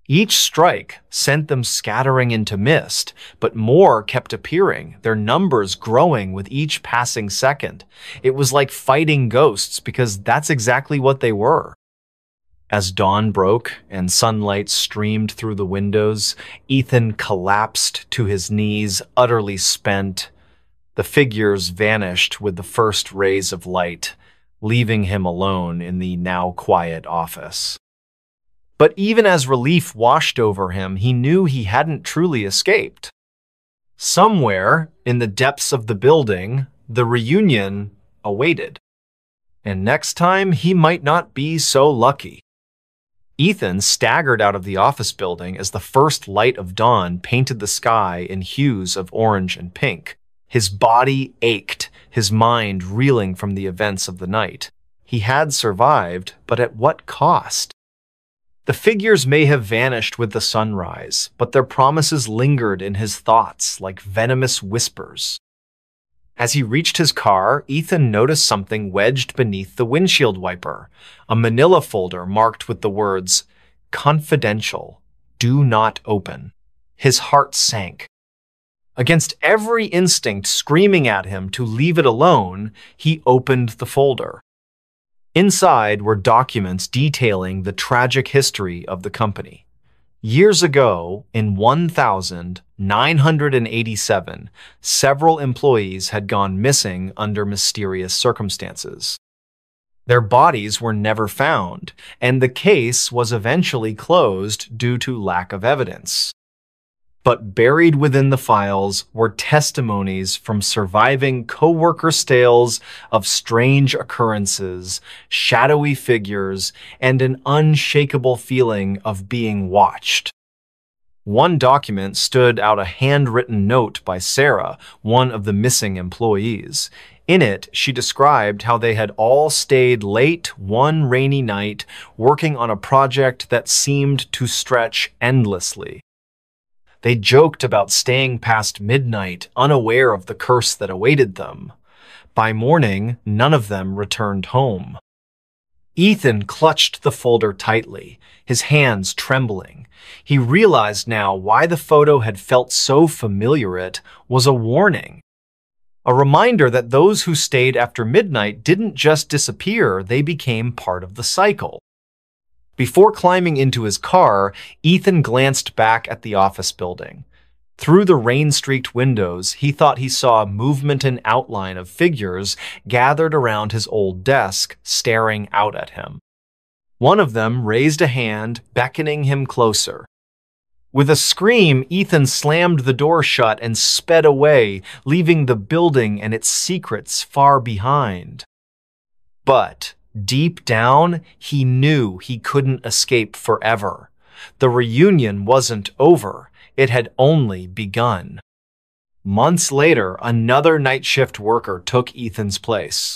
S1: Each strike sent them scattering into mist, but more kept appearing, their numbers growing with each passing second. It was like fighting ghosts, because that's exactly what they were. As dawn broke and sunlight streamed through the windows, Ethan collapsed to his knees, utterly spent. The figures vanished with the first rays of light, leaving him alone in the now quiet office. But even as relief washed over him, he knew he hadn't truly escaped. Somewhere in the depths of the building, the reunion awaited. And next time, he might not be so lucky. Ethan staggered out of the office building as the first light of dawn painted the sky in hues of orange and pink. His body ached, his mind reeling from the events of the night. He had survived, but at what cost? The figures may have vanished with the sunrise, but their promises lingered in his thoughts like venomous whispers. As he reached his car, Ethan noticed something wedged beneath the windshield wiper, a manila folder marked with the words, "Confidential, do not open." His heart sank. Against every instinct screaming at him to leave it alone, he opened the folder. Inside were documents detailing the tragic history of the company. Years ago, in 1987, several employees had gone missing under mysterious circumstances. Their bodies were never found, and the case was eventually closed due to lack of evidence. But buried within the files were testimonies from surviving co-workers' tales of strange occurrences, shadowy figures, and an unshakable feeling of being watched. One document stood out a handwritten note by Sarah, one of the missing employees. In it, she described how they had all stayed late one rainy night working on a project that seemed to stretch endlessly. They joked about staying past midnight, unaware of the curse that awaited them. By morning, none of them returned home. Ethan clutched the folder tightly, his hands trembling. He realized now why the photo had felt so familiar. It was a warning. A reminder that those who stayed after midnight didn't just disappear, they became part of the cycle. Before climbing into his car, Ethan glanced back at the office building. Through the rain-streaked windows, he thought he saw movement and outline of figures gathered around his old desk, staring out at him. One of them raised a hand, beckoning him closer. With a scream, Ethan slammed the door shut and sped away, leaving the building and its secrets far behind. But deep down, he knew he couldn't escape forever. The reunion wasn't over. It had only begun. Months later, another night shift worker took Ethan's place.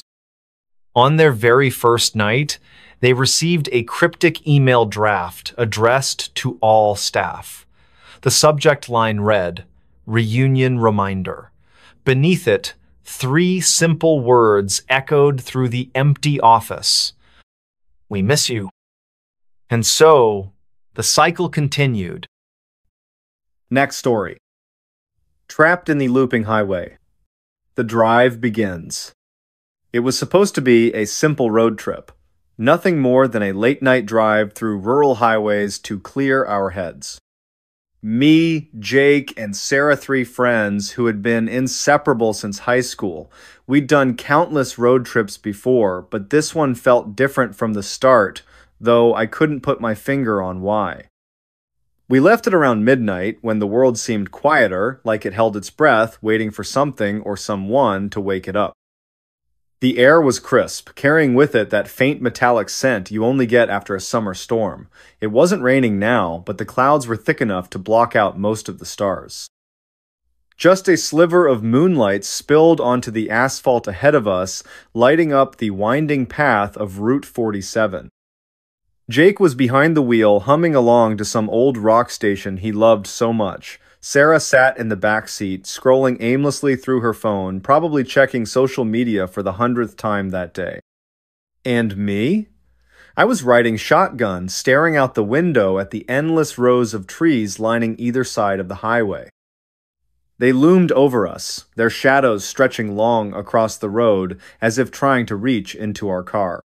S1: On their very first night, they received a cryptic email draft addressed to all staff. The subject line read, "Reunion Reminder." Beneath it, 3 simple words echoed through the empty office. "We miss you." And so, the cycle continued.
S2: Next story. Trapped in the looping highway. The drive begins. It was supposed to be a simple road trip. Nothing more than a late-night drive through rural highways to clear our heads. Me, Jake, and Sarah, three friends who had been inseparable since high school. We'd done countless road trips before, but this one felt different from the start, though I couldn't put my finger on why. We left at around midnight when the world seemed quieter, like it held its breath, waiting for something or someone to wake it up. The air was crisp, carrying with it that faint metallic scent you only get after a summer storm. It wasn't raining now, but the clouds were thick enough to block out most of the stars. Just a sliver of moonlight spilled onto the asphalt ahead of us, lighting up the winding path of Route 47. Jake was behind the wheel, humming along to some old rock station he loved so much. Sarah sat in the back seat, scrolling aimlessly through her phone, probably checking social media for the 100th time that day. And me? I was riding shotgun, staring out the window at the endless rows of trees lining either side of the highway. They loomed over us, their shadows stretching long across the road as if trying to reach into our car.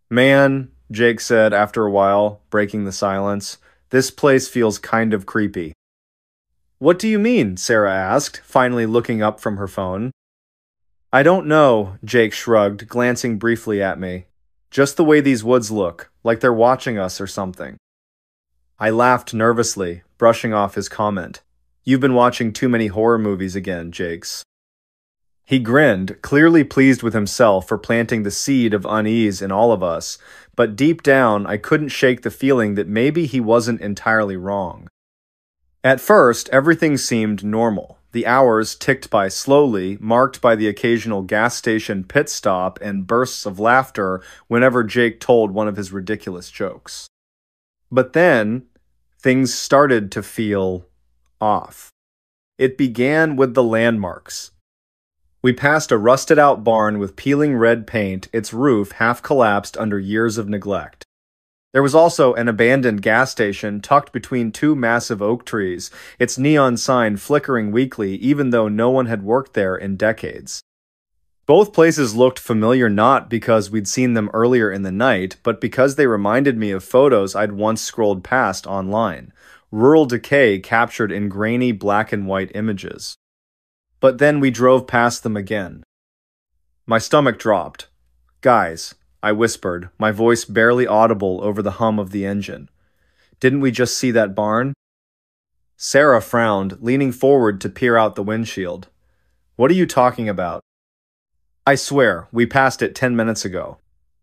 S2: "Man," Jake said after a while, breaking the silence, "this place feels kind of creepy." "What do you mean?" Sarah asked, finally looking up from her phone. "I don't know," Jake shrugged, glancing briefly at me. "Just the way these woods look, like they're watching us or something." I laughed nervously, brushing off his comment. "You've been watching too many horror movies again, Jakes." He grinned, clearly pleased with himself for planting the seed of unease in all of us, but deep down I couldn't shake the feeling that maybe he wasn't entirely wrong. At first, everything seemed normal. The hours ticked by slowly, marked by the occasional gas station pit stop and bursts of laughter whenever Jake told one of his ridiculous jokes. But then, things started to feel off. It began with the landmarks. We passed a rusted-out barn with peeling red paint, its roof half collapsed under years of neglect. There was also an abandoned gas station tucked between two massive oak trees, its neon sign flickering weakly even though no one had worked there in decades. Both places looked familiar not because we'd seen them earlier in the night, but because they reminded me of photos I'd once scrolled past online. Rural decay captured in grainy black and white images. But then we drove past them again. My stomach dropped. "Guys," I whispered, my voice barely audible over the hum of the engine. "Didn't we just see that barn?" Sarah frowned, leaning forward to peer out the windshield. "What are you talking about?" "I swear, we passed it 10 minutes ago."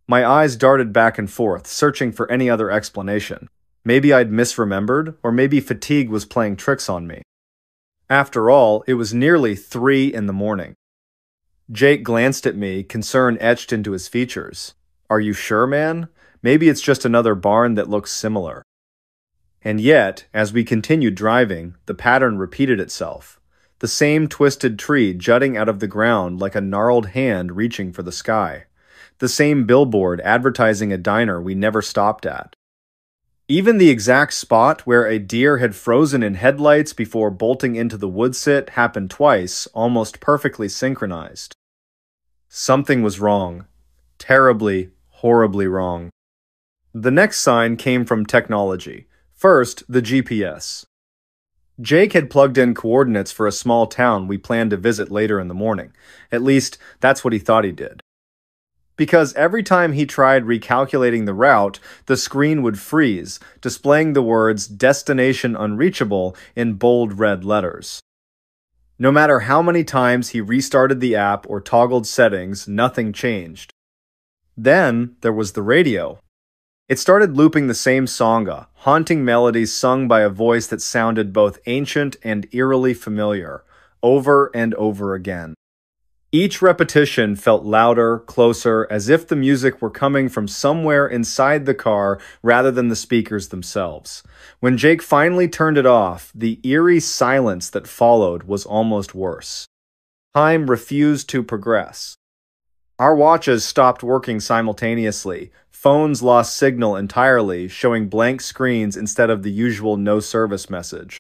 S2: My eyes darted back and forth, searching for any other explanation. Maybe I'd misremembered, or maybe fatigue was playing tricks on me. After all, it was nearly 3 in the morning. Jake glanced at me, concern etched into his features. "Are you sure, man? Maybe it's just another barn that looks similar." And yet, as we continued driving, the pattern repeated itself. The same twisted tree jutting out of the ground like a gnarled hand reaching for the sky. The same billboard advertising a diner we never stopped at. Even the exact spot where a deer had frozen in headlights before bolting into the woodsit happened twice, almost perfectly synchronized. Something was wrong. Terribly, horribly wrong. The next sign came from technology. First, the GPS. Jake had plugged in coordinates for a small town we planned to visit later in the morning. At least, that's what he thought he did. Because every time he tried recalculating the route, the screen would freeze, displaying the words "Destination Unreachable" in bold red letters. No matter how many times he restarted the app or toggled settings, nothing changed. Then there was the radio. It started looping the same sanga, haunting melodies sung by a voice that sounded both ancient and eerily familiar, over and over again. Each repetition felt louder, closer, as if the music were coming from somewhere inside the car rather than the speakers themselves. When Jake finally turned it off, the eerie silence that followed was almost worse. Time refused to progress. Our watches stopped working simultaneously. Phones lost signal entirely, showing blank screens instead of the usual no service message.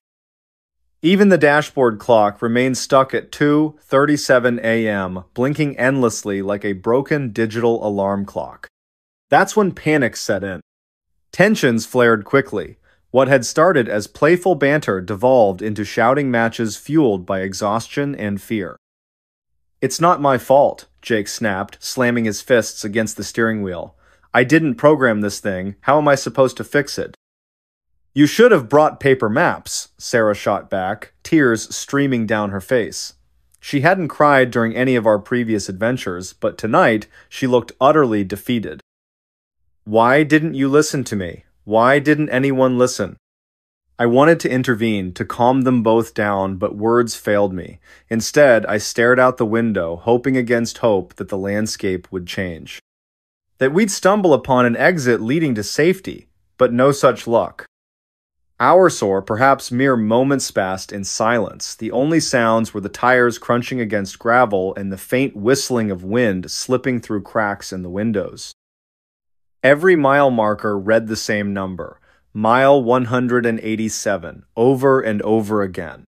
S2: Even the dashboard clock remained stuck at 2:37 a.m., blinking endlessly like a broken digital alarm clock. That's when panic set in. Tensions flared quickly. What had started as playful banter devolved into shouting matches fueled by exhaustion and fear. "It's not my fault," Jake snapped, slamming his fists against the steering wheel. "I didn't program this thing. How am I supposed to fix it?" "You should have brought paper maps," Sarah shot back, tears streaming down her face. She hadn't cried during any of our previous adventures, but tonight she looked utterly defeated. "Why didn't you listen to me? Why didn't anyone listen?" I wanted to intervene, to calm them both down, but words failed me. Instead, I stared out the window, hoping against hope that the landscape would change. That we'd stumble upon an exit leading to safety, but no such luck. Hours or perhaps mere moments passed in silence. The only sounds were the tires crunching against gravel and the faint whistling of wind slipping through cracks in the windows. Every mile marker read the same number. Mile 187, over and over again.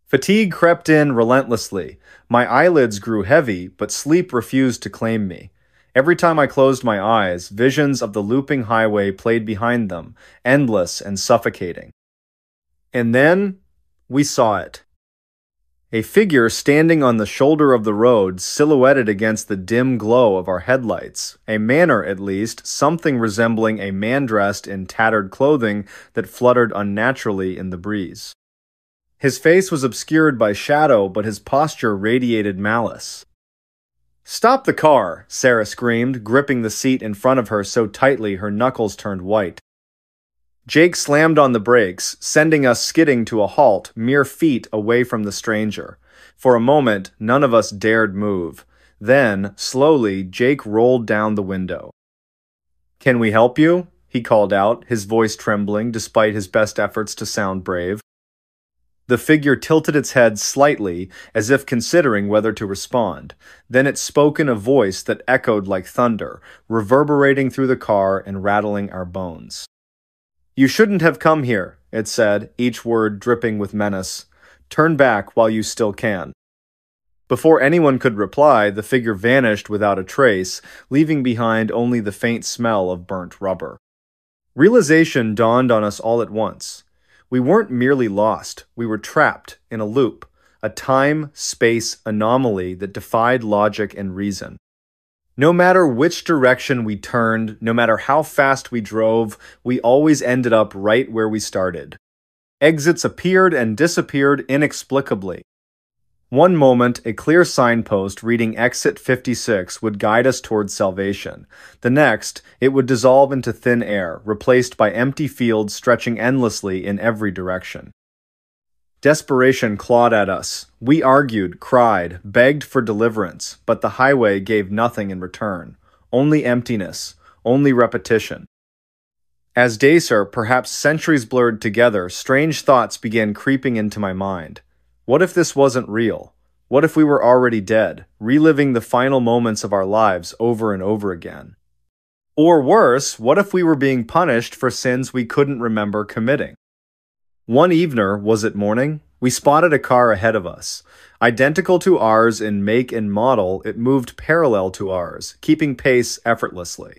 S2: Fatigue crept in relentlessly. My eyelids grew heavy, but sleep refused to claim me. Every time I closed my eyes, visions of the looping highway played behind them, endless and suffocating. And then, we saw it. A figure standing on the shoulder of the road, silhouetted against the dim glow of our headlights. A manner, at least, something resembling a man dressed in tattered clothing that fluttered unnaturally in the breeze. His face was obscured by shadow, but his posture radiated malice. "Stop the car!" Sarah screamed, gripping the seat in front of her so tightly her knuckles turned white. Jake slammed on the brakes, sending us skidding to a halt mere feet away from the stranger. For a moment, none of us dared move. Then, slowly, Jake rolled down the window. "Can we help you?" he called out, his voice trembling despite his best efforts to sound brave. The figure tilted its head slightly, as if considering whether to respond. Then it spoke in a voice that echoed like thunder, reverberating through the car and rattling our bones. "You shouldn't have come here," it said, each word dripping with menace. "Turn back while you still can." Before anyone could reply, the figure vanished without a trace, leaving behind only the faint smell of burnt rubber. Realization dawned on us all at once. We weren't merely lost, we were trapped in a loop, a time-space anomaly that defied logic and reason. No matter which direction we turned, no matter how fast we drove, we always ended up right where we started. Exits appeared and disappeared inexplicably. One moment, a clear signpost reading Exit 56 would guide us towards salvation. The next, it would dissolve into thin air, replaced by empty fields stretching endlessly in every direction. Desperation clawed at us. We argued, cried, begged for deliverance, but the highway gave nothing in return. Only emptiness, only repetition. As days, or perhaps centuries blurred together, strange thoughts began creeping into my mind. What if this wasn't real? What if we were already dead, reliving the final moments of our lives over and over again? Or worse, what if we were being punished for sins we couldn't remember committing? One evening, was it morning? We spotted a car ahead of us. Identical to ours in make and model, it moved parallel to ours, keeping pace effortlessly.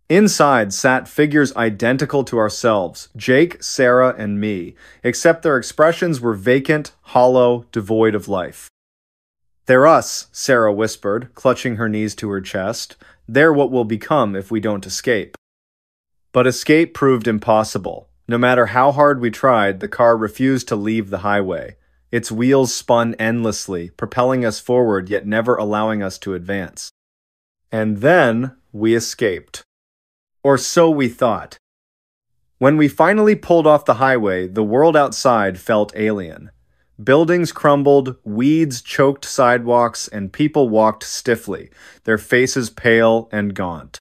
S2: Inside sat figures identical to ourselves, Jake, Sarah, and me, except their expressions were vacant, hollow, devoid of life. "They're us," Sarah whispered, clutching her knees to her chest. "They're what we'll become if we don't escape." But escape proved impossible. No matter how hard we tried, the car refused to leave the highway. Its wheels spun endlessly, propelling us forward yet never allowing us to advance. And then we escaped. Or so we thought. When we finally pulled off the highway, the world outside felt alien. Buildings crumbled, weeds choked sidewalks, and people walked stiffly, their faces pale and gaunt.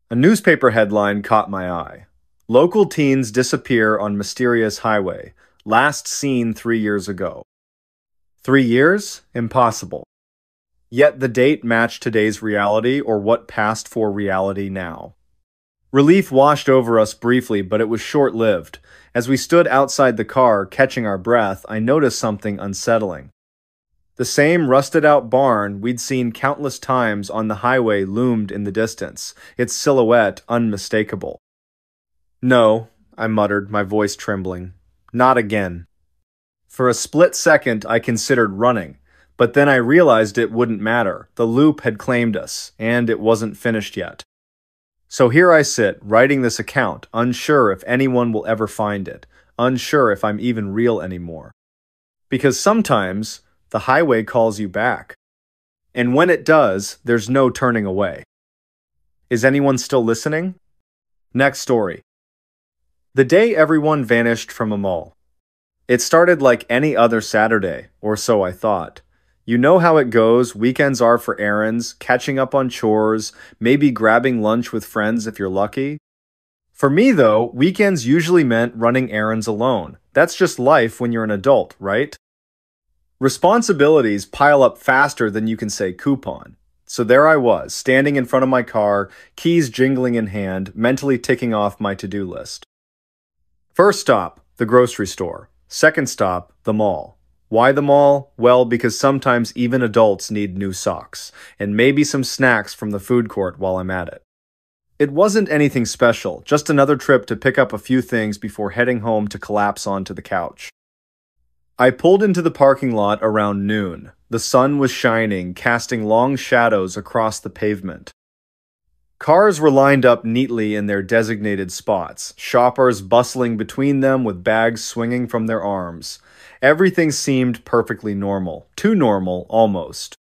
S2: A newspaper headline caught my eye. "Local teens disappear on mysterious highway. Last seen 3 years ago." 3 years? Impossible. Yet the date matched today's reality, or what passed for reality now. Relief washed over us briefly, but it was short-lived. As we stood outside the car, catching our breath, I noticed something unsettling. The same rusted-out barn we'd seen countless times on the highway loomed in the distance, its silhouette unmistakable. "No," I muttered, my voice trembling. "Not again." For a split second, I considered running, but then I realized it wouldn't matter. The loop had claimed us, and it wasn't finished yet. So here I sit, writing this account, unsure if anyone will ever find it, unsure if I'm even real anymore. Because sometimes, the highway calls you back. And when it does, there's no turning away. Is anyone still listening? Next story. The day everyone vanished from a mall. It started like any other Saturday, or so I thought. You know how it goes, weekends are for errands, catching up on chores, maybe grabbing lunch with friends if you're lucky. For me though, weekends usually meant running errands alone. That's just life when you're an adult, right? Responsibilities pile up faster than you can say coupon. So there I was, standing in front of my car, keys jingling in hand, mentally ticking off my to-do list. First stop, the grocery store. Second stop, the mall. Why the mall? Well, because sometimes even adults need new socks, and maybe some snacks from the food court while I'm at it. It wasn't anything special, just another trip to pick up a few things before heading home to collapse onto the couch. I pulled into the parking lot around noon. The sun was shining, casting long shadows across the pavement. Cars were lined up neatly in their designated spots, shoppers bustling between them with bags swinging from their arms. Everything seemed perfectly normal, too normal, almost.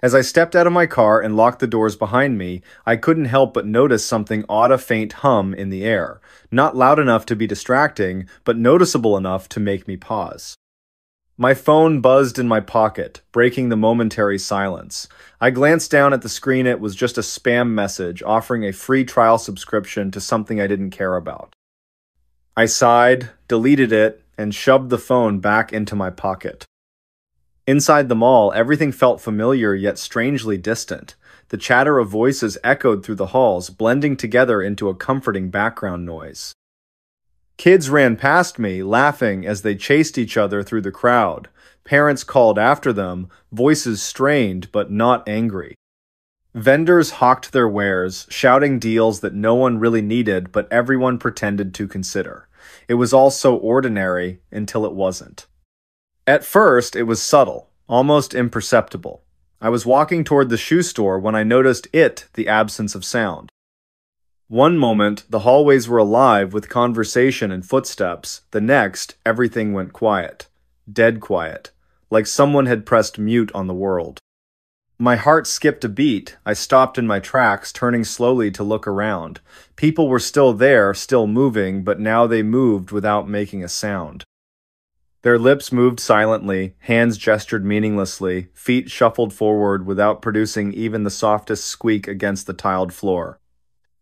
S2: As I stepped out of my car and locked the doors behind me, I couldn't help but notice something odd, a faint hum in the air, not loud enough to be distracting, but noticeable enough to make me pause. My phone buzzed in my pocket, breaking the momentary silence. I glanced down at the screen. It was just a spam message offering a free trial subscription to something I didn't care about. I sighed, deleted it, and shoved the phone back into my pocket. Inside the mall, everything felt familiar yet strangely distant. The chatter of voices echoed through the halls, blending together into a comforting background noise. Kids ran past me, laughing as they chased each other through the crowd. Parents called after them, voices strained but not angry. Vendors hawked their wares, shouting deals that no one really needed but everyone pretended to consider. It was all so ordinary until it wasn't. At first, it was subtle, almost imperceptible. I was walking toward the shoe store when I noticed the absence of sound. One moment, the hallways were alive with conversation and footsteps. The next, everything went quiet. Dead quiet. Like someone had pressed mute on the world. My heart skipped a beat. I stopped in my tracks, turning slowly to look around. People were still there, still moving, but now they moved without making a sound. Their lips moved silently, hands gestured meaninglessly, feet shuffled forward without producing even the softest squeak against the tiled floor.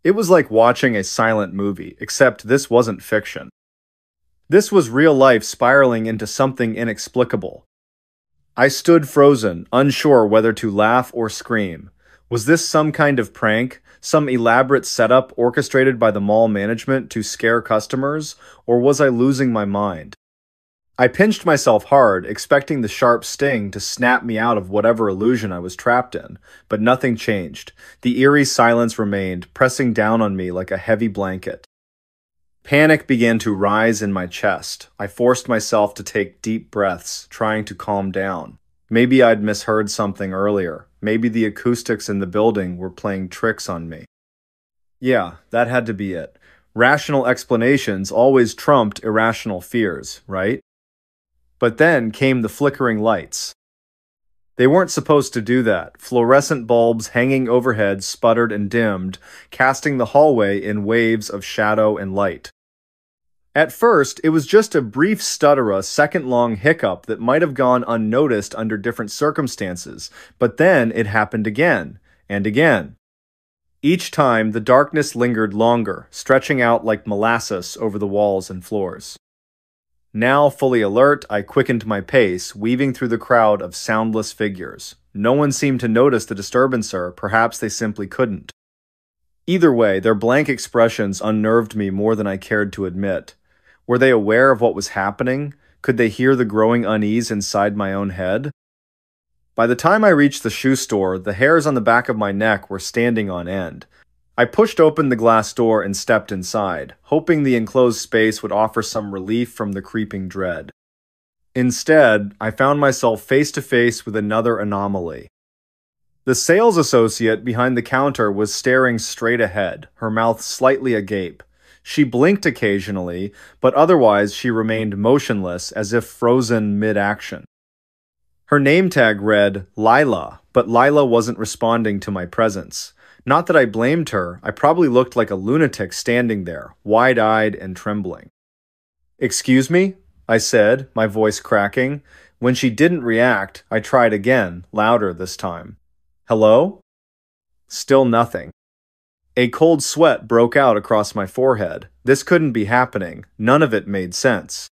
S2: It was like watching a silent movie, except this wasn't fiction. This was real life spiraling into something inexplicable. I stood frozen, unsure whether to laugh or scream. Was this some kind of prank, some elaborate setup orchestrated by the mall management to scare customers, or was I losing my mind? I pinched myself hard, expecting the sharp sting to snap me out of whatever illusion I was trapped in, but nothing changed. The eerie silence remained, pressing down on me like a heavy blanket. Panic began to rise in my chest. I forced myself to take deep breaths, trying to calm down. Maybe I'd misheard something earlier. Maybe the acoustics in the building were playing tricks on me. Yeah, that had to be it. Rational explanations always trumped irrational fears, right? But then came the flickering lights. They weren't supposed to do that. Fluorescent bulbs hanging overhead sputtered and dimmed, casting the hallway in waves of shadow and light. At first, it was just a brief stutter, a second-long hiccup that might have gone unnoticed under different circumstances, but then it happened again, and again. Each time, the darkness lingered longer, stretching out like molasses over the walls and floors. Now fully alert, I quickened my pace, weaving through the crowd of soundless figures. No one seemed to notice the disturbance, or perhaps they simply couldn't. Either way, their blank expressions unnerved me more than I cared to admit. Were they aware of what was happening? Could they hear the growing unease inside my own head? By the time I reached the shoe store, the hairs on the back of my neck were standing on end. I pushed open the glass door and stepped inside, hoping the enclosed space would offer some relief from the creeping dread. Instead, I found myself face to face with another anomaly. The sales associate behind the counter was staring straight ahead, her mouth slightly agape. She blinked occasionally, but otherwise she remained motionless as if frozen mid-action. Her name tag read Lila, but Lila wasn't responding to my presence. Not that I blamed her, I probably looked like a lunatic standing there, wide-eyed and trembling. "Excuse me?" I said, my voice cracking. When she didn't react, I tried again, louder this time. "Hello?" Still nothing. A cold sweat broke out across my forehead. This couldn't be happening. None of it made sense.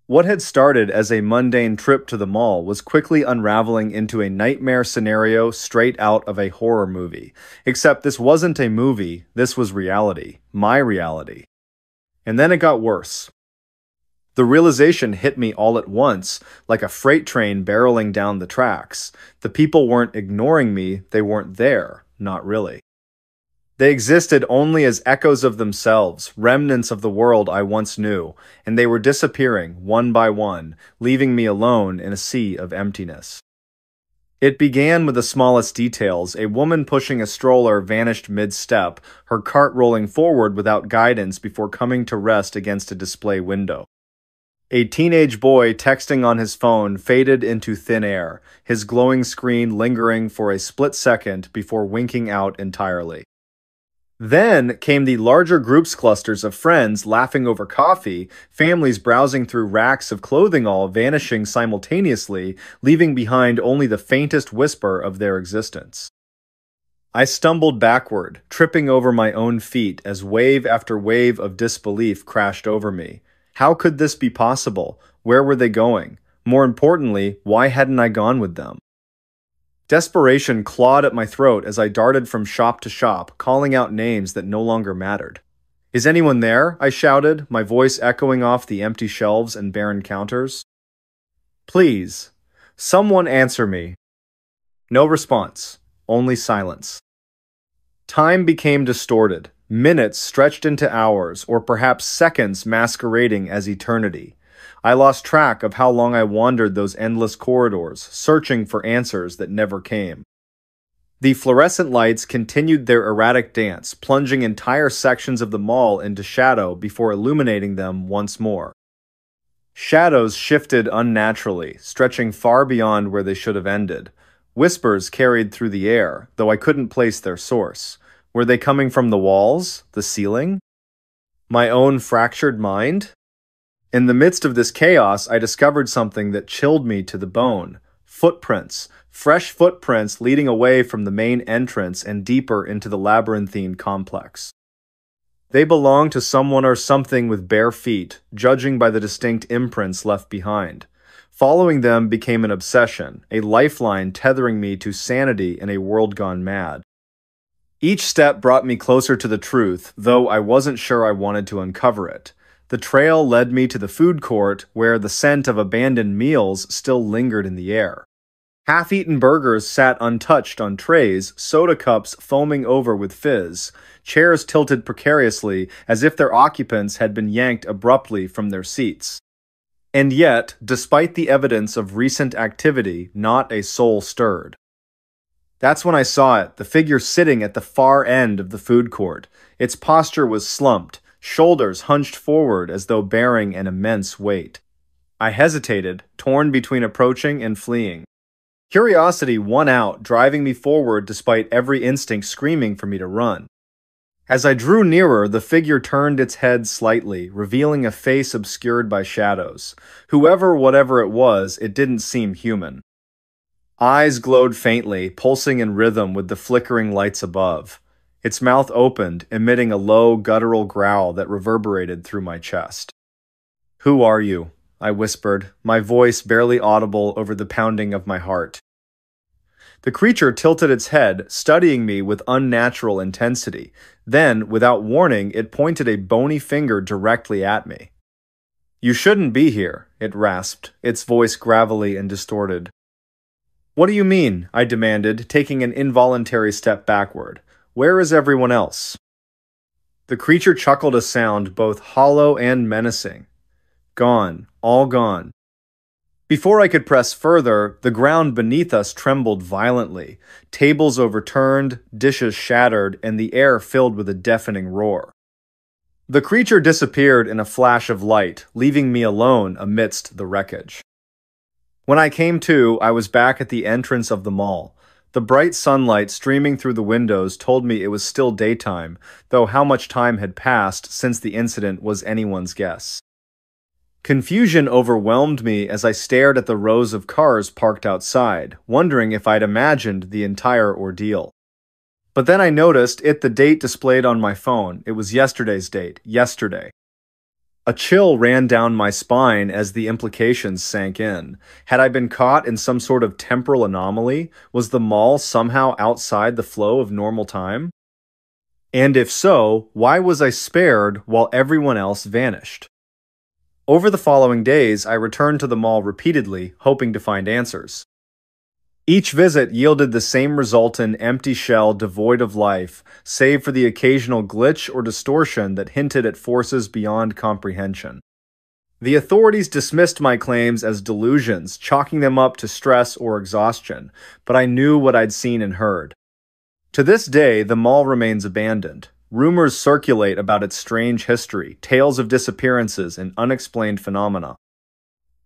S2: What had started as a mundane trip to the mall was quickly unraveling into a nightmare scenario straight out of a horror movie. Except this wasn't a movie, this was reality. My reality. And then it got worse. The realization hit me all at once, like a freight train barreling down the tracks. The people weren't ignoring me, they weren't there. Not really. They existed only as echoes of themselves, remnants of the world I once knew, and they were disappearing, one by one, leaving me alone in a sea of emptiness. It began with the smallest details. A woman pushing a stroller vanished mid-step, her cart rolling forward without guidance before coming to rest against a display window. A teenage boy texting on his phone faded into thin air, his glowing screen lingering for a split second before winking out entirely. Then came the larger groups clusters of friends laughing over coffee, families browsing through racks of clothing all vanishing simultaneously, leaving behind only the faintest whisper of their existence. I stumbled backward, tripping over my own feet as wave after wave of disbelief crashed over me. How could this be possible? Where were they going? More importantly, why hadn't I gone with them? Desperation clawed at my throat as I darted from shop to shop, calling out names that no longer mattered. "Is anyone there?" I shouted, my voice echoing off the empty shelves and barren counters. "Please, someone answer me." No response, only silence. Time became distorted. Minutes stretched into hours, or perhaps seconds masquerading as eternity. I lost track of how long I wandered those endless corridors, searching for answers that never came. The fluorescent lights continued their erratic dance, plunging entire sections of the mall into shadow before illuminating them once more. Shadows shifted unnaturally, stretching far beyond where they should have ended. Whispers carried through the air, though I couldn't place their source. Were they coming from the walls, the ceiling? My own fractured mind? In the midst of this chaos, I discovered something that chilled me to the bone. Footprints. Fresh footprints leading away from the main entrance and deeper into the labyrinthine complex. They belonged to someone or something with bare feet, judging by the distinct imprints left behind. Following them became an obsession, a lifeline tethering me to sanity in a world gone mad. Each step brought me closer to the truth, though I wasn't sure I wanted to uncover it. The trail led me to the food court, where the scent of abandoned meals still lingered in the air. Half-eaten burgers sat untouched on trays, soda cups foaming over with fizz, chairs tilted precariously as if their occupants had been yanked abruptly from their seats. And yet, despite the evidence of recent activity, not a soul stirred. That's when I saw it, the figure sitting at the far end of the food court. Its posture was slumped, shoulders hunched forward as though bearing an immense weight. I hesitated, torn between approaching and fleeing. Curiosity won out, driving me forward despite every instinct screaming for me to run. As I drew nearer, the figure turned its head slightly, revealing a face obscured by shadows. Whoever, whatever it was, it didn't seem human. Eyes glowed faintly, pulsing in rhythm with the flickering lights above. Its mouth opened, emitting a low, guttural growl that reverberated through my chest. "Who are you?" I whispered, my voice barely audible over the pounding of my heart. The creature tilted its head, studying me with unnatural intensity. Then, without warning, it pointed a bony finger directly at me. "You shouldn't be here," it rasped, its voice gravelly and distorted. What do you mean? I demanded, taking an involuntary step backward. Where is everyone else? The creature chuckled a sound both hollow and menacing. Gone, all gone. Before I could press further, the ground beneath us trembled violently. Tables overturned, dishes shattered, and the air filled with a deafening roar. The creature disappeared in a flash of light, leaving me alone amidst the wreckage. When I came to, I was back at the entrance of the mall. The bright sunlight streaming through the windows told me it was still daytime, though how much time had passed since the incident was anyone's guess. Confusion overwhelmed me as I stared at the rows of cars parked outside, wondering if I'd imagined the entire ordeal. But then I noticed the date displayed on my phone. It was yesterday's date, yesterday. A chill ran down my spine as the implications sank in. Had I been caught in some sort of temporal anomaly? Was the mall somehow outside the flow of normal time? And if so, why was I spared while everyone else vanished? Over the following days, I returned to the mall repeatedly, hoping to find answers. Each visit yielded the same resultant empty shell devoid of life, save for the occasional glitch or distortion that hinted at forces beyond comprehension. The authorities dismissed my claims as delusions, chalking them up to stress or exhaustion, but I knew what I'd seen and heard. To this day, the mall remains abandoned. Rumors circulate about its strange history, tales of disappearances, and unexplained phenomena.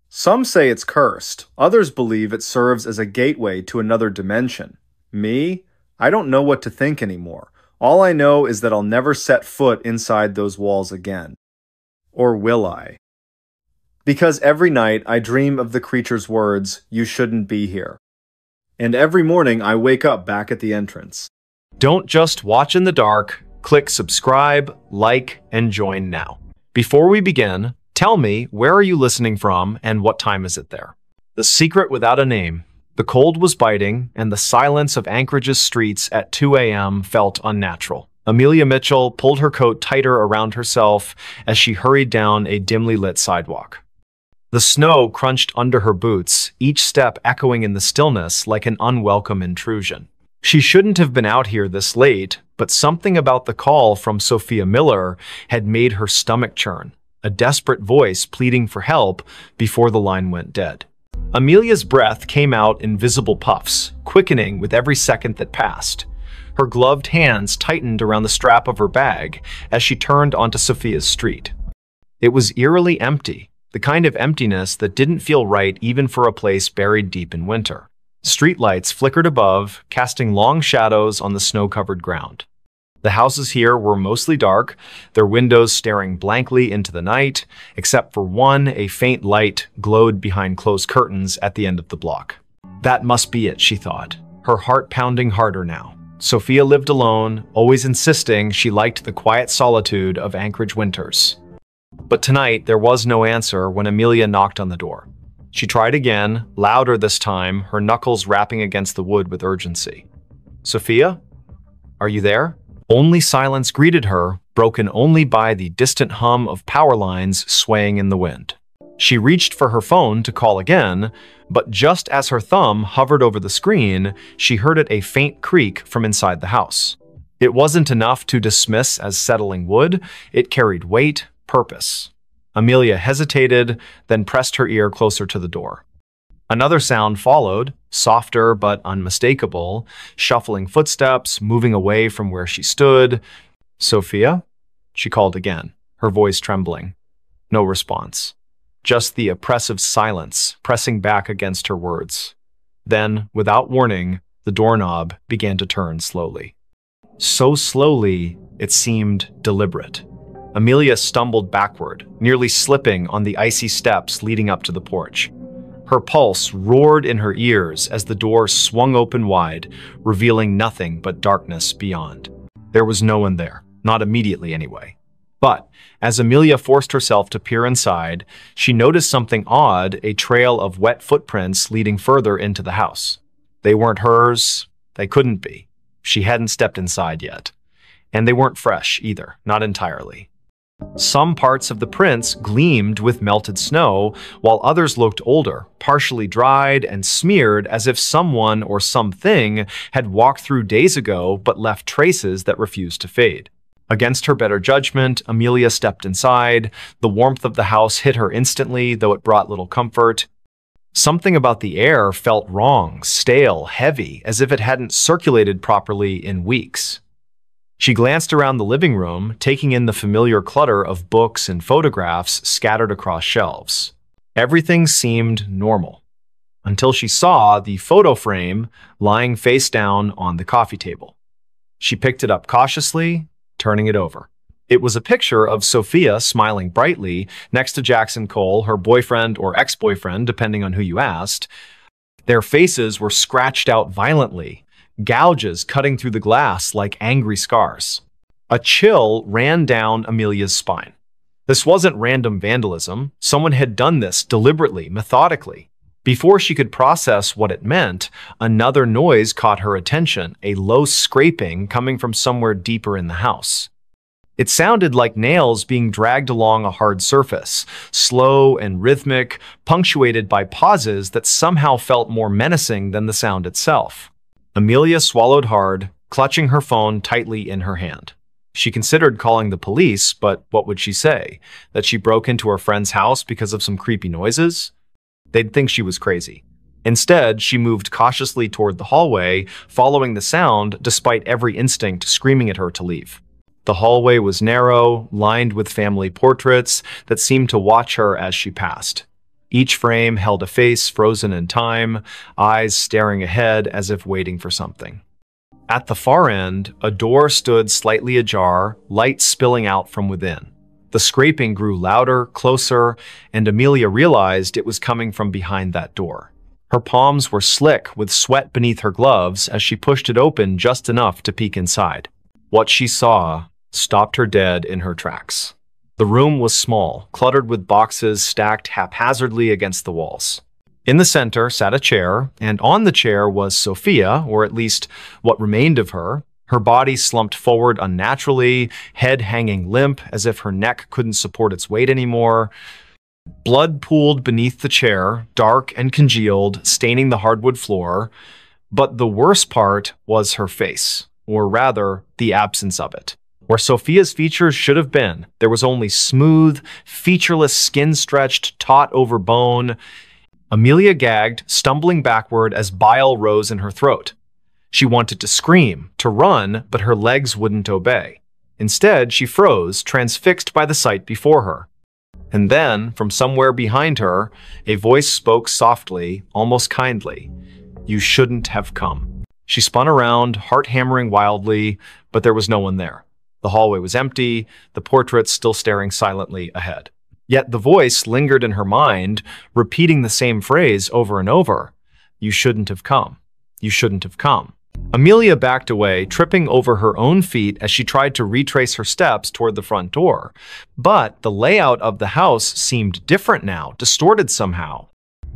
S2: Some say it's cursed. Others believe it serves as a gateway to another dimension. Me? I don't know what to think anymore. All I know is that I'll never set foot inside those walls again. Or will I? Because every night I dream of the creature's words, "You shouldn't be here." And every morning I wake up back at the entrance.
S1: Don't just watch in the dark. Click subscribe, like, and join now. Before we begin, tell me, where are you listening from and what time is it there? The secret without a name. The cold was biting, and the silence of Anchorage's streets at 2 a.m. felt unnatural. Amelia Mitchell pulled her coat tighter around herself as she hurried down a dimly lit sidewalk. The snow crunched under her boots, each step echoing in the stillness like an unwelcome intrusion. She shouldn't have been out here this late, but something about the call from Sophia Miller had made her stomach churn, a desperate voice pleading for help before the line went dead. Amelia's breath came out in visible puffs, quickening with every second that passed. Her gloved hands tightened around the strap of her bag as she turned onto Sophia's street. It was eerily empty, the kind of emptiness that didn't feel right even for a place buried deep in winter. Streetlights flickered above, casting long shadows on the snow-covered ground. The houses here were mostly dark, their windows staring blankly into the night, except for one, a faint light glowed behind closed curtains at the end of the block. That must be it, she thought, her heart pounding harder now. Sophia lived alone, always insisting she liked the quiet solitude of Anchorage winters. But tonight, there was no answer when Amelia knocked on the door. She tried again, louder this time, her knuckles rapping against the wood with urgency. "Sophia? Are you there?" Only silence greeted her, broken only by the distant hum of power lines swaying in the wind. She reached for her phone to call again, but just as her thumb hovered over the screen, she heard a faint creak from inside the house. It wasn't enough to dismiss as settling wood, it carried weight, purpose. Amelia hesitated, then pressed her ear closer to the door. Another sound followed, softer but unmistakable, shuffling footsteps, moving away from where she stood. "Sophia?" she called again, her voice trembling. No response. Just the oppressive silence pressing back against her words. Then, without warning, the doorknob began to turn slowly. So slowly, it seemed deliberate. Amelia stumbled backward, nearly slipping on the icy steps leading up to the porch. Her pulse roared in her ears as the door swung open wide, revealing nothing but darkness beyond. There was no one there, not immediately anyway. But as Amelia forced herself to peer inside, she noticed something odd, a trail of wet footprints leading further into the house. They weren't hers. They couldn't be. She hadn't stepped inside yet. And they weren't fresh either, not entirely. Some parts of the prints gleamed with melted snow, while others looked older, partially dried and smeared as if someone or something had walked through days ago but left traces that refused to fade. Against her better judgment, Amelia stepped inside. The warmth of the house hit her instantly, though it brought little comfort. Something about the air felt wrong, stale, heavy, as if it hadn't circulated properly in weeks. She glanced around the living room, taking in the familiar clutter of books and photographs scattered across shelves. Everything seemed normal, until she saw the photo frame lying face down on the coffee table. She picked it up cautiously, turning it over. It was a picture of Sophia smiling brightly next to Jackson Cole, her boyfriend or ex-boyfriend, depending on who you asked. Their faces were scratched out violently, gouges cutting through the glass like angry scars. A chill ran down Amelia's spine. This wasn't random vandalism. Someone had done this deliberately, methodically. Before she could process what it meant, another noise caught her attention, a low scraping coming from somewhere deeper in the house. It sounded like nails being dragged along a hard surface, slow and rhythmic, punctuated by pauses that somehow felt more menacing than the sound itself. Amelia swallowed hard, clutching her phone tightly in her hand. She considered calling the police, but what would she say? That she broke into her friend's house because of some creepy noises? They'd think she was crazy. Instead, she moved cautiously toward the hallway, following the sound despite every instinct screaming at her to leave. The hallway was narrow, lined with family portraits that seemed to watch her as she passed. Each frame held a face frozen in time, eyes staring ahead as if waiting for something. At the far end, a door stood slightly ajar, light spilling out from within. The scraping grew louder, closer, and Amelia realized it was coming from behind that door. Her palms were slick with sweat beneath her gloves as she pushed it open just enough to peek inside. What she saw stopped her dead in her tracks. The room was small, cluttered with boxes stacked haphazardly against the walls. In the center sat a chair, and on the chair was Sophia, or at least what remained of her. Her body slumped forward unnaturally, head hanging limp as if her neck couldn't support its weight anymore. Blood pooled beneath the chair, dark and congealed, staining the hardwood floor. But the worst part was her face, or rather, the absence of it. Where Sophia's features should have been, there was only smooth, featureless skin stretched taut over bone. Amelia gagged, stumbling backward as bile rose in her throat. She wanted to scream, to run, but her legs wouldn't obey. Instead, she froze, transfixed by the sight before her. And then, from somewhere behind her, a voice spoke softly, almost kindly. "You shouldn't have come." She spun around, heart hammering wildly, but there was no one there. The hallway was empty, the portraits still staring silently ahead. Yet the voice lingered in her mind, repeating the same phrase over and over. "You shouldn't have come. You shouldn't have come." Amelia backed away, tripping over her own feet as she tried to retrace her steps toward the front door. But the layout of the house seemed different now, distorted somehow.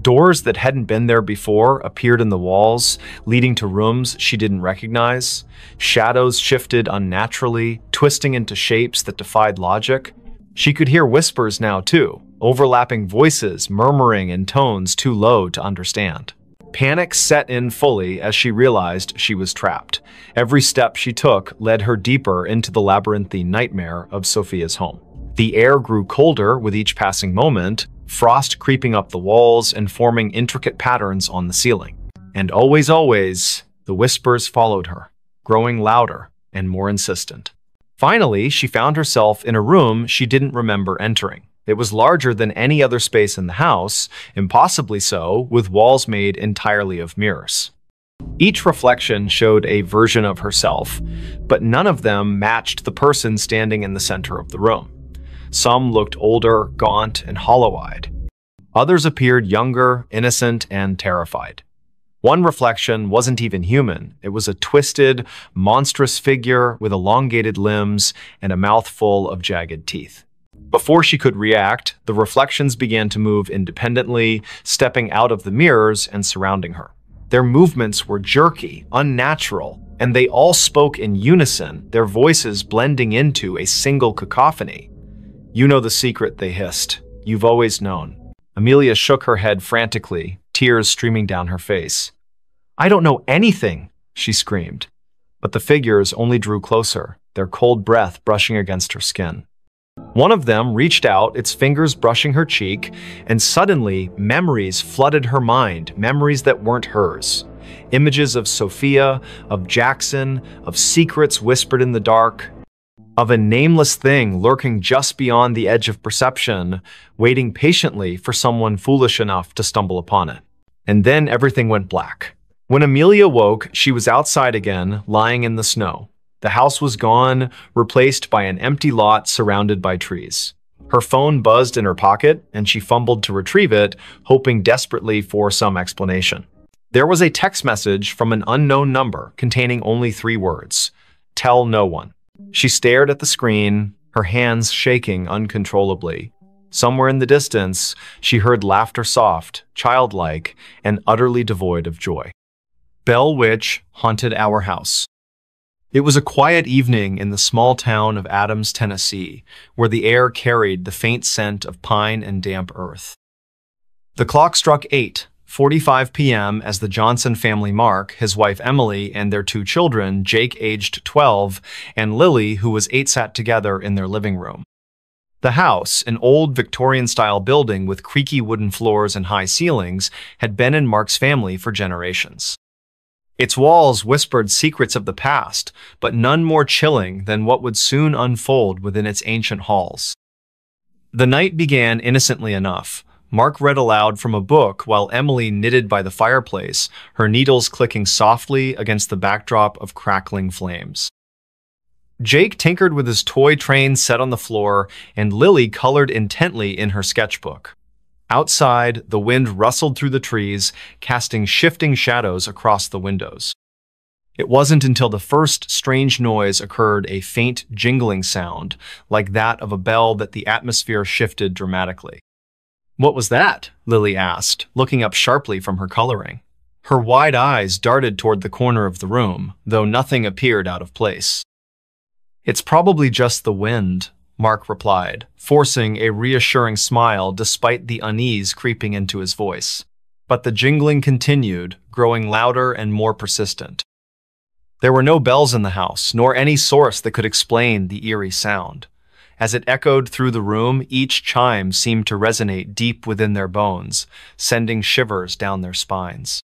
S1: Doors that hadn't been there before appeared in the walls, leading to rooms she didn't recognize. Shadows shifted unnaturally, twisting into shapes that defied logic. She could hear whispers now too, overlapping voices murmuring in tones too low to understand. Panic set in fully as she realized she was trapped. Every step she took led her deeper into the labyrinthine nightmare of Sophia's home. The air grew colder with each passing moment, frost creeping up the walls and forming intricate patterns on the ceiling. And always, the whispers followed her, growing louder and more insistent. Finally, she found herself in a room she didn't remember entering. It was larger than any other space in the house, impossibly so, with walls made entirely of mirrors. Each reflection showed a version of herself, but none of them matched the person standing in the center of the room. Some looked older, gaunt, and hollow-eyed. Others appeared younger, innocent, and terrified. One reflection wasn't even human. It was a twisted, monstrous figure with elongated limbs and a mouth full of jagged teeth. Before she could react, the reflections began to move independently, stepping out of the mirrors and surrounding her. Their movements were jerky, unnatural, and they all spoke in unison, their voices blending into a single cacophony. You know the secret, they hissed. You've always known. Amelia shook her head frantically, tears streaming down her face. I don't know anything, she screamed. But the figures only drew closer, their cold breath brushing against her skin. One of them reached out, its fingers brushing her cheek, and suddenly memories flooded her mind, memories that weren't hers. Images of Sophia, of Jackson, of secrets whispered in the dark, of a nameless thing lurking just beyond the edge of perception, waiting patiently for someone foolish enough to stumble upon it. And then everything went black. When Amelia woke, she was outside again, lying in the snow. The house was gone, replaced by an empty lot surrounded by trees. Her phone buzzed in her pocket, and she fumbled to retrieve it, hoping desperately for some explanation. There was a text message from an unknown number containing only 3 words: "Tell no one." She stared at the screen, her hands shaking uncontrollably. Somewhere in the distance, she heard laughter, soft, childlike, and utterly devoid of joy. Bell Witch haunted our house. It was a quiet evening in the small town of Adams, Tennessee, where the air carried the faint scent of pine and damp earth. The clock struck 8:45 p.m. as the Johnson family, Mark, his wife Emily, and their 2 children, Jake aged 12, and Lily, who was 8, sat together in their living room. The house, an old Victorian-style building with creaky wooden floors and high ceilings, had been in Mark's family for generations. Its walls whispered secrets of the past, but none more chilling than what would soon unfold within its ancient halls. The night began innocently enough. Mark read aloud from a book while Emily knitted by the fireplace, her needles clicking softly against the backdrop of crackling flames. Jake tinkered with his toy train set on the floor, and Lily colored intently in her sketchbook. Outside, the wind rustled through the trees, casting shifting shadows across the windows. It wasn't until the first strange noise occurred, a faint jingling sound, like that of a bell, that the atmosphere shifted dramatically. "What was that?" Lily asked, looking up sharply from her coloring. Her wide eyes darted toward the corner of the room, though nothing appeared out of place. "It's probably just the wind," Mark replied, forcing a reassuring smile despite the unease creeping into his voice. But the jingling continued, growing louder and more persistent. There were no bells in the house, nor any source that could explain the eerie sound. As it echoed through the room, each chime seemed to resonate deep within their bones, sending shivers down their spines.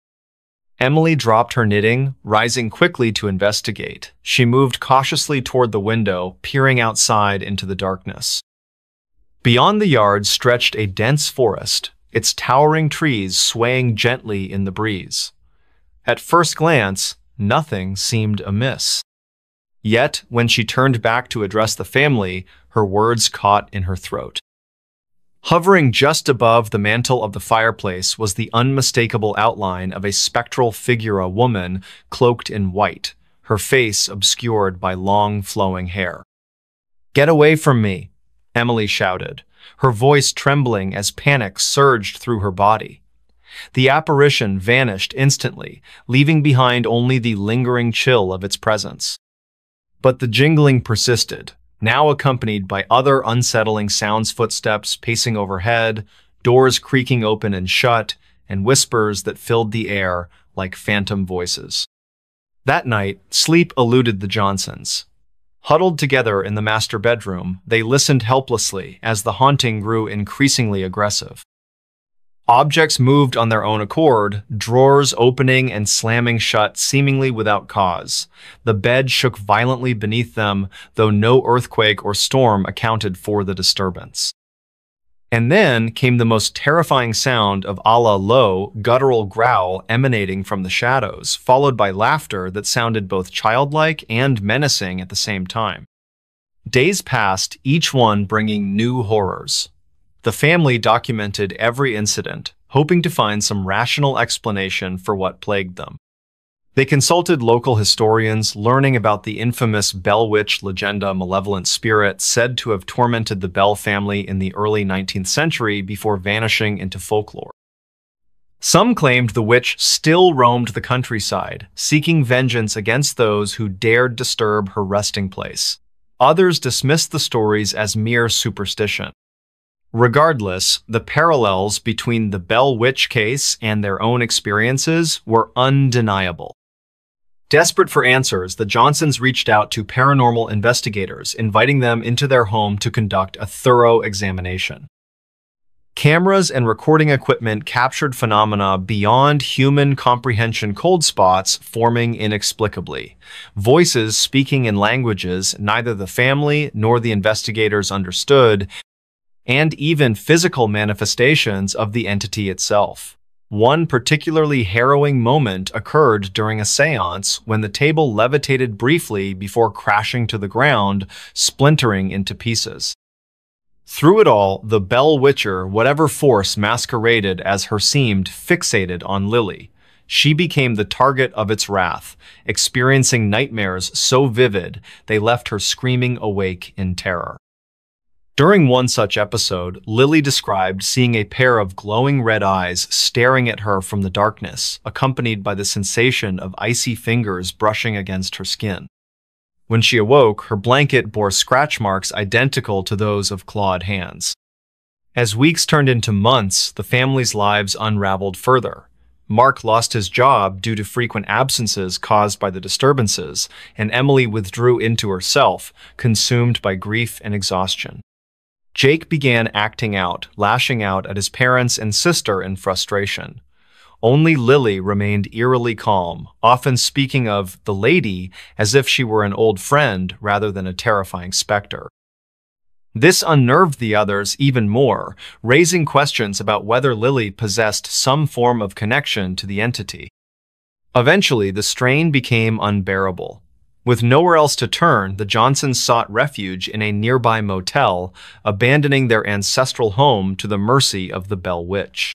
S1: Emily dropped her knitting, rising quickly to investigate. She moved cautiously toward the window, peering outside into the darkness. Beyond the yard stretched a dense forest, its towering trees swaying gently in the breeze. At first glance, nothing seemed amiss. Yet, when she turned back to address the family, her words caught in her throat. Hovering just above the mantel of the fireplace was the unmistakable outline of a spectral figure, a woman cloaked in white, her face obscured by long, flowing hair. "Get away from me," Emily shouted, her voice trembling as panic surged through her body. The apparition vanished instantly, leaving behind only the lingering chill of its presence. But the jingling persisted, now accompanied by other unsettling sounds: footsteps pacing overhead, doors creaking open and shut, and whispers that filled the air like phantom voices. That night, sleep eluded the Johnsons. Huddled together in the master bedroom, they listened helplessly as the haunting grew increasingly aggressive. Objects moved on their own accord, drawers opening and slamming shut seemingly without cause. The bed shook violently beneath them, though no earthquake or storm accounted for the disturbance. And then came the most terrifying sound of a low, guttural growl emanating from the shadows, followed by laughter that sounded both childlike and menacing at the same time. Days passed, each one bringing new horrors. The family documented every incident, hoping to find some rational explanation for what plagued them. They consulted local historians, learning about the infamous Bell Witch legend, a malevolent spirit said to have tormented the Bell family in the early 19th century before vanishing into folklore. Some claimed the witch still roamed the countryside, seeking vengeance against those who dared disturb her resting place. Others dismissed the stories as mere superstition. Regardless, the parallels between the Bell Witch case and their own experiences were undeniable. Desperate for answers, the Johnsons reached out to paranormal investigators, inviting them into their home to conduct a thorough examination. Cameras and recording equipment captured phenomena beyond human comprehension, cold spots forming inexplicably, voices speaking in languages neither the family nor the investigators understood, and even physical manifestations of the entity itself. One particularly harrowing moment occurred during a seance when the table levitated briefly before crashing to the ground, splintering into pieces. Through it all, the Bell Witcher, whatever force masqueraded as her, seemed fixated on Lily. She became the target of its wrath, experiencing nightmares so vivid they left her screaming awake in terror. During one such episode, Lily described seeing a pair of glowing red eyes staring at her from the darkness, accompanied by the sensation of icy fingers brushing against her skin. When she awoke, her blanket bore scratch marks identical to those of clawed hands. As weeks turned into months, the family's lives unraveled further. Mark lost his job due to frequent absences caused by the disturbances, and Emily withdrew into herself, consumed by grief and exhaustion. Jake began acting out, lashing out at his parents and sister in frustration. Only Lily remained eerily calm, often speaking of the lady as if she were an old friend rather than a terrifying specter. This unnerved the others even more, raising questions about whether Lily possessed some form of connection to the entity. Eventually, the strain became unbearable. With nowhere else to turn, the Johnsons sought refuge in a nearby motel, abandoning their ancestral home to the mercy of the Bell Witch.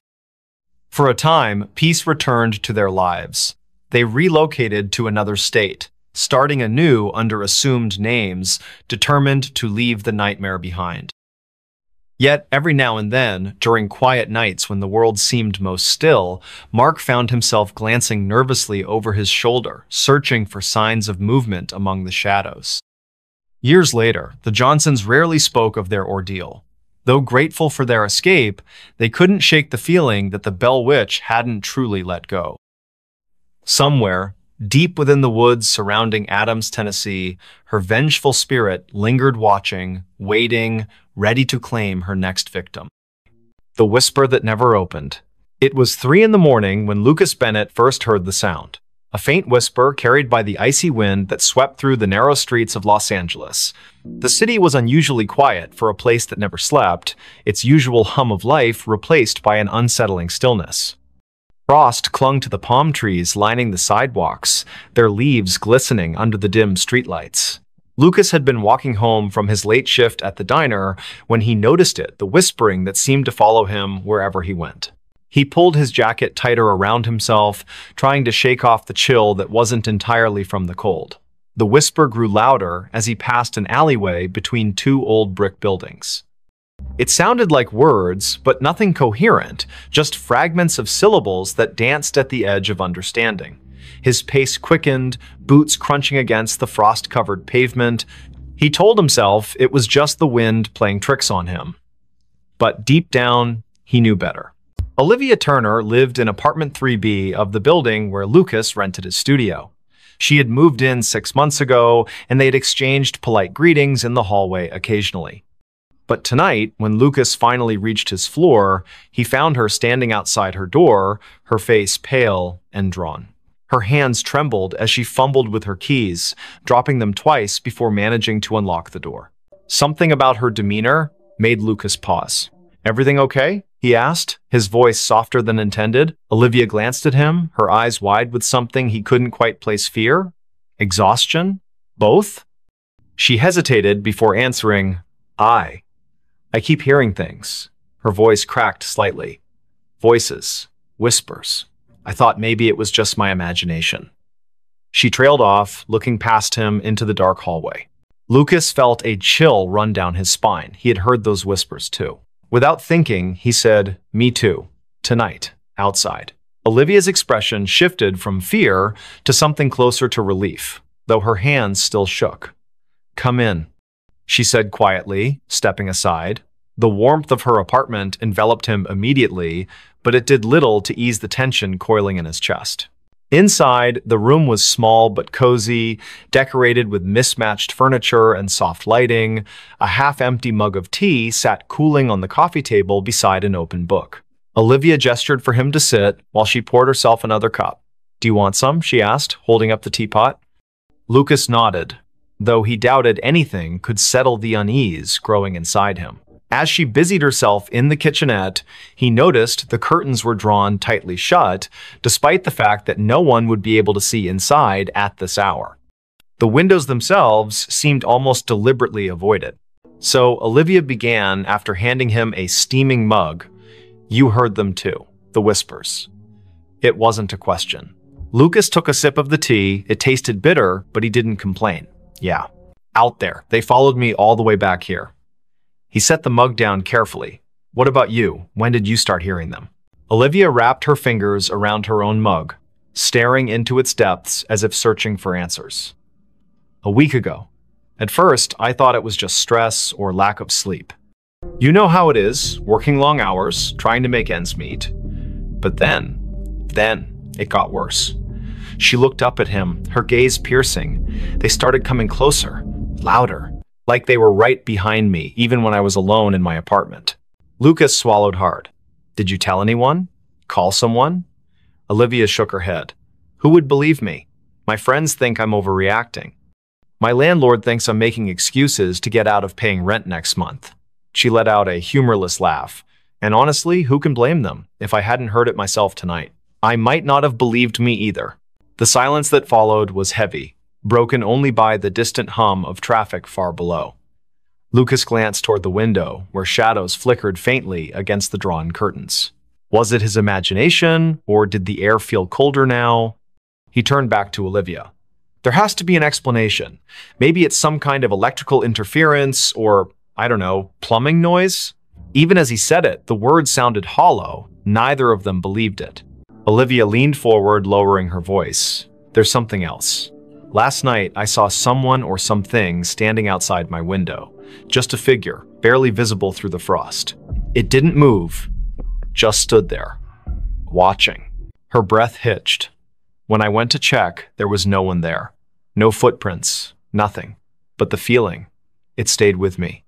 S1: For a time, peace returned to their lives. They relocated to another state, starting anew under assumed names, determined to leave the nightmare behind. Yet, every now and then, during quiet nights when the world seemed most still, Mark found himself glancing nervously over his shoulder, searching for signs of movement among the shadows. Years later, the Johnsons rarely spoke of their ordeal. Though grateful for their escape, they couldn't shake the feeling that the Bell Witch hadn't truly let go. Somewhere, deep within the woods surrounding Adams, Tennessee, her vengeful spirit lingered watching, waiting, ready to claim her next victim. The whisper that never opened. It was 3 in the morning when Lucas Bennett first heard the sound. A faint whisper carried by the icy wind that swept through the narrow streets of Los Angeles. The city was unusually quiet for a place that never slept, its usual hum of life replaced by an unsettling stillness. Frost clung to the palm trees lining the sidewalks, their leaves glistening under the dim streetlights. Lucas had been walking home from his late shift at the diner when he noticed it, the whispering that seemed to follow him wherever he went. He pulled his jacket tighter around himself, trying to shake off the chill that wasn't entirely from the cold. The whisper grew louder as he passed an alleyway between 2 old brick buildings. It sounded like words, but nothing coherent, just fragments of syllables that danced at the edge of understanding. His pace quickened, boots crunching against the frost-covered pavement. He told himself it was just the wind playing tricks on him. But deep down, he knew better. Olivia Turner lived in apartment 3B of the building where Lucas rented his studio. She had moved in 6 months ago, and they had exchanged polite greetings in the hallway occasionally. But tonight, when Lucas finally reached his floor, he found her standing outside her door, her face pale and drawn. Her hands trembled as she fumbled with her keys, dropping them twice before managing to unlock the door. Something about her demeanor made Lucas pause. "Everything okay?" he asked, his voice softer than intended. Olivia glanced at him, her eyes wide with something he couldn't quite place. Fear? Exhaustion? Both? She hesitated before answering, I keep hearing things." Her voice cracked slightly. Voices. Whispers. I thought maybe it was just my imagination. She trailed off, looking past him into the dark hallway. Lucas felt a chill run down his spine. He had heard those whispers too. Without thinking, he said, "Me too. Tonight. Outside." Olivia's expression shifted from fear to something closer to relief, though her hands still shook. "Come in." she said quietly, stepping aside. The warmth of her apartment enveloped him immediately, but it did little to ease the tension coiling in his chest. Inside, the room was small but cozy, decorated with mismatched furniture and soft lighting. A half-empty mug of tea sat cooling on the coffee table beside an open book. Olivia gestured for him to sit while she poured herself another cup. "Do you want some?" she asked, holding up the teapot. Lucas nodded, though he doubted anything could settle the unease growing inside him. As she busied herself in the kitchenette, he noticed the curtains were drawn tightly shut, despite the fact that no one would be able to see inside at this hour. The windows themselves seemed almost deliberately avoided. So Olivia began after handing him a steaming mug. "You heard them too, the whispers." It wasn't a question. Lucas took a sip of the tea. It tasted bitter, but he didn't complain. "Yeah, out there. They followed me all the way back here." He set the mug down carefully. "What about you? When did you start hearing them?" Olivia wrapped her fingers around her own mug, staring into its depths as if searching for answers. "A week ago. At first, I thought it was just stress or lack of sleep. You know how it is, working long hours, trying to make ends meet. But then it got worse." She looked up at him, her gaze piercing. "They started coming closer, louder, like they were right behind me, even when I was alone in my apartment." Lucas swallowed hard. "Did you tell anyone? Call someone?" Olivia shook her head. "Who would believe me? My friends think I'm overreacting. My landlord thinks I'm making excuses to get out of paying rent next month." She let out a humorless laugh. "And honestly, who can blame them? If I hadn't heard it myself tonight, I might not have believed me either." The silence that followed was heavy, broken only by the distant hum of traffic far below. Lucas glanced toward the window, where shadows flickered faintly against the drawn curtains. Was it his imagination, or did the air feel colder now? He turned back to Olivia. "There has to be an explanation. Maybe it's some kind of electrical interference, or, I don't know, plumbing noise?" Even as he said it, the words sounded hollow. Neither of them believed it. Olivia leaned forward, lowering her voice. "There's something else. Last night, I saw someone or something standing outside my window. Just a figure, barely visible through the frost. It didn't move, just stood there, watching." Her breath hitched. "When I went to check, there was no one there. No footprints, nothing. But the feeling, it stayed with me,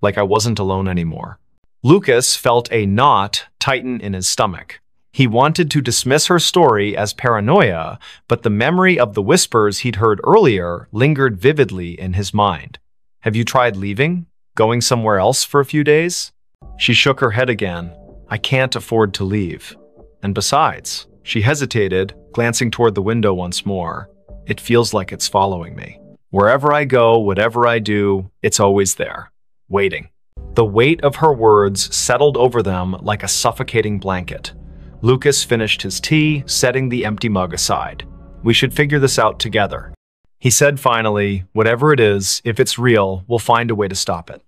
S1: like I wasn't alone anymore." Lucas felt a knot tighten in his stomach. He wanted to dismiss her story as paranoia, but the memory of the whispers he'd heard earlier lingered vividly in his mind. "Have you tried leaving? Going somewhere else for a few days?" She shook her head again. "I can't afford to leave. And besides," she hesitated, glancing toward the window once more, "it feels like it's following me. Wherever I go, whatever I do, it's always there, waiting." The weight of her words settled over them like a suffocating blanket. Lucas finished his tea, setting the empty mug aside. "We should figure this out together," he said finally. "Whatever it is, if it's real, we'll find a way to stop it."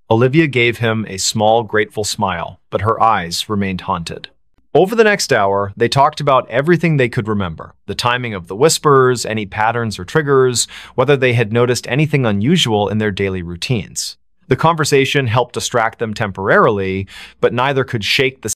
S1: Olivia gave him a small, grateful smile, but her eyes remained haunted. Over the next hour, they talked about everything they could remember: the timing of the whispers, any patterns or triggers, whether they had noticed anything unusual in their daily routines. The conversation helped distract them temporarily, but neither could shake the